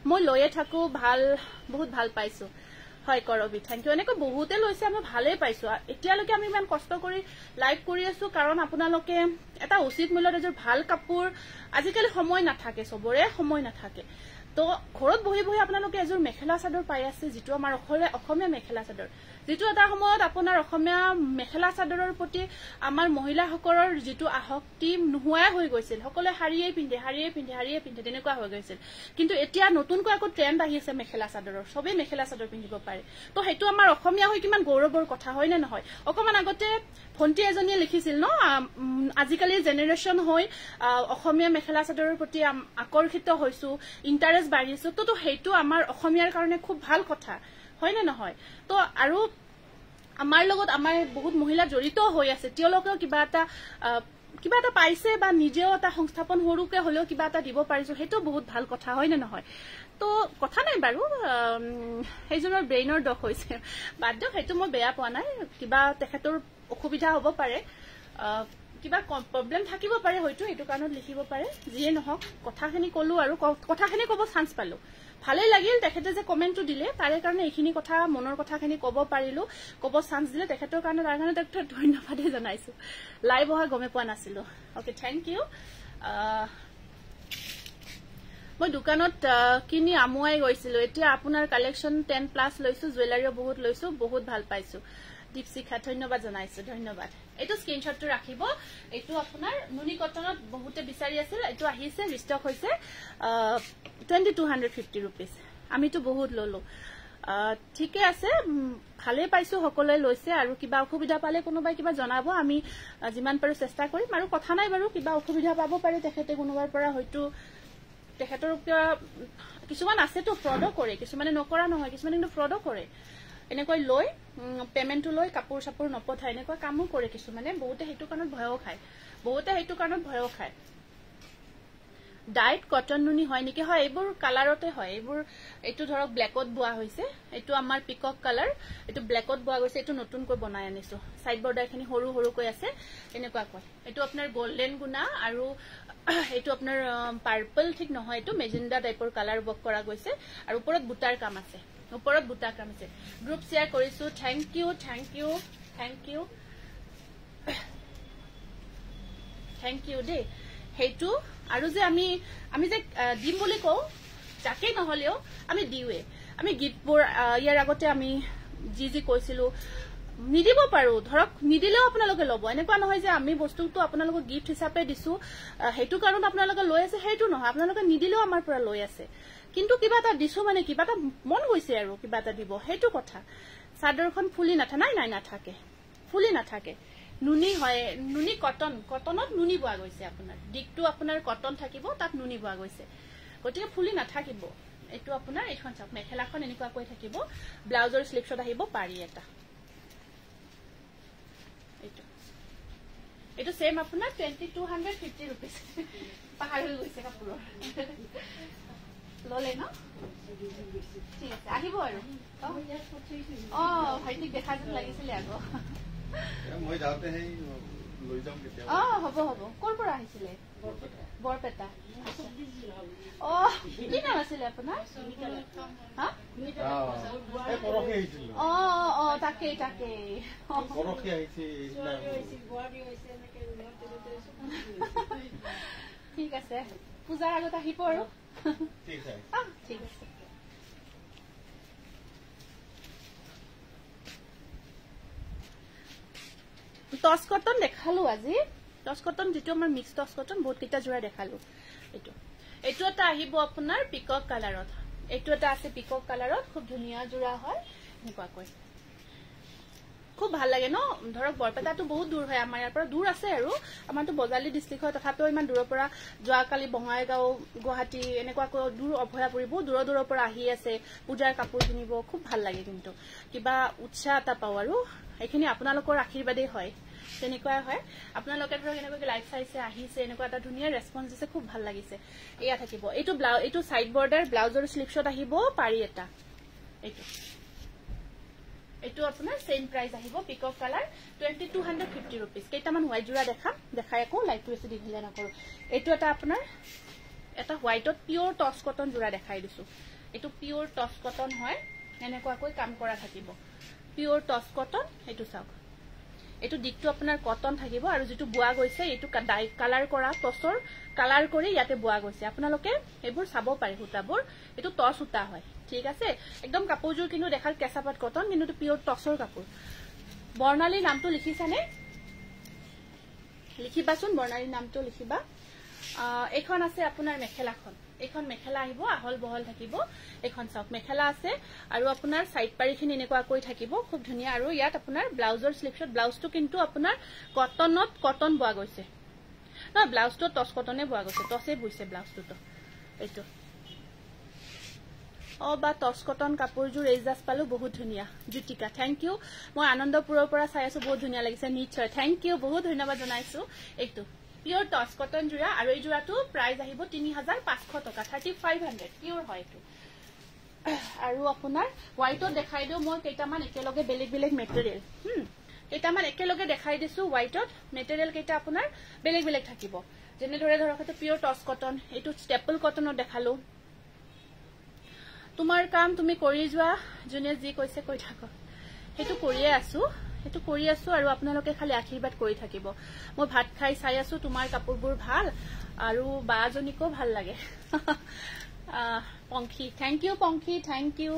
মই লৈয়ে থাকো ভাল বহুত ভাল পাইছো হয় কৰবি থ্যাংক ইউ এনেকৈ বহুতে লৈছে আমি ভালেই পাইছো এতিয়ালৈকে আমি ইমান কষ্ট কৰি লাইভ কৰি আছো কাৰণ আপোনালোকে এটা উচিত মূল্যত এযোৰ ভাল কাপোৰ আজিকালি সময় নাথাকে সবৰে সময় নাথাকে তো ঘৰত বহি বহি আপোনালোকে এযোৰ মেখেলা চাদৰ পাই আছে যেটো আমাৰ অসমীয়া মেখেলা চাদৰ যেটো এটা সময়ত আপোনাৰ অসমীয়া মেখেলা চাদৰৰ প্ৰতি আমাৰ মহিলাসকলৰ যেটো আসক্তি নোহোৱাই হৈ গৈছিল সকলে হাৰিয়ে পিন্ধে তেনেকুৱা হৈ গৈছিল কিন্তু এতিয়া নতুনকৈ আকৌ ট্ৰেন্ড আহি আছে মেখেলা চাদৰৰ সবে মেখেলা চাদৰ পিন্ধিব পাৰে তো হেতু আমাৰ অসমীয়া হৈ কিমান গৌৰৱৰ কথা হয় না নহয় অকমান আগতে ভন্টি এজনীয়ে লিখিছিল ন আজিকালি জেনাৰেশন হৈ অসমীয়া মেখেলা চাদৰৰ প্ৰতি আকৰ্ষিত হৈছো ইন্টাৰেষ্ট বাঢ়িছো তো হেতু আমাৰ অসমীয়াৰ কাৰণে খুব ভাল কথা হয় না নহয় তো আৰু আমাৰ লগত আমাৰ বহুত মহিলা জড়িত হৈ আছে তেওঁলোকেও কিবা এটা পাইছে বা নিজেও এটা সংস্থাপন হৰুকে হলেও কিবা এটা দিব পাৰিছো হেতু বহুত ভাল কথা হয় না নহয় তো কথা নাই বাৰু হেজনৰ ব্ৰেইনৰ দখ হৈছে বাদ দিও হেতু মই বেয়া পোৱা নাই কিবা তেখেতৰ অসুবিধা হ'ব পাৰে কিবা প্ৰবলেম থাকিব পাৰে হয়তো এটো কাৰণত লিখিব পাৰে যিয়ে নহক কথাখিনি কলো আৰু কথাখিনি কব চান্স পালো ভালেই লাগিল তেখেতে যে কমেন্টটো দিলে তাৰে কাৰণে এইখিনি কথা মনৰ কথাখিনি কব পাৰিলো কব চান্স দিলে তেখেতৰ কাৰণে তাৰ কাৰণে তেখেতৰ ধন্যবাদই জনাইছো লাইভ অহা গমে পোৱা নাছিলো ওকে থ্যাংক ইউ মই দোকানত কিনি আমুৱাই গৈছিলো এতিয়া আপোনাৰ কালেকশন 10+ লৈছো জুৱেলাৰীও বহুত ভাল পাইছো দীপশিখা ধন্যবাদ জনাইছো ধন্যবাদ এটো স্ক্ৰিনশ্বটটো ৰাখিব এটো আপোনাৰ নুনি কটনত বহুতে বিচাৰি আছিল এটো আহিছে ৰিষ্টক হৈছে 2250 rupees আমিতো বহুত ললো ঠিকে আছে ভালে পাইছো সকলে লৈছে আৰু কিবা অসুবিধা পালে কোনোবাই কিবা জনাব আমি যিমান পাৰো চেষ্টা কৰিম আৰু কথা নাই বাৰু কিবা অসুবিধা পাব পাৰে তেখেতে কোনোবাৰ পৰা হয়তো তেখেতৰ কিছুমান আছে তো ফ্ৰডও কৰে কিছুমানে নকৰা নহয় কিছুমানে কিন্তু ফ্ৰডও কৰে এনেকৈ লৈ পেমেন্টটো লৈ কাপোৰ সাপোৰ নপঠায় এনেকৈ কামো কৰে কিছুমানে বহুতে হেতু কাৰণত ভয়ও খায় ডাইট কটন নুনি হয় নেকি হয় এইবোৰ কালাৰতে হয় এইবোৰ এটো ধৰক ব্ল্যাকত বোৱা হৈছে এটো আমাৰ পিকক কালাৰ এটো ব্ল্যাকত বোৱা গৈছে এটো নতুনকৈ বনাই আনিছো সাইড বৰ্ডাৰখিনি সৰু কৈ আছে এনেকুৱা কয় এটো আপোনাৰ গোল্ডেন গুনা আৰু এটো আপোনাৰ পাৰ্পল ঠিক নহয় এটো মেজেন্ডা টাইপৰ কালাৰ বক কৰা গৈছে আৰু ওপৰত বুটাৰ কাম আছে গ্ৰুপ শেয়াৰ কৰিছো থ্যাংক ইউ দে হেতু আৰু যে আমি যে দিম বুলি কও যাকে নহলেও আমি দিওয়ে আমি গিফটবোৰ ইয়াৰ আগতে আমি জি কৈছিলো নিদিব পাৰো ধৰক নিদিলেও আপোনালোকে লব এনেকুৱা নহয় যে আমি বস্তুটো আপোনালোকক গিফট হিচাপে দিছো হেতু কাৰণ আপোনালোকে লৈ আছে হেতু নহয় আপোনালোকে নিদিলেও আমাৰ পৰা লৈ আছে কিন্তু কিবা এটা দিছো মানে কিবা এটা মন গৈছে আৰু কিবা এটা দিব হেতু কথা সাদৰখন ফুলি নাথাকে ফুলি নাথাকে নুনি হয় নুনি কটনত নুনি বোৱা গৈছে আপোনাৰ দিকটো আপোনাৰ কটন থাকিব তাত নুনি বোৱা গৈছে গটিকে ফুলি নাথাকিব এটো আপোনাৰ এইখন চাপ মেখেলাখন এনেকুৱা কৈ থাকিব ব্লাউজৰ স্লিপছত আহিব পাৰি এটা এটো সেম আপোনাৰ 2250 rupees পাহাৰ হৈ গৈছে কাপোৰৰ ললে ন ঠিক আছে আহিব আৰু ভাইটিক দেখা যেন লাগিছিলে আগো মই যাওঁতে হেই লৈ যাম কেতিয়া হ'ব কৰ পৰা আহিছিলে বৰপেটা কি নাম আছিলে আপোনাৰ হা এই পৰখি আহিছিল তাকে পৰখি আহিছে ঠিক আছে পূজাৰ আগত আহিব আৰু ঠিক আছে টস কটন দেখালো আজি টস কটন যেটো আমাৰ মিক্স টস কটন বহুত কিটা জোৰা দেখালো এটো এটা আহিব আপোনাৰ পিকক কালাৰত এটো এটা আছে পিকক কালাৰত খুব ধুনিয়া জোৰা হয় এনেকুৱা কয় খুব ভাল লাগে ন ধৰক বৰপেটাটো বহুত দূৰ হয় আমাৰ ইয়াৰ পৰা দূৰ আছে আৰু আমাৰটো বজালি ডিস্ট্ৰিক্ট হয় তথাপিও ইমান দূৰৰ পৰা যোৱাকালি বঙাইগাঁও গুৱাহাটী এনেকুৱা দূৰ অভয়াপুৰী বহুত দূৰৰ পৰা আহি আছে পূজাৰ কাপোৰ কিনিব খুব ভাল লাগে কিন্তু কিবা উৎসাহ এটা পাও আৰু এইখিনি আপোনালোকৰ আশীৰ্বাদেই হয় তেনেকুৱা হয় আপোনালোকে ধৰক এনেকৈ লাইভ চাইছে আহিছে এনেকুৱা এটা ধুনিয়া ৰেসপন্স দিছে খুব ভাল লাগিছে এয়া থাকিব এইটো সাইড বৰ্ডাৰ ব্লাউজৰ স্লিপছত আহিব পাৰি এটা এটো আপোনাৰ সেম প্ৰাইস আহিব পিকক কালাৰ 2250 rupees কেইটামান হোৱাইট জোৰা দেখাই আকৌ লাইটটো বেছি দীঘলীয়া নকৰো এটো এটা আপোনাৰ এটা হোৱাইটত পিওৰ টস কটন জোৰা দেখাই দিছো এটো পিওৰ টস কটন হয় এনেকুৱাকৈ কাম কৰা থাকিব পিওৰ টস কটন এটো চাওক এটো দিকটো আপোনাৰ কটন থাকিব আৰু যেটো বুয়া গৈছে এটো কালাৰ কৰা টসৰ কালাৰ কৰি ইয়াতে বুয়া গৈছে আপোনালোকে এবোৰ চাব পাৰে হুতাবোৰ এটো টস হুতা হয় ঠিক আছে একদম কাপোৰজোৰ কিন্তু দেখাৰ কেঁচাপাত কটন কিন্তু পিওৰ টসৰ কাপোৰ বৰ্ণালী নামটো লিখিছানে লিখিবাচোন বৰ্ণালী নামটো লিখিবা এখন আছে আপোনাৰ মেখেলাখন এখন মেখেলা আহিব আহল বহল থাকিব এখন চাওক মেখেলা আছে আৰু আপোনাৰ সাইড পাৰিখিনি এনেকুৱা কৈ থাকিব খুব ধুনিয়া আৰু ইয়াত আপোনাৰ ব্লাউজৰ স্লিপছত ব্লাউজটো কিন্তু আপোনাৰ কটনত কটন বোৱা গৈছে না ব্লাউজটো টস কটনে বোৱা গৈছে টসে বুইছে ব্লাউজটো এইটো বা টস কটন কাপোৰজোৰ এইজাস পালো বহুত ধুনিয়া জুটিকা থ্যাংক ইউ মই আনন্দপুৰৰ পৰা চাই আছো বহুত ধুনিয়া লাগিছে নিশ্চয় থ্যাংক ইউ বহুত ধন্যবাদ জনাইছো এইটো পিওর টস কটন জোড়া আৰু এই জোড়াটো প্ৰাইস আহিব 3500 টকা 3500 পিওৰ হয় এটো আৰু আপোনাৰ হোয়াইটত দেখাই দিও মই কেইটামান একেলগে বেলেগ বেলেগ মেটেৰিয়েল কেইটামান একেলগে দেখাই দিছো হোয়াইটত মেটেৰিয়েল কেইটা আপোনাৰ বেলেগ বেলেগ থাকিব যেনে ধৰে ধৰক এটা পিওৰ টস কটন এটো স্টেপল কটনত দেখালো তোমাৰ কাম তুমি কৰি যোৱা জুনে যি কৈছে কৈ থাকক হেতু কৰিয়ে আছো আৰু আপোনালোকে খালি আশীৰ্বাদ কৰি থাকিব মই ভাত খাই চাই আছো তোমাৰ কাপোৰবোৰ ভাল আৰু বাজনিকো ভাল লাগে Pankhi thank you Pankhi thank you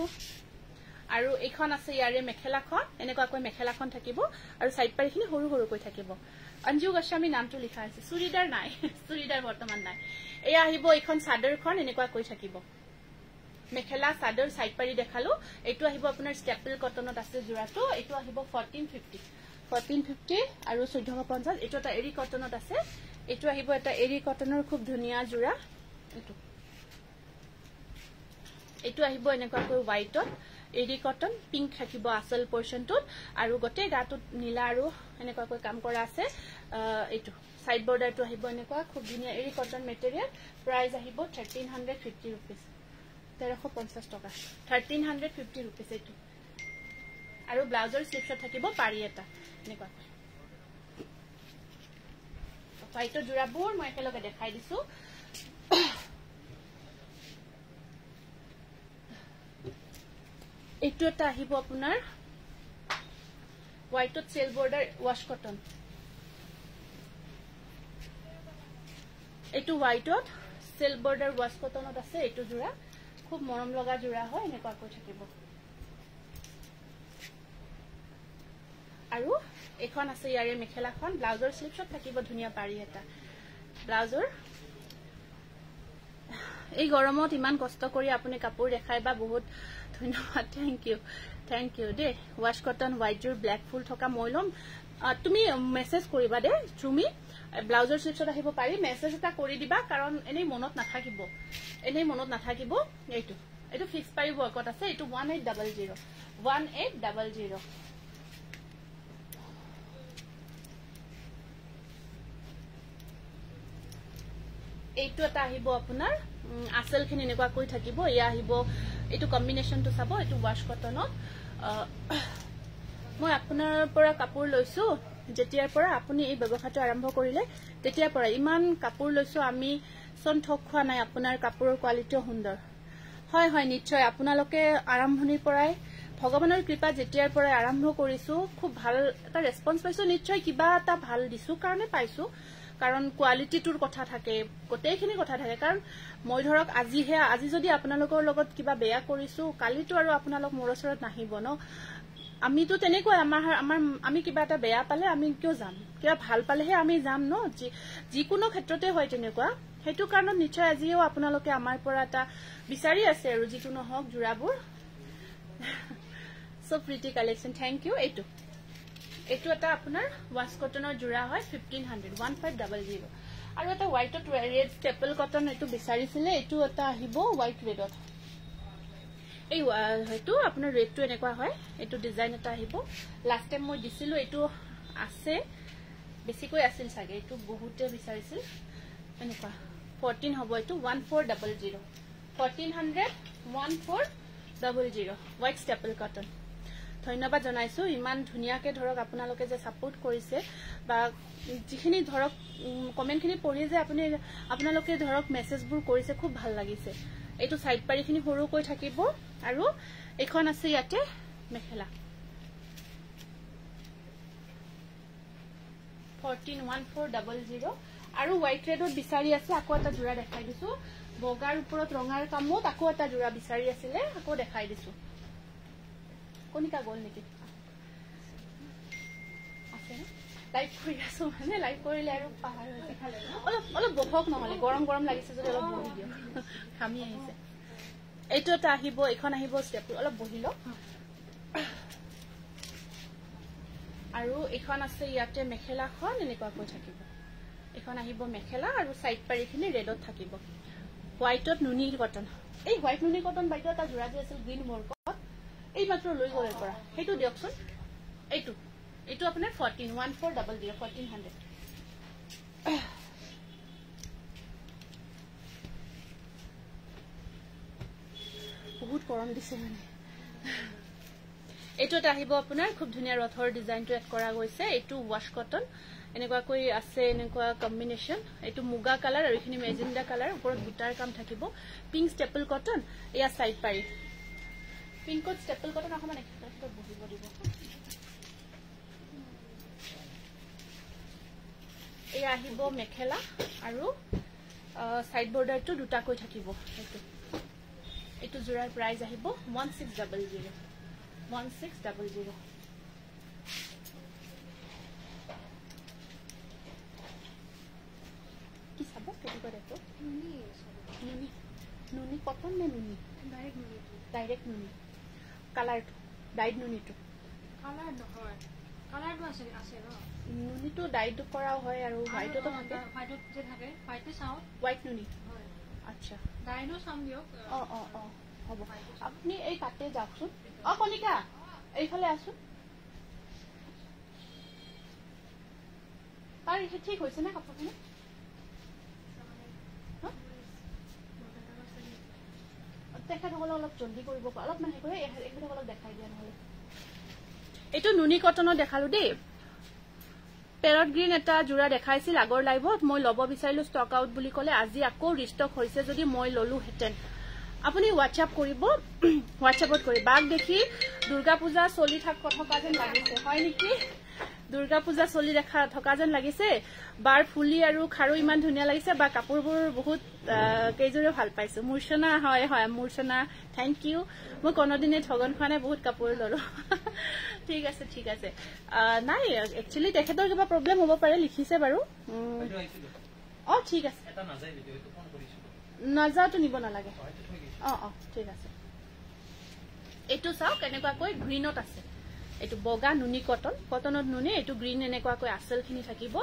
আৰু এখন আছে ইয়াৰে মেখেলাখন এনেকুৱাকৈ মেখেলাখন থাকিব আৰু সাইড পাৰিখিনি সৰু সৰু কৈ থাকিব অঞ্জু গোস্বামী নামটো লিখা আছে চুৰিদাৰ নাই চুৰিদাৰ বৰ্তমান নাই এয়া আহিব এখন চাদৰখন এনেকুৱাকৈ থাকিব মেখেলা চাদৰ সাইড পাৰি দেখালো এটো আহিব আপোনাৰ স্টেপল কটনত আছে জোৰাটো এটো আহিব 1450 আৰু 1450 এটো এটা এৰি কটনত আছে এটো আহিব এটা এৰি কটনৰ খুব ধুনিয়া জোৰা এটো আহিব এনেকুৱাকৈ হোয়াইটত এৰি কটন পিংক থাকিব আসল পোৰশনটোত আৰু গটে গাটোত নীলা আৰু এনেকুৱাকৈ কাম কৰা আছে এটো সাইড বৰ্ডাৰটো আহিব এনেকুৱা খুব ধুনিয়া এৰি কটন মেটেৰিয়েল প্ৰাইস আহিব 1350 रुपीस 1350 টকা 1350 रुपीस এটো আৰু ব্লাউজৰ স্লিপছত থাকিব পাৰি এটা এনেকুৱা হোয়াইটৰ জোৰাবোৰ মই একেলগে দেখাই দিছো এটো এটা আহিব আপোনাৰ হোয়াইটত সেল বৰ্ডাৰ ওয়াশ কটন এটো হোয়াইটত সেল বৰ্ডাৰ ওয়াশ কটনত আছে এটো জোৰা খুব মৰম লগা জোৰা হয় এনেকুৱা কৈ থাকিব আৰু এখন আছে ইয়াৰে মেখেলাখন ব্লাউজৰ স্লিপছত থাকিব ধুনিয়া পাৰি এটা ব্লাউজৰ এই গৰমত ইমান কষ্ট কৰি আপুনি কাপোৰ দেখাই বা বহুত ধন্যবাদ thank you De wash cotton white জোৰ ব্ল্যাক ফুল থকা মই লম তুমি মেসেজ কৰিবা দে তুমি ব্লাউজৰ স্লিপছত আহিব পাৰি মেসেজ এটা কৰি দিবা কাৰণ এনেই মনত নাথাকিব এইটো ফিক্স পাৰি ওয়াৰ্কত আছে এইটো 1800 এইটো এটা আহিব আপোনাৰ আসলখিনি এনেকুৱা কৈ থাকিব ইয়া আহিব এইটো কম্বিনেশনটো চাব এইটো ওয়াশ কটনত মই আপোনাৰ পৰা কাপোৰ লৈছো যেতিয়াৰ পৰা আপুনি এই ব্যৱসায়টো আৰম্ভ কৰিলে তেতিয়াৰ পৰা ইমান কাপোৰ লৈছো আমি সন ঠকখোৱা নাই আপোনাৰ কাপোৰৰ কোৱালিটিও সুন্দৰ হয় নিশ্চয় আপোনালোকে আৰম্ভণিৰ পৰাই ভগৱানৰ কৃপা যেতিয়াৰ পৰা আৰম্ভ কৰিছো খুব ভাল এটা ৰেসপন্স পাইছো নিশ্চয় কিবা এটা ভাল দিছো কাৰণে পাইছো কাৰণ কোৱালিটিটোৰ কথা থাকে গোটেইখিনি কথা থাকে কাৰণ মই ধৰক আজি যদি আপোনালোকৰ লগত কিবা বেয়া কৰিছো কালিটো আৰু আপোনালোক মোৰ ওচৰত নাহিব ন আমিতো তেনেকৈ আমি কিবা এটা বেয়া পালে আমি কিয় যাম কিবা ভাল পালেহে আমি যাম ন যিকোনো ক্ষেত্ৰতে হয় তেনেকুৱা হেতু কাৰণত নিশ্চয় আজিও আপোনালোকে আমাৰ পৰা এটা বিচাৰি আছে আৰু যিটো নহওক জোৰাবোৰ so pretty collection thank you এইটো এটা আপোনাৰ ওয়াশ কটনৰ জোৰা হয় 1500 আৰু এটা হোয়াইটত ৰেড স্টেপল কটন এটো বিচাৰিছিলে এটো এটা আহিব হোয়াইট ৰেডত এই হয়তো আপোনাৰ ৰেডটো এনেকুৱা হয় এটো ডিজাইন এটা আহিব লাষ্ট টাইম মই দিছিলো এটো আছে বেছিকৈ আছিল সাগে এটো বহুতে বিচাৰিছিল এনেকুৱা 14 হ'ব এটো 1400 হোয়াইট স্টেপল কটন ধন্যবাদ জনাইছো ইমান ধুনিয়াকে ধৰক আপোনালোকে যে সাপোৰ্ট কৰিছে বা যিখিনি ধৰক কমেন্টখিনি পঢ়ি যে আপোনালোকে ধৰক মেসেজবোৰ কৰিছে খুব ভাল লাগিছে এইটো সাইড পাৰিখিনি সৰুকৈ থাকিব আৰু এখন আছে ইয়াতে মেখেলা 141400 আৰু হোৱাইট ৰেডত বিচাৰি আছে আকৌ এটা জোৰা দেখাই দিছো বগাৰ ওপৰত ৰঙাৰ কামত আকৌ এটা জোৰা বিচাৰি আছিলে আকৌ দেখাই দিছো কোনিকা গল নেকি আছে না লাইভ কৰি আছো মানে লাইভ কৰিলে আৰু পাহাৰ হৈ খালে অলপ বহক নহলে গৰম গৰম লাগিছে যদি অলপ বহি দিও খামি আহিছে এইটো এটা আহিব এখন আহিব ষ্টেপ অলপ বহি ল আৰু এখন আছে ইয়াতে মেখেলাখন এনেকুৱা কৈ থাকিব এখন আহিব মেখেলা আৰু সাইড পাৰিখিনি ৰেডত থাকিব হোৱাইটত নুনি কটন এই হোৱাইট নুনি কটন বাইটো এটা জোৰা দি আছিল গ্ৰীণ মৰ্কত এই মাত্ৰ লৈ গ'লে পৰা হেতু দিয়কচোন এইটো আপোনাৰ 141400 1400 বহুত গৰম দিছে মানে এইটো আহিব আপোনাৰ খুব ধুনীয়া ৰথৰ ডিজাইনটো এড কৰা গৈছে এইটো ওয়াশ কটন এনেকুৱা কৈ আছে এনেকুৱা কম্বিনেশন এইটো মুগা কালাৰ আৰু এখিনি মেজেন্ডা কালাৰ ওপৰত বুটাৰ কাম থাকিব পিংক ষ্টেপল কটন এয়া সাইড পাৰি পিংকত ষ্টেপল কটন অকমান এক্সট্ৰা বহিব দিব এয়া আহিব মেখেলা আৰু সাইড বৰ্ডাৰটো দুটা কৈ থাকিব এইটো জোৰাৰ প্ৰাইস আহিব 1600 1600 কি সাব কেটি করে তো নুনি কটন নে নুনি ডাইরেক্ট নুনি কালার ডাইড নুনি তো কালার নহয় কালার তো আছে ৰ নুনি তো ডাইড কৰা হয় আৰু হোয়াইটটো তো থাকে হোয়াইটত যে থাকে হোয়াইটে চাও হোয়াইট নুনি হয় আচ্ছা ডাইনো সাম দিওক হ'ব আপনি এই কাটে যাওকচোন কনিকা এইফালে আসুন আর এটা ঠিক হইছে না কাপড়খিনি তেখেতসকলে অলপ জলদি কৰিব অলপ মানে কৰে এখেতক অলপ দেখাই দিয়া নহলে এইটো নুনি কটনৰ দেখালো দেই পেৰট গ্ৰীন এটা জোৰা দেখাইছিল আগৰ লাইভত মই লব বিচাৰিলো ষ্টক আউট বুলি কলে আজি আকৌ ৰিষ্টক হৈছে যদি মই ললো হেতেন আপুনি হোৱাটসঅ্যাপ কৰিব হোৱাটসঅ্যাপত কৰি বাক দেখি দুৰ্গা পূজা চলি থকা যেন লাগিছে হয় নেকি দুৰ্গা পূজা চলি থকা যেন লাগিছে বাৰ ফুলি আৰু খাৰু ইমান ধুনীয়া লাগিছে বা কাপোৰবোৰ বহুত কেইজোৰে ভাল পাইছো মূৰ্ছনা হয় মূৰ্ছনা থ্যাংক ইউ মই কোনোদিনে ঠগন খোৱা নাই বহুত কাপোৰ ললো ঠিক আছে নাই একচুয়ালি তেখেতৰ কিবা প্ৰবলেম হ'ব পাৰে লিখিছে বাৰু ঠিক আছে এটা নাযায় ভিডিঅটো ফোন কৰিছো নাযাটো নিব নালাগে ঠিক আছে এইটো চাও কেনেকুৱা কৈ গ্ৰীনত আছে এইটো বগা নুনি কটনত নুনি এইটো গ্ৰীন এনেকুৱা কৈ আসলখিনি থাকিব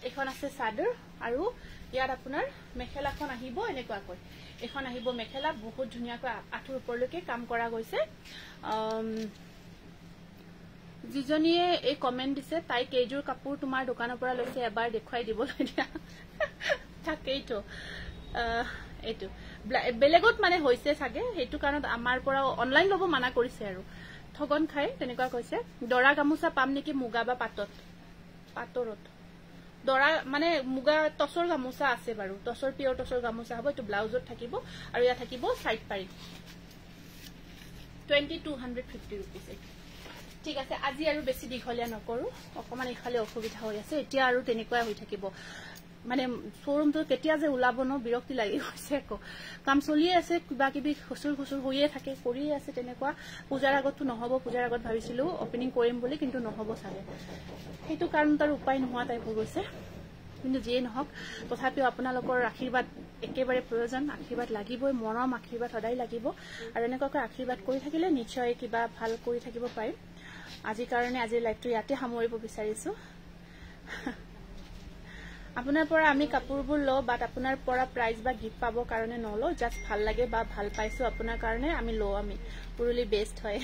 এখন আছে চাদৰ আৰু ইয়াত আপোনাৰ মেখেলাখন আহিব এনেকুৱা কৈ এখন আহিব মেখেলা বহুত ধুনীয়াকৈ আঠুৰ ওপৰলৈকে কাম কৰা গৈছে যিজনীয়ে এই কমেন্ট দিছে তাই কেইজোৰ কাপোৰ তোমাৰ দোকানৰ পৰা লৈছে এবাৰ দেখুৱাই দিবলৈ দিয়া তাকেইতো এইটো বেলেগত মানে হৈছে সাগে হেতু কাৰণত আমাৰ পৰা অনলাইন লব মানা কৰিছে আৰু ঠগন খাই তেনেকুৱা কৈছে দৰা গামুচা পাম নেকি মুগা বা পাতৰত দৰা মানে মুগা টসৰ গামুচা আছে বাৰু টসৰ পিয়ৰ টসৰ গামুচা হ'ব এটো ব্লাউজত থাকিব আৰু ইয়া থাকিব সাইড পাৰি 2250 रुपीस ঠিক আছে আজি আৰু বেছি দীঘলীয়া নকৰো অকমান ইখালে অসুবিধা হৈ আছে এতিয়া আৰু তেনেকুৱা হৈ থাকিব মানে শোৰুম তো কেতিয়া যে উলাব ন বিৰক্তি লাগি গৈছে আকৌ কাম চলি আছে কিবা কিবি খুচুৰ হৈয়ে থাকে কৰি আছে তেনেকুৱা পূজাৰ আগতটো নহব পূজাৰ আগত ভাবিছিলো ওপেনিং কৰিম বুলি কিন্তু নহব চাগে হেতু কাৰণ তাৰ উপায় নোহোৱা টাইপ হৈ গৈছে কিন্তু যিয়ে নহক তথাপিও আপোনালোকৰ আশীৰ্বাদ একেবাৰে প্ৰয়োজন আশীৰ্বাদ লাগিবই মৰম আশীৰ্বাদ সদায় লাগিব আৰু এনেকুৱাকৈ আশীৰ্বাদ কৰি থাকিলে নিশ্চয় কিবা ভাল কৰি থাকিব পাৰিম আজিৰ কাৰণে আজিৰ লাইভটো ইয়াতে সামৰিব বিচাৰিছো আপোনাৰ পৰা আমি কাপোৰবোৰ ল বাট আপোনাৰ পৰা প্ৰাইজ বা গিফট পাব কাৰণে নলো জাস্ট ভাল লাগে বা ভাল পাইছো আপোনাৰ কাৰণে আমি ল আমি পুৰুলি বেস্ট হয়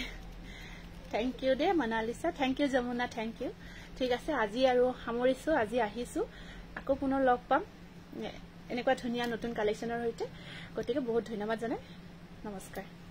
থ্যাংক ইউ দে Monalisa thank you Jamuna thank you ঠিক আছে আজি আৰু সামৰিছো আজি আহিছো আকৌ পুনৰ লগ পাম এনেকুৱা ধুনীয়া নতুন কালেকশনৰ হৈতে গতিকে বহুত ধন্যবাদ জনাই নমস্কাৰ